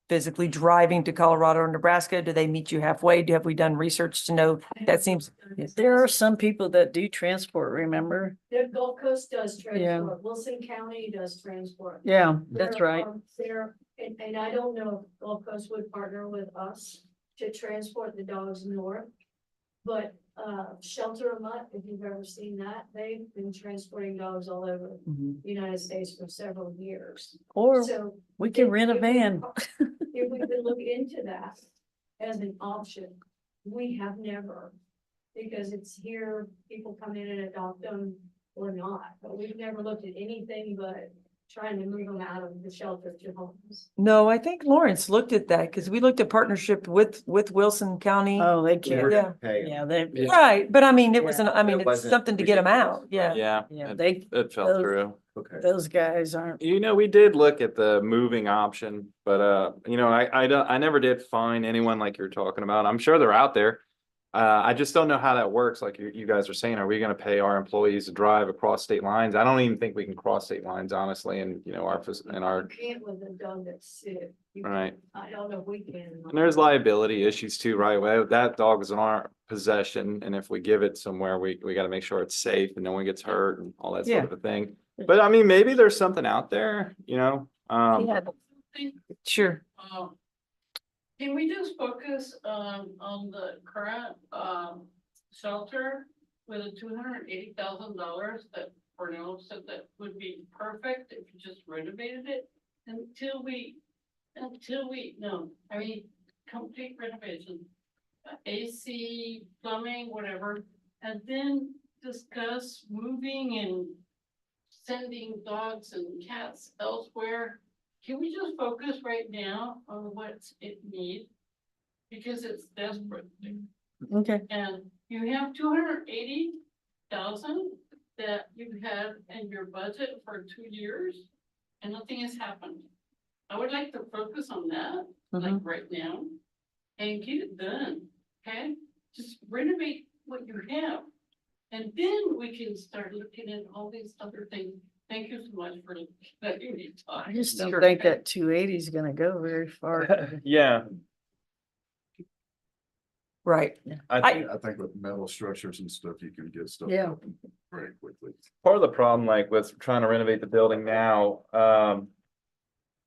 physically driving to Colorado or Nebraska? Do they meet you halfway? Have we done research to know? That seems. There are some people that do transport, remember? The Gulf Coast does Yeah. transport, Wilson County does transport. Yeah, that's right. And I don't know if Gulf Coast would partner with us to transport the dogs north. But Shelter a Mutt, if you've ever seen that, they've been transporting dogs all over the United States for several years. Or So we can rent a van. if we could look into that as an option, we have never. Because it's here, people come in and adopt them or not, but we've never looked at anything but trying to move them out of the shelter to homes. No, I think Lawrence looked at that because we looked at partnership with Wilson County. Oh, they can't. Yeah. Yeah, they. Right, but I mean, it's It wasn't something to get them out. Yeah. Yeah, Yeah, it fell those- through. Okay. Those guys aren't. We did look at the moving option, but I never did find anyone like you're talking about. I'm sure they're out there. I just don't know how that works. Like you guys are saying, are we going to pay our employees to drive across state lines? I don't even think we can cross state lines, honestly. And You can't with a dog that's sick. right. I don't know if we can. And there's liability issues too, right? Well, that dog is in our possession, and if we give it somewhere, we got to make sure it's safe and no one gets hurt and all that sort Yeah. of a thing. But I mean, maybe there's something out there, Sure. Can we just focus on the current shelter with the $280,000 that Cornell said that would be perfect if you just renovated it until we complete renovation. AC, plumbing, whatever, and then discuss moving and sending dogs and cats elsewhere. Can we just focus right now on what it needs? Because it's desperate. Okay. And you have 280,000 that you had in your budget for 2 years and nothing has happened. I would like to focus on that, like right now, and get it done, okay? Just renovate what you have. And then we can start looking at all these other things Thank you so much for letting me talk. I just don't think that 280 is gonna go very far. Yeah, Right. I think with metal structures and stuff, you can get stuff Yeah. up very quickly. part of the problem, like with trying to renovate the building now,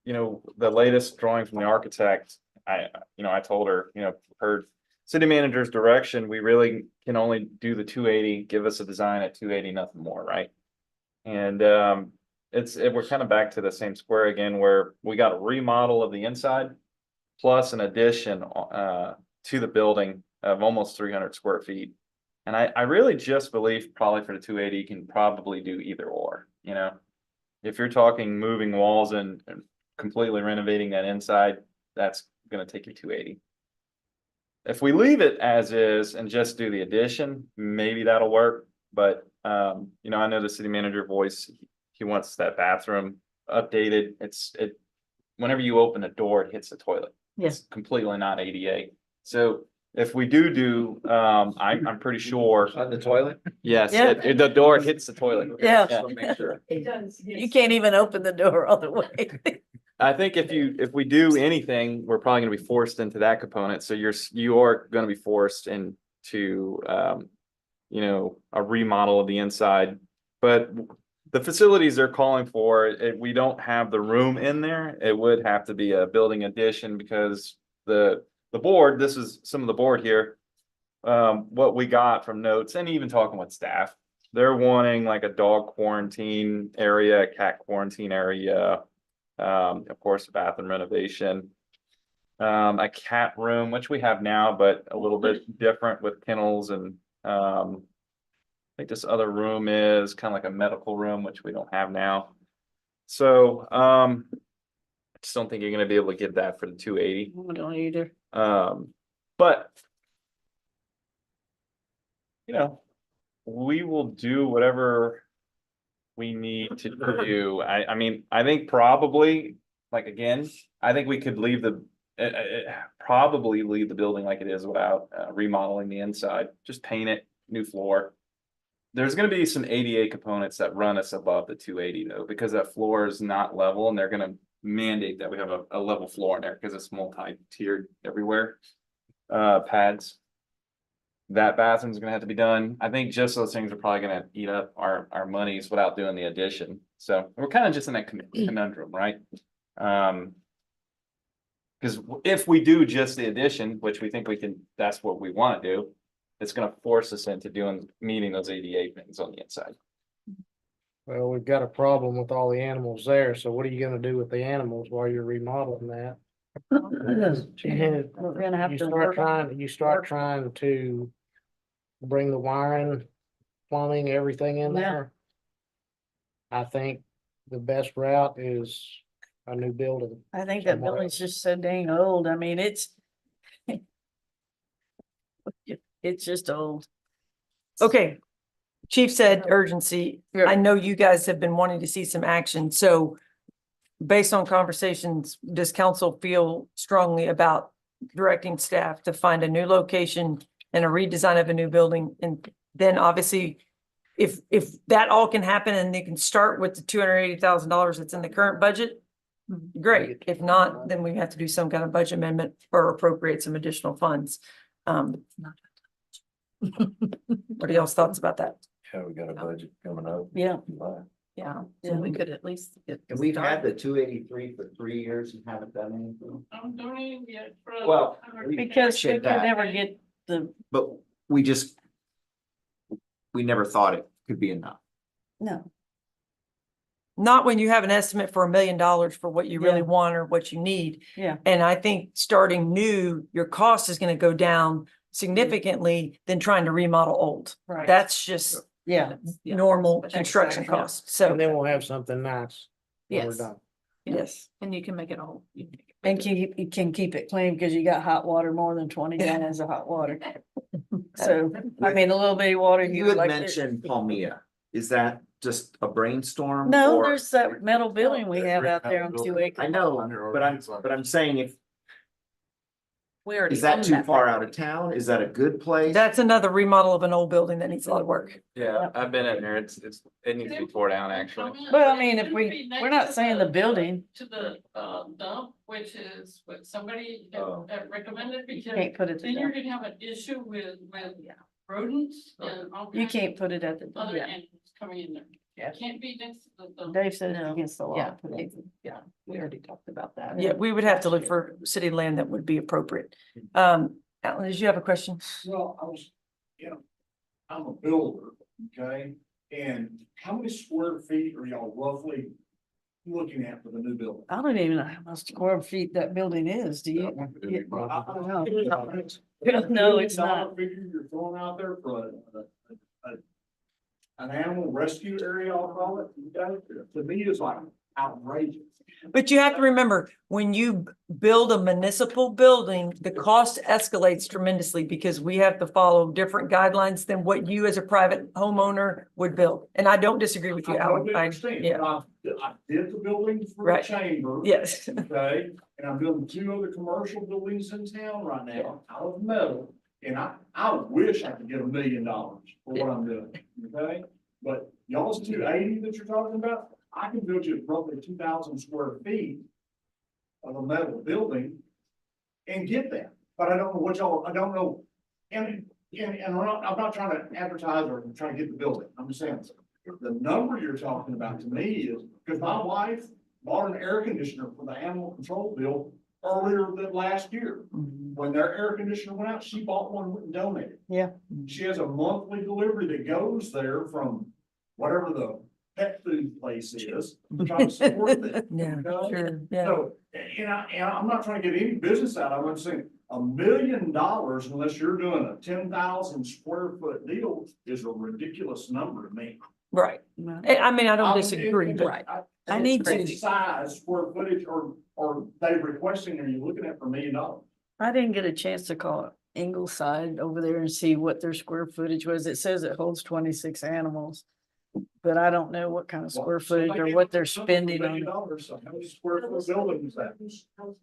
you know, the latest drawing from the architect, I told her, per city manager's direction, we really can only do the 280, give us a design at 280, nothing more, right? And we're kind of back to the same square again, where we got a remodel of the inside plus an addition to the building of almost 300 square feet. And I really just believe probably for the 280 you can probably do either or, if you're talking moving walls and completely renovating that inside, that's gonna take you 280. If we leave it as is and just do the addition, maybe that'll work, but I know the city manager voice, he wants that bathroom updated. Whenever you open a door, it hits the toilet. Yes. It's completely not ADA. So if we do, I'm pretty sure. On the toilet? Yes, Yeah. the door hits the toilet. Yeah. Just wanna make sure. It does. You can't even open the door all the way. I think if we do anything, we're probably gonna be forced into that component. So you are gonna be forced into, a remodel of the inside. But the facilities they're calling for, we don't have the room in there. It would have to be a building addition because the board, this is some of the board here. What we got from notes and even talking with staff, they're wanting like a dog quarantine area, a cat quarantine area. Of course, bathroom renovation. A cat room, which we have now, but a little bit different with kennels and I think this other room is kind of like a medical room, which we don't have now. So I just don't think you're gonna be able to get that for the 280. I don't either. But we will do whatever we need to do. I think probably, like, again, I think we could probably leave the building like it is without remodeling the inside, just paint it, new floor. There's gonna be some ADA components that run us above the 280 though, because that floor is not level and they're gonna mandate that we have a level floor in there because it's multi-tiered everywhere. Pads. That bathroom's gonna have to be done. I think just those things are probably gonna eat up our monies without doing the addition. So we're kind of just in that conundrum, right? Because if we do just the addition, which we think we can, that's what we want to do, it's gonna force us into meeting those ADA things on the inside. Well, we've got a problem with all the animals there, so what are you gonna do with the animals while you're remodeling that? We're gonna have to. You start trying to bring the wiring, plumbing, everything in Yeah. there. I think the best route is a new building. I think that somewhere building's just so dang old. I mean, it's just old. Okay. Chief said urgency. Yeah. I know you guys have been wanting to see some action, so based on conversations, does council feel strongly about directing staff to find a new location and a redesign of a new building? And then obviously, if that all can happen and they can start with the $280,000 that's in the current budget, great. If not, then we have to do some kind of budget amendment or appropriate some additional funds. What are y'all's thoughts about that? Yeah, we got a budget coming up. Yeah. Yeah, so we could at least get. And we've had the 283 for 3 years and haven't done anything. I'm donating yet. Well, Because we Appreciate could that. never get the, But we never thought it could be enough. no. Not when you have an estimate for $1 million for what you really Yeah. want or what you need. Yeah. And I think starting new, your cost is gonna go down significantly than trying to remodel old. Right. That's just Yeah. normal Exactly, construction yeah. costs. So, And then we'll have something nice when we're Yes. done. yes. And you can make it all. you can make it And bigger. you can keep it clean because you got hot water, more than 20 gallons of hot water. So, I mean, a little bitty water. You had like mentioned Palmia. Is that just a brainstorm? No, or- there's that metal building we have out there on 2 acres. I know, but I'm saying We already Is that own too far out of town? Is that a good place? That's another remodel of an old building that needs a lot of work. Yeah, I've been in there. it needs to be tore down, actually. Well, I mean, if we're not saying the building. To the dump, which is what somebody Oh. recommended, because Can't put it then you're there. gonna have an issue with rodents and all You kinds can't of put it at the, other yeah. animals coming in there. Yeah. Can't be next to the dump. Dave said it's against the law. Yeah, to put it- yeah, we already talked about that. Yeah, we would have to look for city land that would be appropriate. Alan, did you have a question? Well, I was, I'm a builder, okay, and how many square feet are y'all roughly looking at for the new building? I don't even know how much square feet that building is, do you? Yeah, I don't know. No, it's not. Figure you're throwing out there for an animal rescue area, I'll call it, okay, to me, it's like outrageous. But you have to remember, when you build a municipal building, the cost escalates tremendously because we have to follow different guidelines than what you as a private homeowner would build. And I don't disagree with you, I Alan. totally understand, Yeah, but I did the building for the Right. chamber. yes. Okay, and I'm building 2 other commercial buildings in town right now, out of metal. And I wish I could get $1 million for what I'm doing, okay? But y'all's 280 that you're talking about, I can build you roughly 2,000 square feet of a metal building and get that. But I don't know what y'all, I don't know. And I'm not trying to advertise or trying to get the building. I'm just saying, the number you're talking about to me is, because my wife bought an air conditioner for the animal control bill earlier than last year. When their air conditioner went out, she bought one and donated. Yeah. She has a monthly delivery that goes there from whatever the pet food place is, trying to support them. Yeah, okay? sure, yeah. So, and I'm not trying to get any business out of it. I'm saying $1 million, unless you're doing a 10,000 square foot deal, is a ridiculous number to me. Right. I mean, I don't disagree, but I need What to, size, square footage, or they requesting, are you looking at for $1 million? I didn't get a chance to call Ingleside over there and see what their square footage was. It says it holds 26 animals. But I don't know what kind of square footage or what they're spending on it. So how many square foot building is that?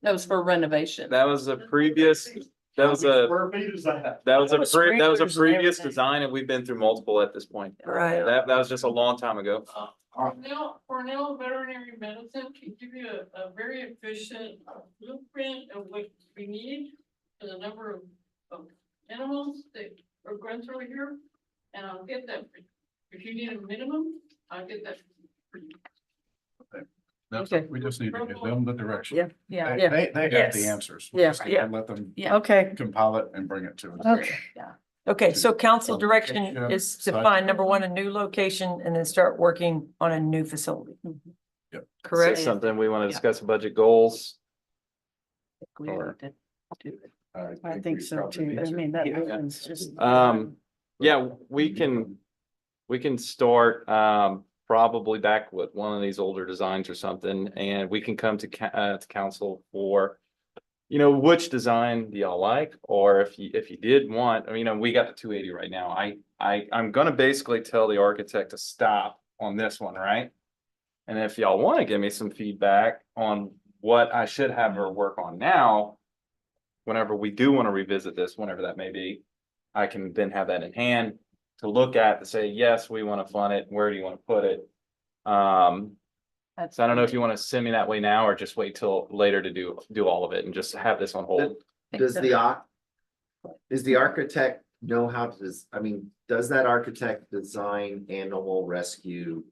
That was for renovation. That was a previous, that was How many a, square feet is that? that was a, With that was a sprinklers and previous everything. design and we've been through multiple at this point. Right. That was just a long time ago. Cornell Veterinary Medicine can give you a very efficient blueprint of what we need for the number of animals that are going through here. And I'll get that for you. If you need a minimum, I'll get that for you. That's, Okay. we just need to give them the direction. Yeah, Yeah. yeah. They got Yes. the answers. We Yeah, just need yeah. to let them Yeah. Okay, compile it and bring it to us. okay. Okay, so council direction Yeah. is to Site. find number one, a new location and then start working on a new facility. Yep. Correct? Is something we want to discuss budget goals. We Or- need to do it. I we think so probably too. need I to. mean, that Yeah. building's just. Yeah, we can start, probably back with one of these older designs or something, and we can come to to council for, which design do y'all like, or if you did want, we got the 280 right now. I'm gonna basically tell the architect to stop on this one, right? And if y'all want to give me some feedback on what I should have her work on now, whenever we do want to revisit this, whenever that may be, I can then have that in hand to look at to say, yes, we want to fund it. Where do you want to put it? So I don't know if you want to send me that way now or just wait till later to do all of it and just have this on hold. Does the architect know how to, does that architect design animal rescue?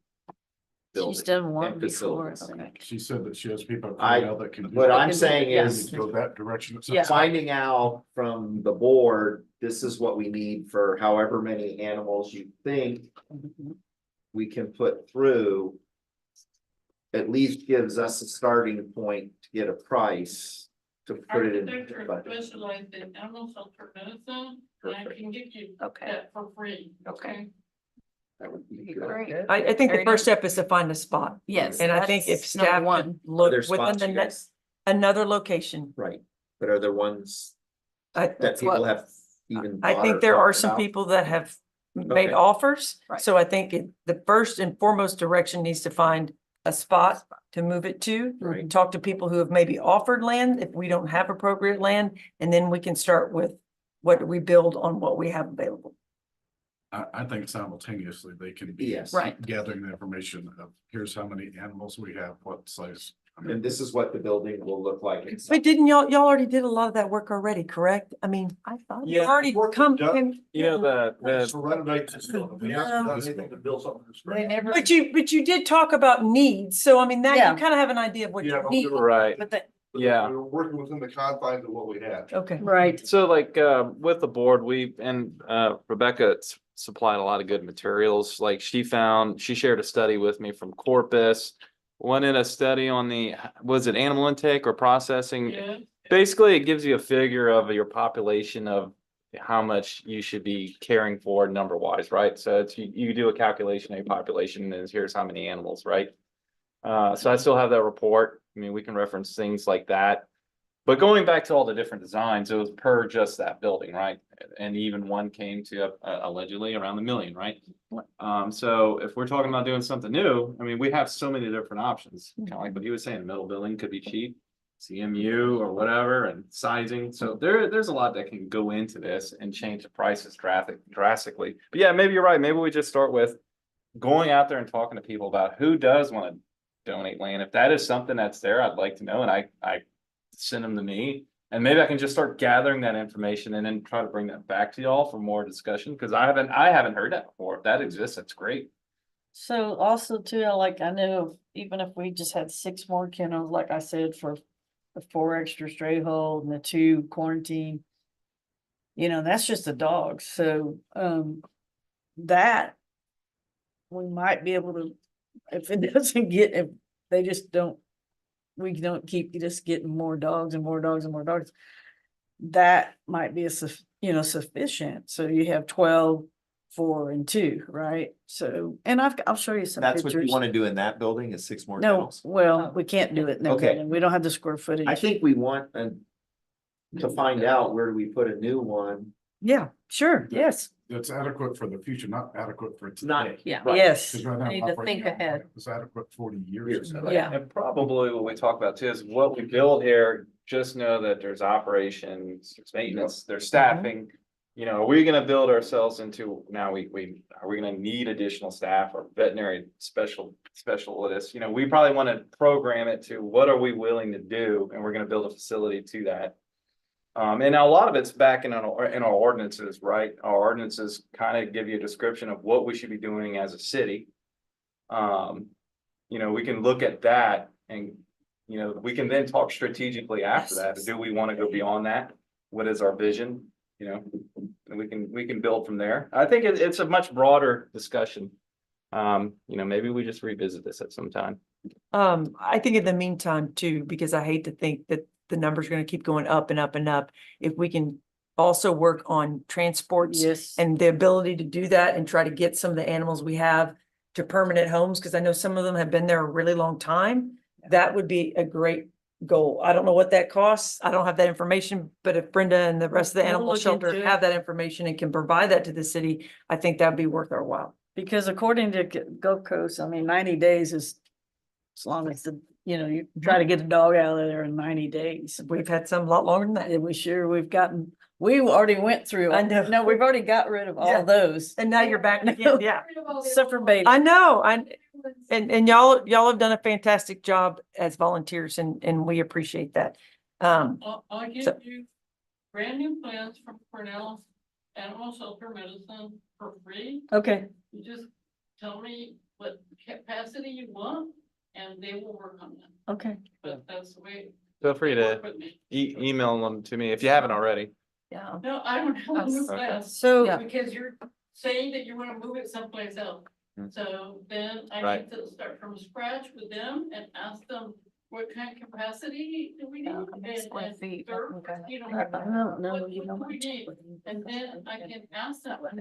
She's building done one and before. I facilities? think. She said that she has people at I- Cornell that can. do What that. I'm saying We is, need to Go that direction. Yeah. finding out from the board, this is what we need for however many animals you think we can put through. At least gives us a starting point to get a price to put it in the Architecture budget. specialized in animal shelter medicine, and I can get you Okay. that for free. Okay. That would be good. Great. I think the Very first step is to find a spot. Yes. And I think if that's number staff one. could look There's within spots the you next, guys, another location. right, but are there ones I, that people what- have even? I thought think or there are talked some about? people that have made Okay. offers. Right. So I think the first and foremost direction needs to find a spot to move it to. Right. Talk to people who have maybe offered land if we don't have appropriate land, and then we can start with what do we build on what we have available. I think simultaneously they can be Yes. Right. gathering the information of here's how many animals we have, what size. I mean, And this is what the building will look like. But didn't y'all already did a lot of that work already, correct? I mean, I thought you Yeah. already You know, to renovate this building, we haven't done anything to build something from scratch. But you did talk about needs, so I mean, now Yeah. you kind of have an idea of what Yeah, you but need. right. But that, Yeah. We were working within the confines of what we had. Okay. right. So like, with the board, Rebecca supplied a lot of good materials. Like she shared a study with me from Corpus. Wanted a study on was it animal intake or processing? Yeah. Basically, it gives you a figure of your population of how much you should be caring for number wise, right? So you do a calculation of your population and here's how many animals, right? So I still have that report. I mean, we can reference things like that. But going back to all the different designs, it was per just that building, right? And even one came to allegedly around $1 million, right? So if we're talking about doing something new, I mean, we have so many different options. Kind of like what he was saying, middle building could be cheap, CMU or whatever, and sizing. So there's a lot that can go into this and change the prices drastically. But yeah, maybe you're right. Maybe we just start with going out there and talking to people about who does want to donate land. If that is something that's there, I'd like to know, and I send them to me, and maybe I can just start gathering that information and then try to bring that back to y'all for more discussion, because I haven't heard that before. If that exists, that's great. So also too, I know even if we just had 6 more kennels, like I said, for the 4 extra stray hold and the 2 quarantine, that's just the dogs. So, that we might be able to, if it doesn't if they just don't, we don't keep just getting more dogs and more dogs and more dogs. That might be sufficient. So you have 12, 4 and 2, right? So, and I'll show you some That's pictures. what you want to do in that building is 6 more No, kennels? well, we can't do it in that Okay. building. We don't have the square footage. I think we want to find out where do we put a new one. Yeah, sure, yes, It's adequate for the future, not adequate for Not- today. Yeah. yes. 'Cause right now, Need to operating think ahead. It's adequate 40 years ago. Yeah. And probably what we talk about too is what we build here, just know that there's operations, there's maintenance, there's staffing. Are we gonna build ourselves into, now are we gonna need additional staff or veterinary specialists? We probably wanna program it to what are we willing to do, and we're gonna build a facility to that. And a lot of it's back in our ordinances, right? Our ordinances kind of give you a description of what we should be doing as a city. We can look at that and, we can then talk strategically after that. Do we want to go beyond that? What is our vision? And we can build from there. I think it's a much broader discussion. Maybe we just revisit this at some time. I think in the meantime too, because I hate to think that the number's gonna keep going up and up and up. If we can also work on transports Yes. and the ability to do that and try to get some of the animals we have to permanent homes, because I know some of them have been there a really long time. That would be a great goal. I don't know what that costs. I don't have that information, but if Brenda and the rest of the We'll animal look shelter into it. have that information and can provide that to the city, I think that'd be worth our while. Because according to Gulf Coast, 90 days is as long as you try to get a dog out of there in 90 days. We've had some a lot longer than that. And we already went through. I know. No, we've already got rid of Yeah. all those. And now you're back again, yeah. Except for baby. I know, and y'all have done a fantastic job as volunteers and we appreciate that. I'll give So- you brand new plans from Cornell Animal Shelter Medicine for free. Okay, You just tell me what capacity you want and they will work on that. okay. But that's the way. Feel free they to work with me. email them to me if you haven't already. Yeah. No, I don't have a new Okay. plan. So, Because you're saying that you wanna move it someplace else. Hmm. So then I Right. need to start from scratch with them and ask them, what kind of capacity do we need? how many square feet? serve, Okay. you know, I don't know, what- you know. what do we need? And then I can ask them, what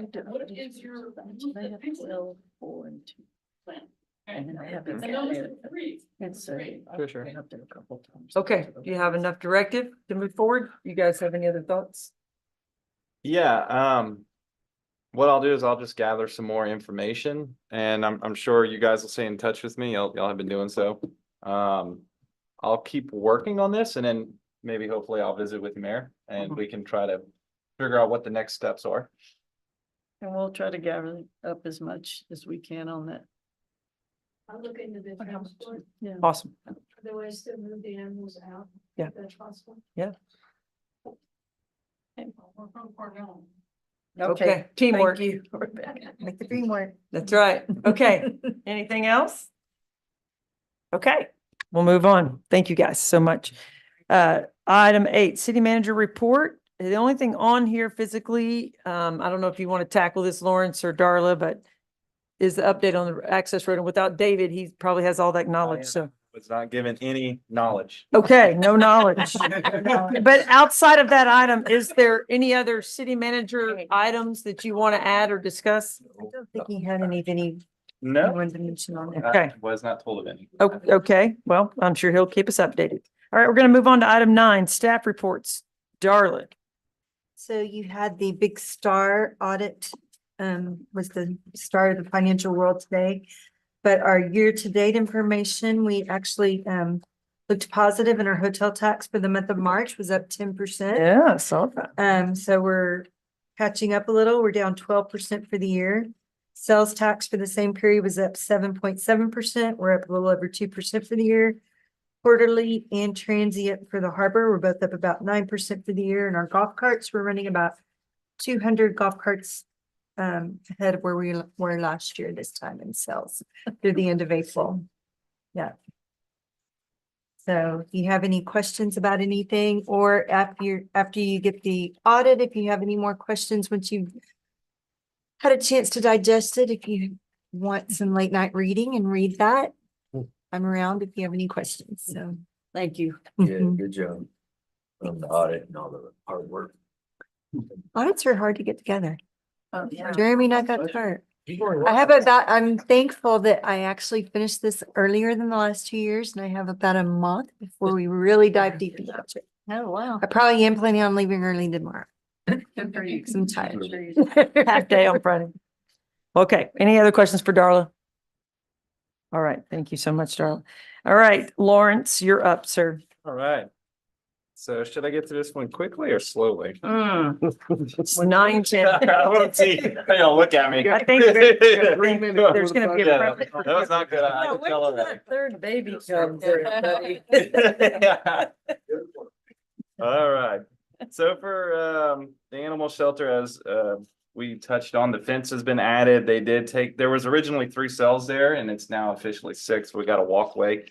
is your They have 12, 4 and 2. plan? And then I have And it those there. are free. It's, Great. Sure. been up there a couple of times. Okay, do you have enough directive to move forward? You guys have any other thoughts? Yeah, what I'll do is I'll just gather some more information and I'm sure you guys will stay in touch with me. Y'all have been doing so. I'll keep working on this and then maybe hopefully I'll visit with the mayor and we can try to figure out what the next steps are. And we'll try to gather up as much as we can on that. I'll look into the transport, Yeah. Awesome. the ways to move the animals out. Yeah. If that's possible. Yeah. And we're from Cornell. Okay, teamwork. Thank you. Make the dream work. That's right. Okay. Anything else? Okay, we'll move on. Thank you guys so much. Item 8, city manager report. The only thing on here physically, I don't know if you want to tackle this, Lawrence or Darla, but is the update on the access road. And without David, he probably has all that knowledge. So, Was not given any knowledge. okay, no knowledge. But outside of that item, is there any other city manager items that you want to add or discuss? I don't think he had any No, anyone to mention on there. Okay. I was not told of any. Okay, well, I'm sure he'll keep us updated. All right, we're going to move on to item 9, staff reports. Darla. So you had the big star audit, was the star of the financial world today. But our year-to-date information, we actually, looked positive, and our hotel tax for the month of March was up 10%. Yeah, I saw that. So we're catching up a little. We're down 12% for the year. Sales tax for the same period was up 7.7%. We're up a little over 2% for the year. Quarterly and transient for the harbor, we're both up about 9% for the year. And our golf carts, we're running about 200 golf carts ahead of where we were last year this time in sales through the end of April. Yeah. So if you have any questions about anything, or after you get the audit, if you have any more questions, once you've had a chance to digest it, if you want some late night reading and read that, I'm around if you have any questions. So Thank you. Yeah, good job on the audit and all the hard work. audits are hard to get together. Oh, yeah. Jeremy and I got hurt. I'm thankful that I actually finished this earlier than the last 2 years, and I have about a month before we really dive deep into it. Oh, wow. I probably am planning on leaving early tomorrow. Good for you. 'Cause I'm tired. Half day on Friday. Okay, any other questions for Darla? All right, thank you so much, Darla. All right, Lawrence, you're up, sir. All right. So should I get to this one quickly or slowly? It's 9, 10. I want to see. Y'all look at me. I think there's gonna be a Yeah, preference for- that was not good. I No, can wait tell till already. that third baby comes. everybody. All right. So for the animal shelter, as we touched on, the fence has been added. They did take, there was originally 3 cells there and it's now officially 6. We got a walkway.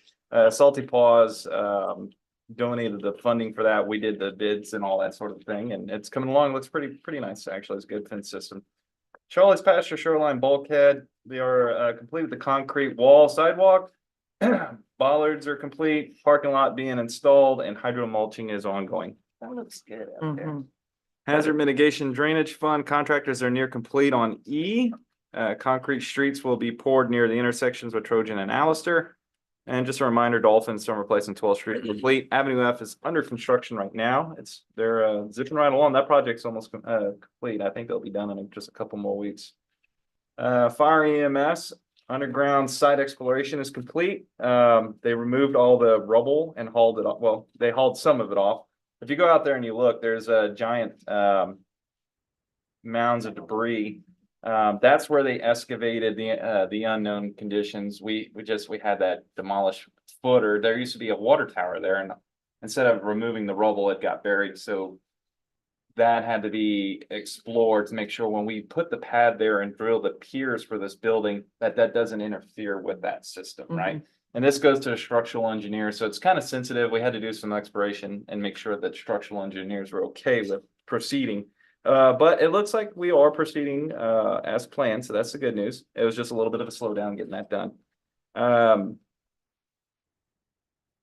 Salty Paws donated the funding for that. We did the bids and all that sort of thing, and it's coming along. Looks pretty nice, actually. It's a good fence system. Charlotte's Pasture Shoreline Bulkhead, they are completed the concrete wall sidewalk. Bollards are complete, parking lot being installed, and hydro mulching is ongoing. That looks good out there. Mhm. Hazard mitigation drainage fund contractors are near complete on E. Concrete streets will be poured near the intersections with Trojan and Allister. And just a reminder, Dolphin Summer Place and 12th Street complete. Avenue F is under construction right now. They're zipping right along. That project's almost complete. I think they'll be done in just a couple more weeks. Fire EMS underground site exploration is complete. They removed all the rubble and hauled it off. Well, they hauled some of it off. If you go out there and you look, there's a giant mounds of debris. That's where they excavated the unknown conditions. We had that demolished footer. There used to be a water tower there, and instead of removing the rubble, it got buried. So that had to be explored to make sure when we put the pad there and drill the piers for this building, that doesn't interfere with that system, right? And this goes to a structural engineer, so it's kind of sensitive. We had to do some exploration and make sure that structural engineers were okay with proceeding. But it looks like we are proceeding as planned, so that's the good news. It was just a little bit of a slowdown getting that done.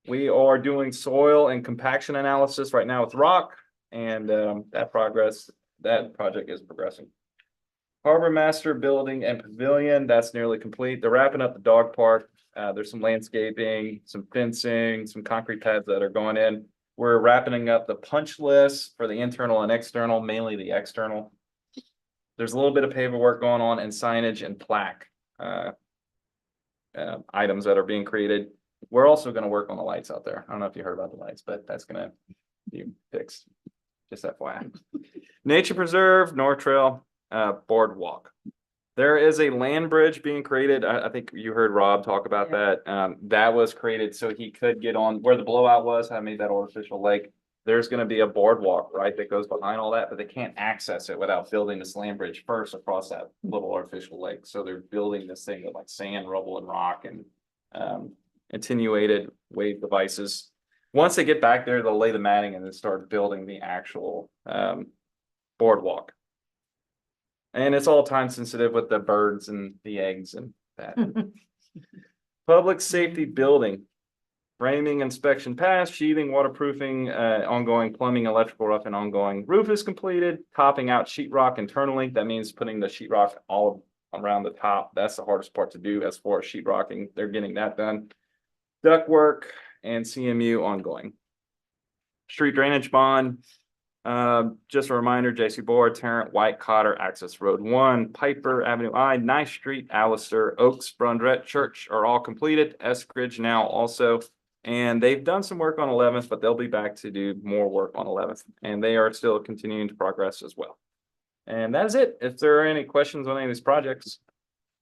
We are doing soil and compaction analysis right now with rock, and that project is progressing. Harbor Master Building and Pavilion, that's nearly complete. They're wrapping up the dog park. There's some landscaping, some fencing, some concrete pads that are going in. We're wrapping up the punch list for the internal and external, mainly the external. There's a little bit of paperwork going on and signage and plaque items that are being created. we're also gonna work on the lights out there. I don't know if you heard about the lights, but that's gonna be fixed. Just FYI. Nature Preserve, North Trail, Boardwalk. There is a land bridge being created. I think you heard Rob talk about that. That was created so he could get on where the blowout was. I made that artificial lake. There's gonna be a boardwalk, right, that goes behind all that, but they can't access it without building this land bridge first across that little artificial lake. So they're building this thing with like sand, rubble, and rock and attenuated wave devices. Once they get back there, they'll lay the matting and then start building the actual boardwalk. And it's all time sensitive with the birds and the eggs and that. Public safety building. Framing inspection passed, sheathing, waterproofing, ongoing plumbing, electrical, rough and ongoing roof is completed. Topping out sheetrock internally. That means putting the sheetrock all around the top. That's the hardest part to do as far as sheetrocking. They're getting that done. Duct work and CMU ongoing. Street drainage bond. Just a reminder, J.C. Board, Tarrant, White, Cotter, Access Road 1, Piper Avenue I, Nice Street, Allister, Oaks, Brundrett, Church are all completed. Eskridge now also. And they've done some work on 11th, but they'll be back to do more work on 11th. And they are still continuing to progress as well. And that is it. If there are any questions on any of these projects.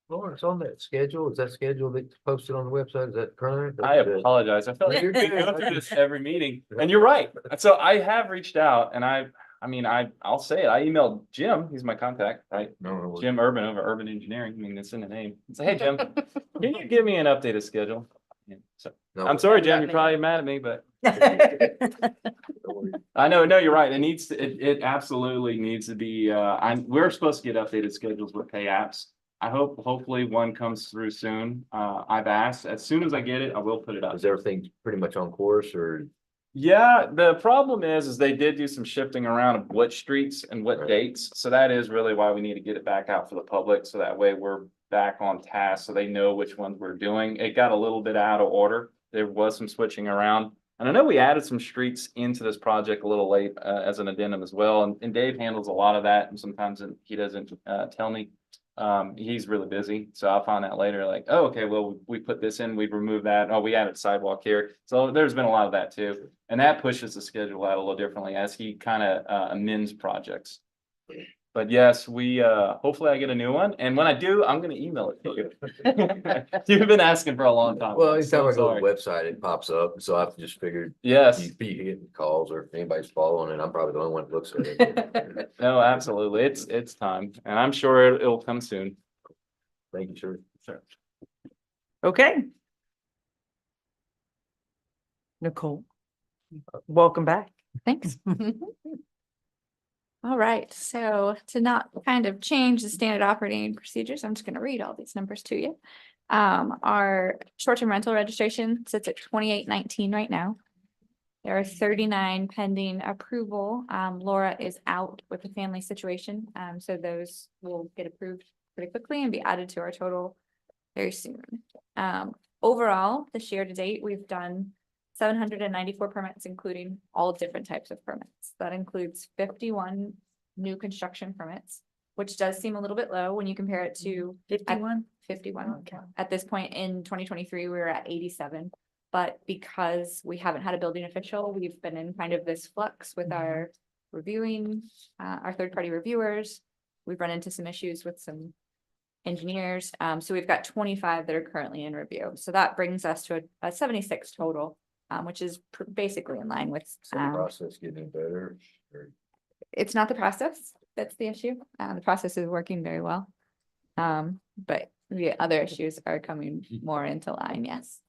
Lawrence, on that schedule, is that schedule that's posted on the website? Is that current? I apologize. I felt like you're going to go through this every meeting. And you're right. So I have reached out and I'll say it. I emailed Jim. He's my contact, right? No, Jim Urban over Urban Engineering. I mean, it's in the name. Say, hey, Jim, can you give me an updated schedule? Yeah, so I'm sorry, Jim, you're probably mad at me, but I know, no, you're right. It needs to, it absolutely needs to be, we're supposed to get updated schedules with pay apps. I hopefully one comes through soon. I've asked, as soon as I get it, I will put it up. Is everything pretty much on course or? Yeah, the problem is they did do some shifting around of what streets and what dates. So that is really why we need to get it back out for the public. So that way we're back on task. So they know which ones we're doing. It got a little bit out of order. There was some switching around. And I know we added some streets into this project a little late as an addendum as well. And Dave handles a lot of that. And sometimes he doesn't tell me. He's really busy. So I'll find out later like, oh, okay, well, we put this in, we'd remove that. Oh, we added sidewalk here. So there's been a lot of that too. And that pushes the schedule out a little differently as he kind of amends projects. But yes, we hopefully I get a new one. And when I do, I'm going to email it to you. You've been asking for a long time. Well, anytime I go to the website, it pops up. So I've just figured. Yes. You'd be getting calls or if anybody's following it. I'm probably the only one that looks at it. No, absolutely. It's time. And I'm sure it'll come soon. Thank you, sir. Sure. Okay. Nicole, welcome back. Thanks. All right, so to not kind of change the standard operating procedures, I'm just gonna read all these numbers to you. Our short-term rental registration sits at 2819 right now. There are 39 pending approval. Laura is out with the family situation, so those will get approved pretty quickly and be added to our total very soon. Overall, this year to date, we've done 794 permits, including all different types of permits. That includes 51 new construction permits, which does seem a little bit low when you compare it to 51. Okay. At this point in 2023, we were at 87. But because we haven't had a building official, we've been in kind of this flux with our reviewing, our third-party reviewers. We've run into some issues with some engineers. So we've got 25 that are currently in review. So that brings us to a 76 total. Which is basically in line with. So the process getting better. It's not the process that's the issue. The process is working very well. But the other issues are coming more into line, yes.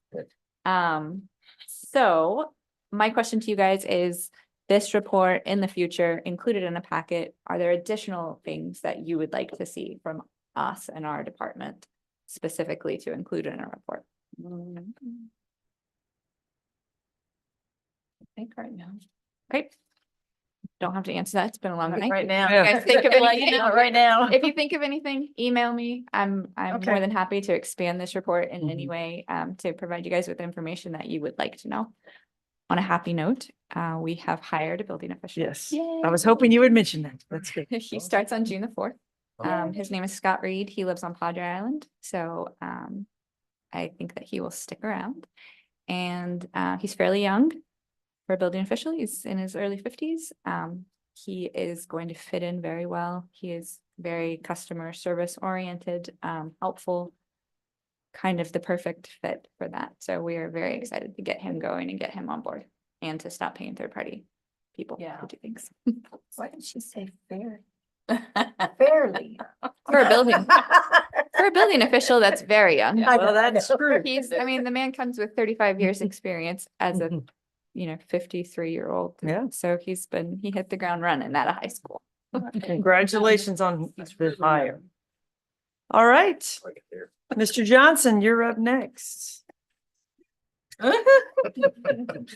So my question to you guys is, this report in the future included in a packet, are there additional things that you would like to see from us and our department specifically to include in a report? I think right now. Okay. Don't have to answer that. It's been a long night. Right now. You guys think of anything? Right now. If you think of anything, email me. I'm Okay. more than happy to expand this report in any way to provide you guys with information that you would like to know. On a happy note, we have hired a building official. Yes. Yay. I was hoping you would mention that. That's good. He starts on June the 4th. His name is Scott Reed. He lives on Padre Island. So I think that he will stick around. And he's fairly young for a building official. He's in his early 50s. He is going to fit in very well. He is very customer service oriented, helpful, kind of the perfect fit for that. So we are very excited to get him going and get him on board and to stop paying third party people to do things. Why did she say fair? Fairly. For a building, for a building official that's very young. Well, that's true. He's, I mean, the man comes with 35 years experience as a, 53-year-old. Yeah. So he hit the ground running out of high school. Congratulations on his hire. All right, Mr. Johnson, you're up next.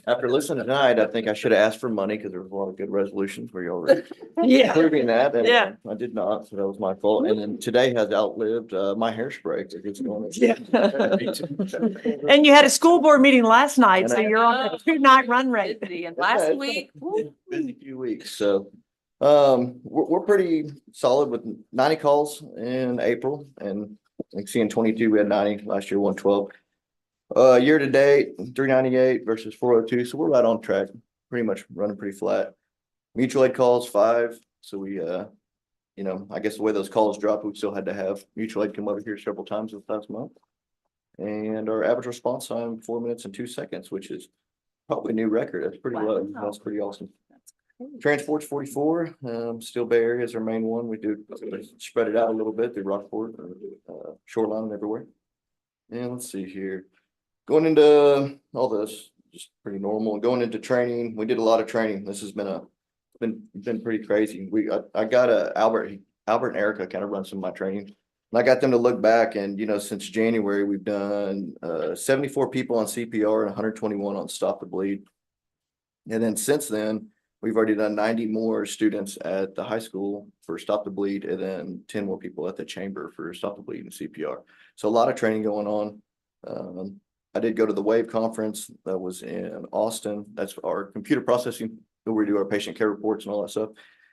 After listening tonight, I think I should have asked for money because there was a lot of good resolutions where you already Yeah. approving that. And Yeah. I did not, so that was my fault. And then today has outlived my hairspray. It's going. Yeah. And you had a school board meeting last night, And so I- you're on a 2-night run rate. And Yeah, last it's week, Busy few weeks, so we're pretty solid with 90 calls in April, and like seeing 22, we had 90 last year, 112. Year to date, 398 versus 402, so we're right on track, pretty much running pretty flat. Mutual aid calls 5, so we I guess the way those calls dropped, we still had to have mutual aid come over here several times this past month. And our average response time, 4 minutes and 2 seconds, which is probably a new record. That's pretty low. That's pretty awesome. Transport's 44, still Bay Area is our main one. We do spread it out a little bit through Rockport, Shoreline and everywhere. And let's see here. Going into all this, just pretty normal. Going into training, we did a lot of training. This has been pretty crazy. I got Albert and Erica kind of run some of my training. And I got them to look back, and since January, we've done 74 people on CPR and 121 on Stop the Bleed. And then since then, we've already done 90 more students at the high school for Stop the Bleed, and then 10 more people at the chamber for Stop the Bleed and CPR. So a lot of training going on. I did go to the WAVE conference that was in Austin. That's our computer processing, where we do our patient care reports and all that stuff.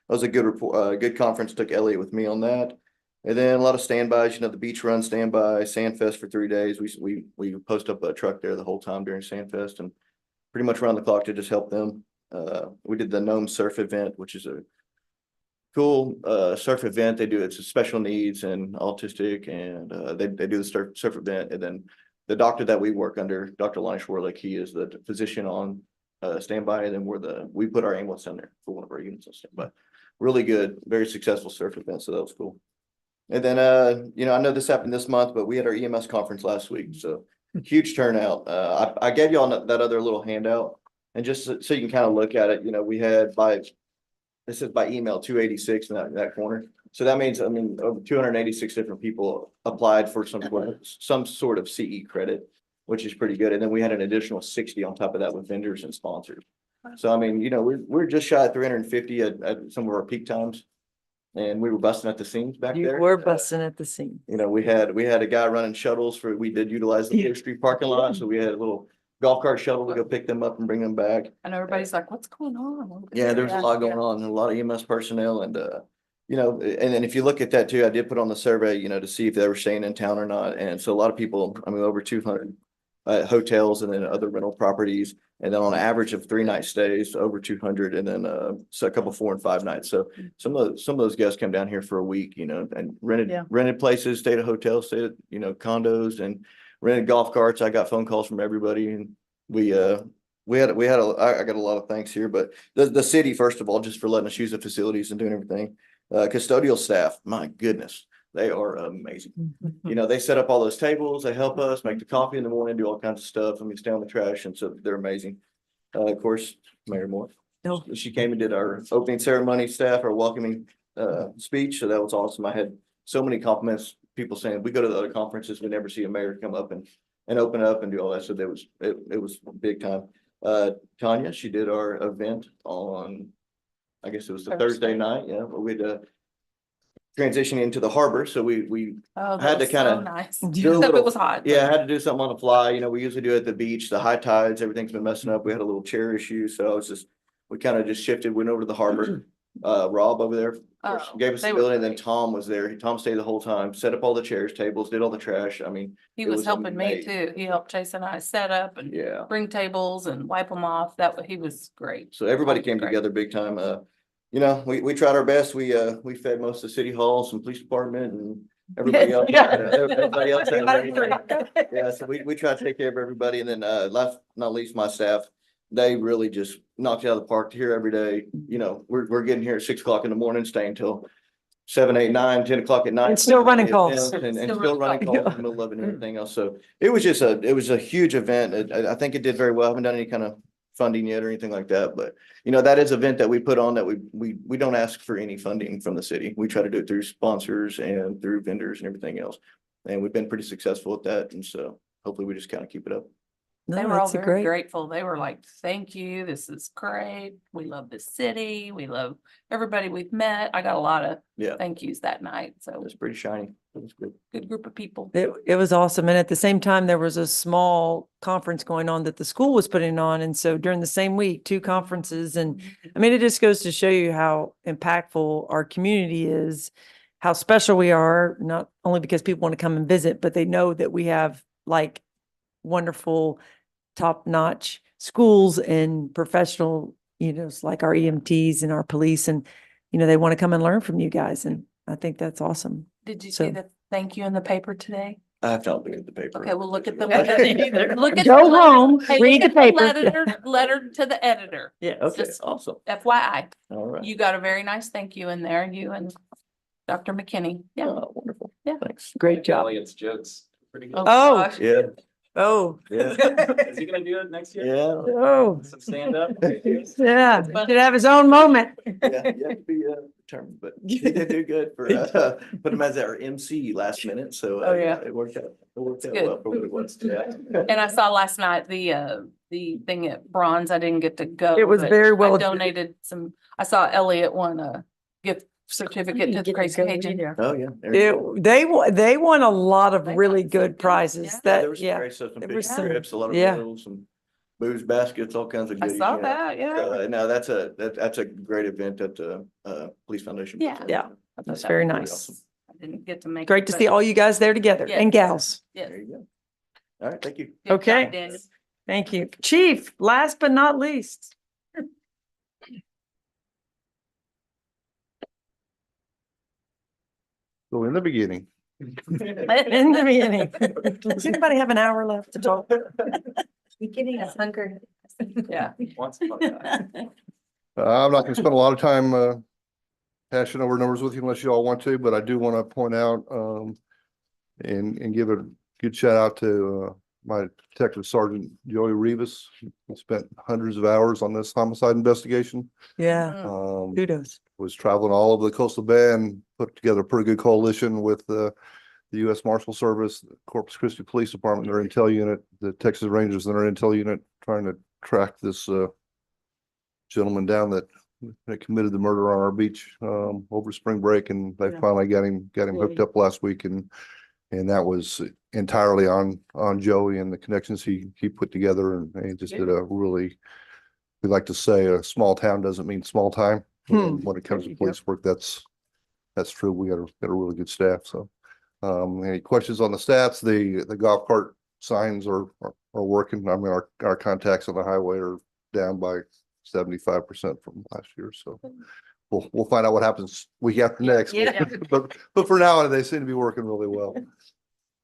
That was a good report, good conference. Took Elliot with me on that. And then a lot of standbys, the beach run standby, Sandfest for 3 days. We post up a truck there the whole time during Sandfest and pretty much around the clock to just help them. We did the Gnome Surf event, which is a cool surf event. It's a special needs and autistic, and they do the surf event. And then the doctor that we work under, Dr. Lonnie Schwarlick, he is the physician on standby, and then we put our ambulance in there for one of our units on standby. Really good, very successful surf event, so that was cool. And then I know this happened this month, but we had our EMS conference last week, so huge turnout. I gave y'all that other little handout, and just so you can kind of look at it, we had this is by email 286 in that corner. So that means, over 286 different people applied for some sort of CE credit, which is pretty good. And then we had an additional 60 on top of that with vendors and sponsors. So, we're just shy of 350 at some of our peak times. And we were busting at the seams back there. You were busting at the seams. We had a guy running shuttles we did utilize the Fifth Street parking lot. So we had a little golf cart shuttle to go pick them up and bring them back. and everybody's like, what's going on? Yeah, there's a lot going on, and a lot of EMS personnel, and and then if you look at that too, I did put on the survey, to see if they were staying in town or not. And so a lot of people, over 200 hotels and then other rental properties. And then on average of 3-night stays, over 200, and then so a couple 4 and 5 nights. So some of those guests come down here for a week, and rented places, stayed at hotels, stayed at, condos, and rented golf carts. I got phone calls from everybody, and I got a lot of thanks here, but the city, first of all, just for letting us use the facilities and doing everything. Custodial staff, my goodness, they are amazing. They set up all those tables, they help us make the coffee in the morning, do all kinds of stuff. Stay on the trash, and so they're amazing. Of course, Mayor Moore. She came and did our opening ceremony staff, our welcoming speech, so that was awesome. I had so many compliments, people saying, we go to the other conferences, we never see a mayor come up and open up and do all that. So it was big time. Tanya, she did our event on, I guess it was the Thursday night. Yeah, but we'd transition into the harbor. So we had to kind of nice. do a Except little- it was hot. Yeah, I had to do something on the fly. We usually do it at the beach, the high tides, everything's been messing up. We had a little chair issue. So we kind of just shifted, went over to the harbor. Rob over there Oh, gave us they the were building, then great. Tom was there. Tom stayed the whole time, set up all the chairs, tables, did all the trash. I mean, He it was was helping me amazing. too. He helped Chase and I set up and yeah. bring tables and wipe them off. He was great. So everybody Tom's came great. together big time. You know, we tried our best. We fed most of the city halls and police department and everybody else. Everybody else. had everything. Yeah, so we try to take care of everybody. And then last but not least, my staff, they really just knocked it out of the park to here every day. You know, we're getting here at 6 o'clock in the morning, staying till 7, 8, 9, 10 o'clock at night. And still running calls. And Still still running calls in the middle of it and everything else. So it was just it was a huge event. I think it did very well. I haven't done any kind of funding yet or anything like that, but you know, that is an event that we put on that we don't ask for any funding from the city. We try to do it through sponsors and through vendors and everything else. And we've been pretty successful at that. And so hopefully we just kind of keep it up. No, They were all that's a very great. grateful. They were like, thank you. This is great. We love the city. We love everybody we've met. I got a lot of Yeah, thank yous that night. So it was pretty shiny. It was good. good group of people. It was awesome. And at the same time, there was a small conference going on that the school was putting on. And so during the same week, 2 conferences. And I mean, it just goes to show you how impactful our community is, how special we are, not only because people want to come and visit, but they know that we have like wonderful, top-notch schools and professional, you know, it's like our EMTs and our police, and, you know, they want to come and learn from you guys. And I think that's awesome. Did you So- see the thank you in the paper today? I have not looked at the paper. Okay, well, look at the. Either. Look at Go the letter- home, hey, read look the at paper. Letter to the editor. Yes. Okay, Just awesome. FYI, All right. you got a very nice thank you in there, you and Dr. McKinney. Yeah. Oh, wonderful. Yeah. Thanks. Great job. Elliot's jokes. Pretty good. Oh. gosh. Yeah, Oh, yeah, Is he gonna do it next year? yeah. oh, Some stand up? yeah. Should have his own moment. Yeah, you have to be determined, but he did do good for put him as our MC last minute, so Oh, yeah. it worked out. It worked out good. well for what it was. Yeah. And I saw last night the thing at Bronze. I didn't get to go. It was but very I well- donated some, I saw Elliot won a gift certificate to the Crazy Cajun. Oh, yeah. there you go. They won a lot of They really won some good good- prizes. yeah. There That, was some yeah. great stuff, some there big was some- trips, a lot of yeah. meals, some booze baskets, all kinds of I goodies. saw you know. that, yeah. So, no, that's a great event that Police Foundation. puts Yeah. on. Yeah. I thought That's that very was Pretty nice. awesome. I didn't get to make. Great it, to but see all you guys there together Yes. and gals. yes. There you go. All right, thank you. Good job, Okay. Daniel. Thank you. Chief, last but not least. So in the beginning, In the beginning. Does anybody have an hour left to talk? You're getting us hungry. Yeah. Once upon a time. I'm not gonna spend a lot of time hashing over numbers with you unless you all want to, but I do want to point out and give a good shout out to my Detective Sergeant Joey Rivas. He spent hundreds of hours on this homicide investigation. Yeah, kudos. Was traveling all over the coastal bend, put together a pretty good coalition with the U.S. Marshal Service, the Corpus Christi Police Department, their intel unit, the Texas Rangers and their intel unit, trying to track this gentleman down that committed the murder on our beach over spring break, and they Yeah. finally got him hooked up last week, and that was entirely on Joey and the connections he put together, and he just did a really, we like to say, a small town doesn't mean small time. When it comes There to you go. police work, that's true. We got a really good staff. So, any questions on the stats? The golf cart signs are working. I mean, our contacts on the highway are down by 75% from last year. So we'll find out what happens week after next. Yeah. But for now, they seem to be working really well.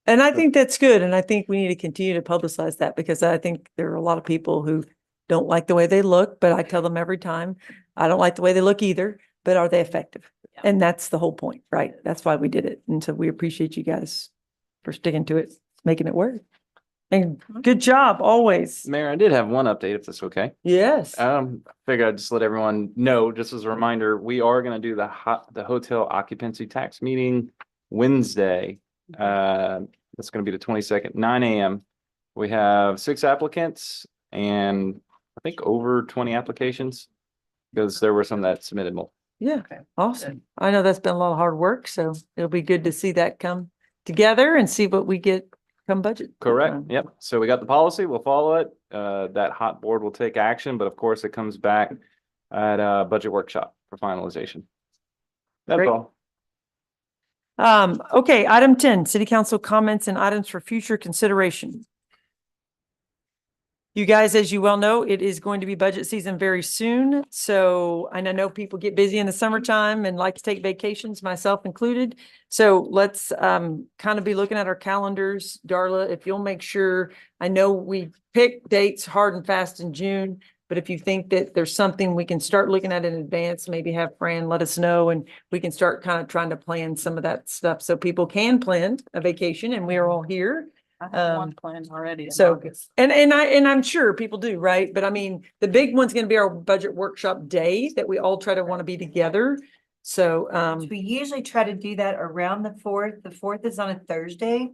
And I think that's good. And I think we need to continue to publicize that, because I think there are a lot of people who don't like the way they look, but I tell them every time, I don't like the way they look either, but are they effective? Yeah. And that's the whole point, right? That's why we did it. And so we appreciate you guys for sticking to it, making it work. And good job, always. Mayor, I did have one update, if that's okay. Yes. I figured I'd just let everyone know, just as a reminder, we are gonna do the hotel occupancy tax meeting Wednesday. That's gonna be the 22nd, 9 a.m. We have 6 applicants and I think over 20 applications, because there were some that submitted more. Yeah, Okay. awesome. I know that's been a lot of hard work, so it'll be good to see that come together and see what we get come budget. Correct. time. Yep. So we got the policy. We'll follow it. That hot board will take action, but of course it comes back at budget workshop for finalization. That's Great. all. Okay, item 10, city council comments and items for future consideration. You guys, as you well know, it is going to be budget season very soon. So, and I know people get busy in the summertime and like to take vacations, myself included. So let's kind of be looking at our calendars. Darla, if you'll make sure, I know we pick dates hard and fast in June, but if you think that there's something we can start looking at in advance, maybe have Fran let us know and we can start kind of trying to plan some of that stuff so people can plan a vacation and we're all here. I have one plan already in So, August. and I'm sure people do, right? But I mean, the big one's gonna be our budget workshop day that we all try to want to be together. So, We usually try to do that around the fourth. The fourth is on a Thursday.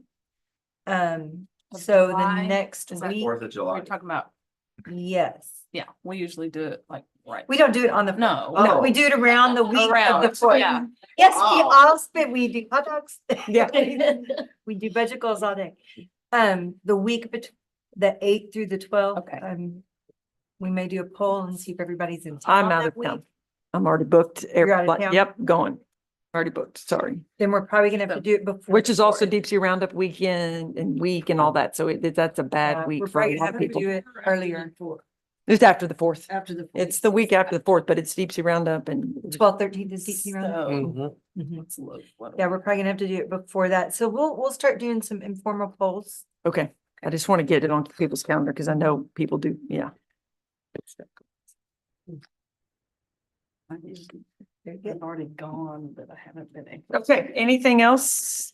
So the July? next Is that week, 4th of July. We're talking about, yes. yeah, we usually do it like right. We don't do it on the. No. No, we do it around the week of the Around, fourth. yeah. Yes, we Oh. all spit, we do hot dogs. Yeah. We do budget goals all day. The week the 8th through the 12th. Okay. We may do a poll and see if everybody's in town. I'm out that of town. week. I'm already booked. You're out of town? Yep, going. Already booked, sorry. Then we're probably gonna have to do it before. Which is also the Deep Sea Roundup weekend and week and all that. So that's a bad fourth. week We're for a probably lot gonna of have to people. do it earlier. It's after the 4th. After the. It's the week after the 4th, but it's Deep Sea Roundup and 12th, 13th is DC round. Mm-hmm. Mhm. Let's look. What do Yeah, we're probably gonna have to do it before that. So we'll start doing some informal polls. okay. I just want to get it on people's calendar because I know people do, yeah. I've already gone, but I haven't been able. Okay, anything else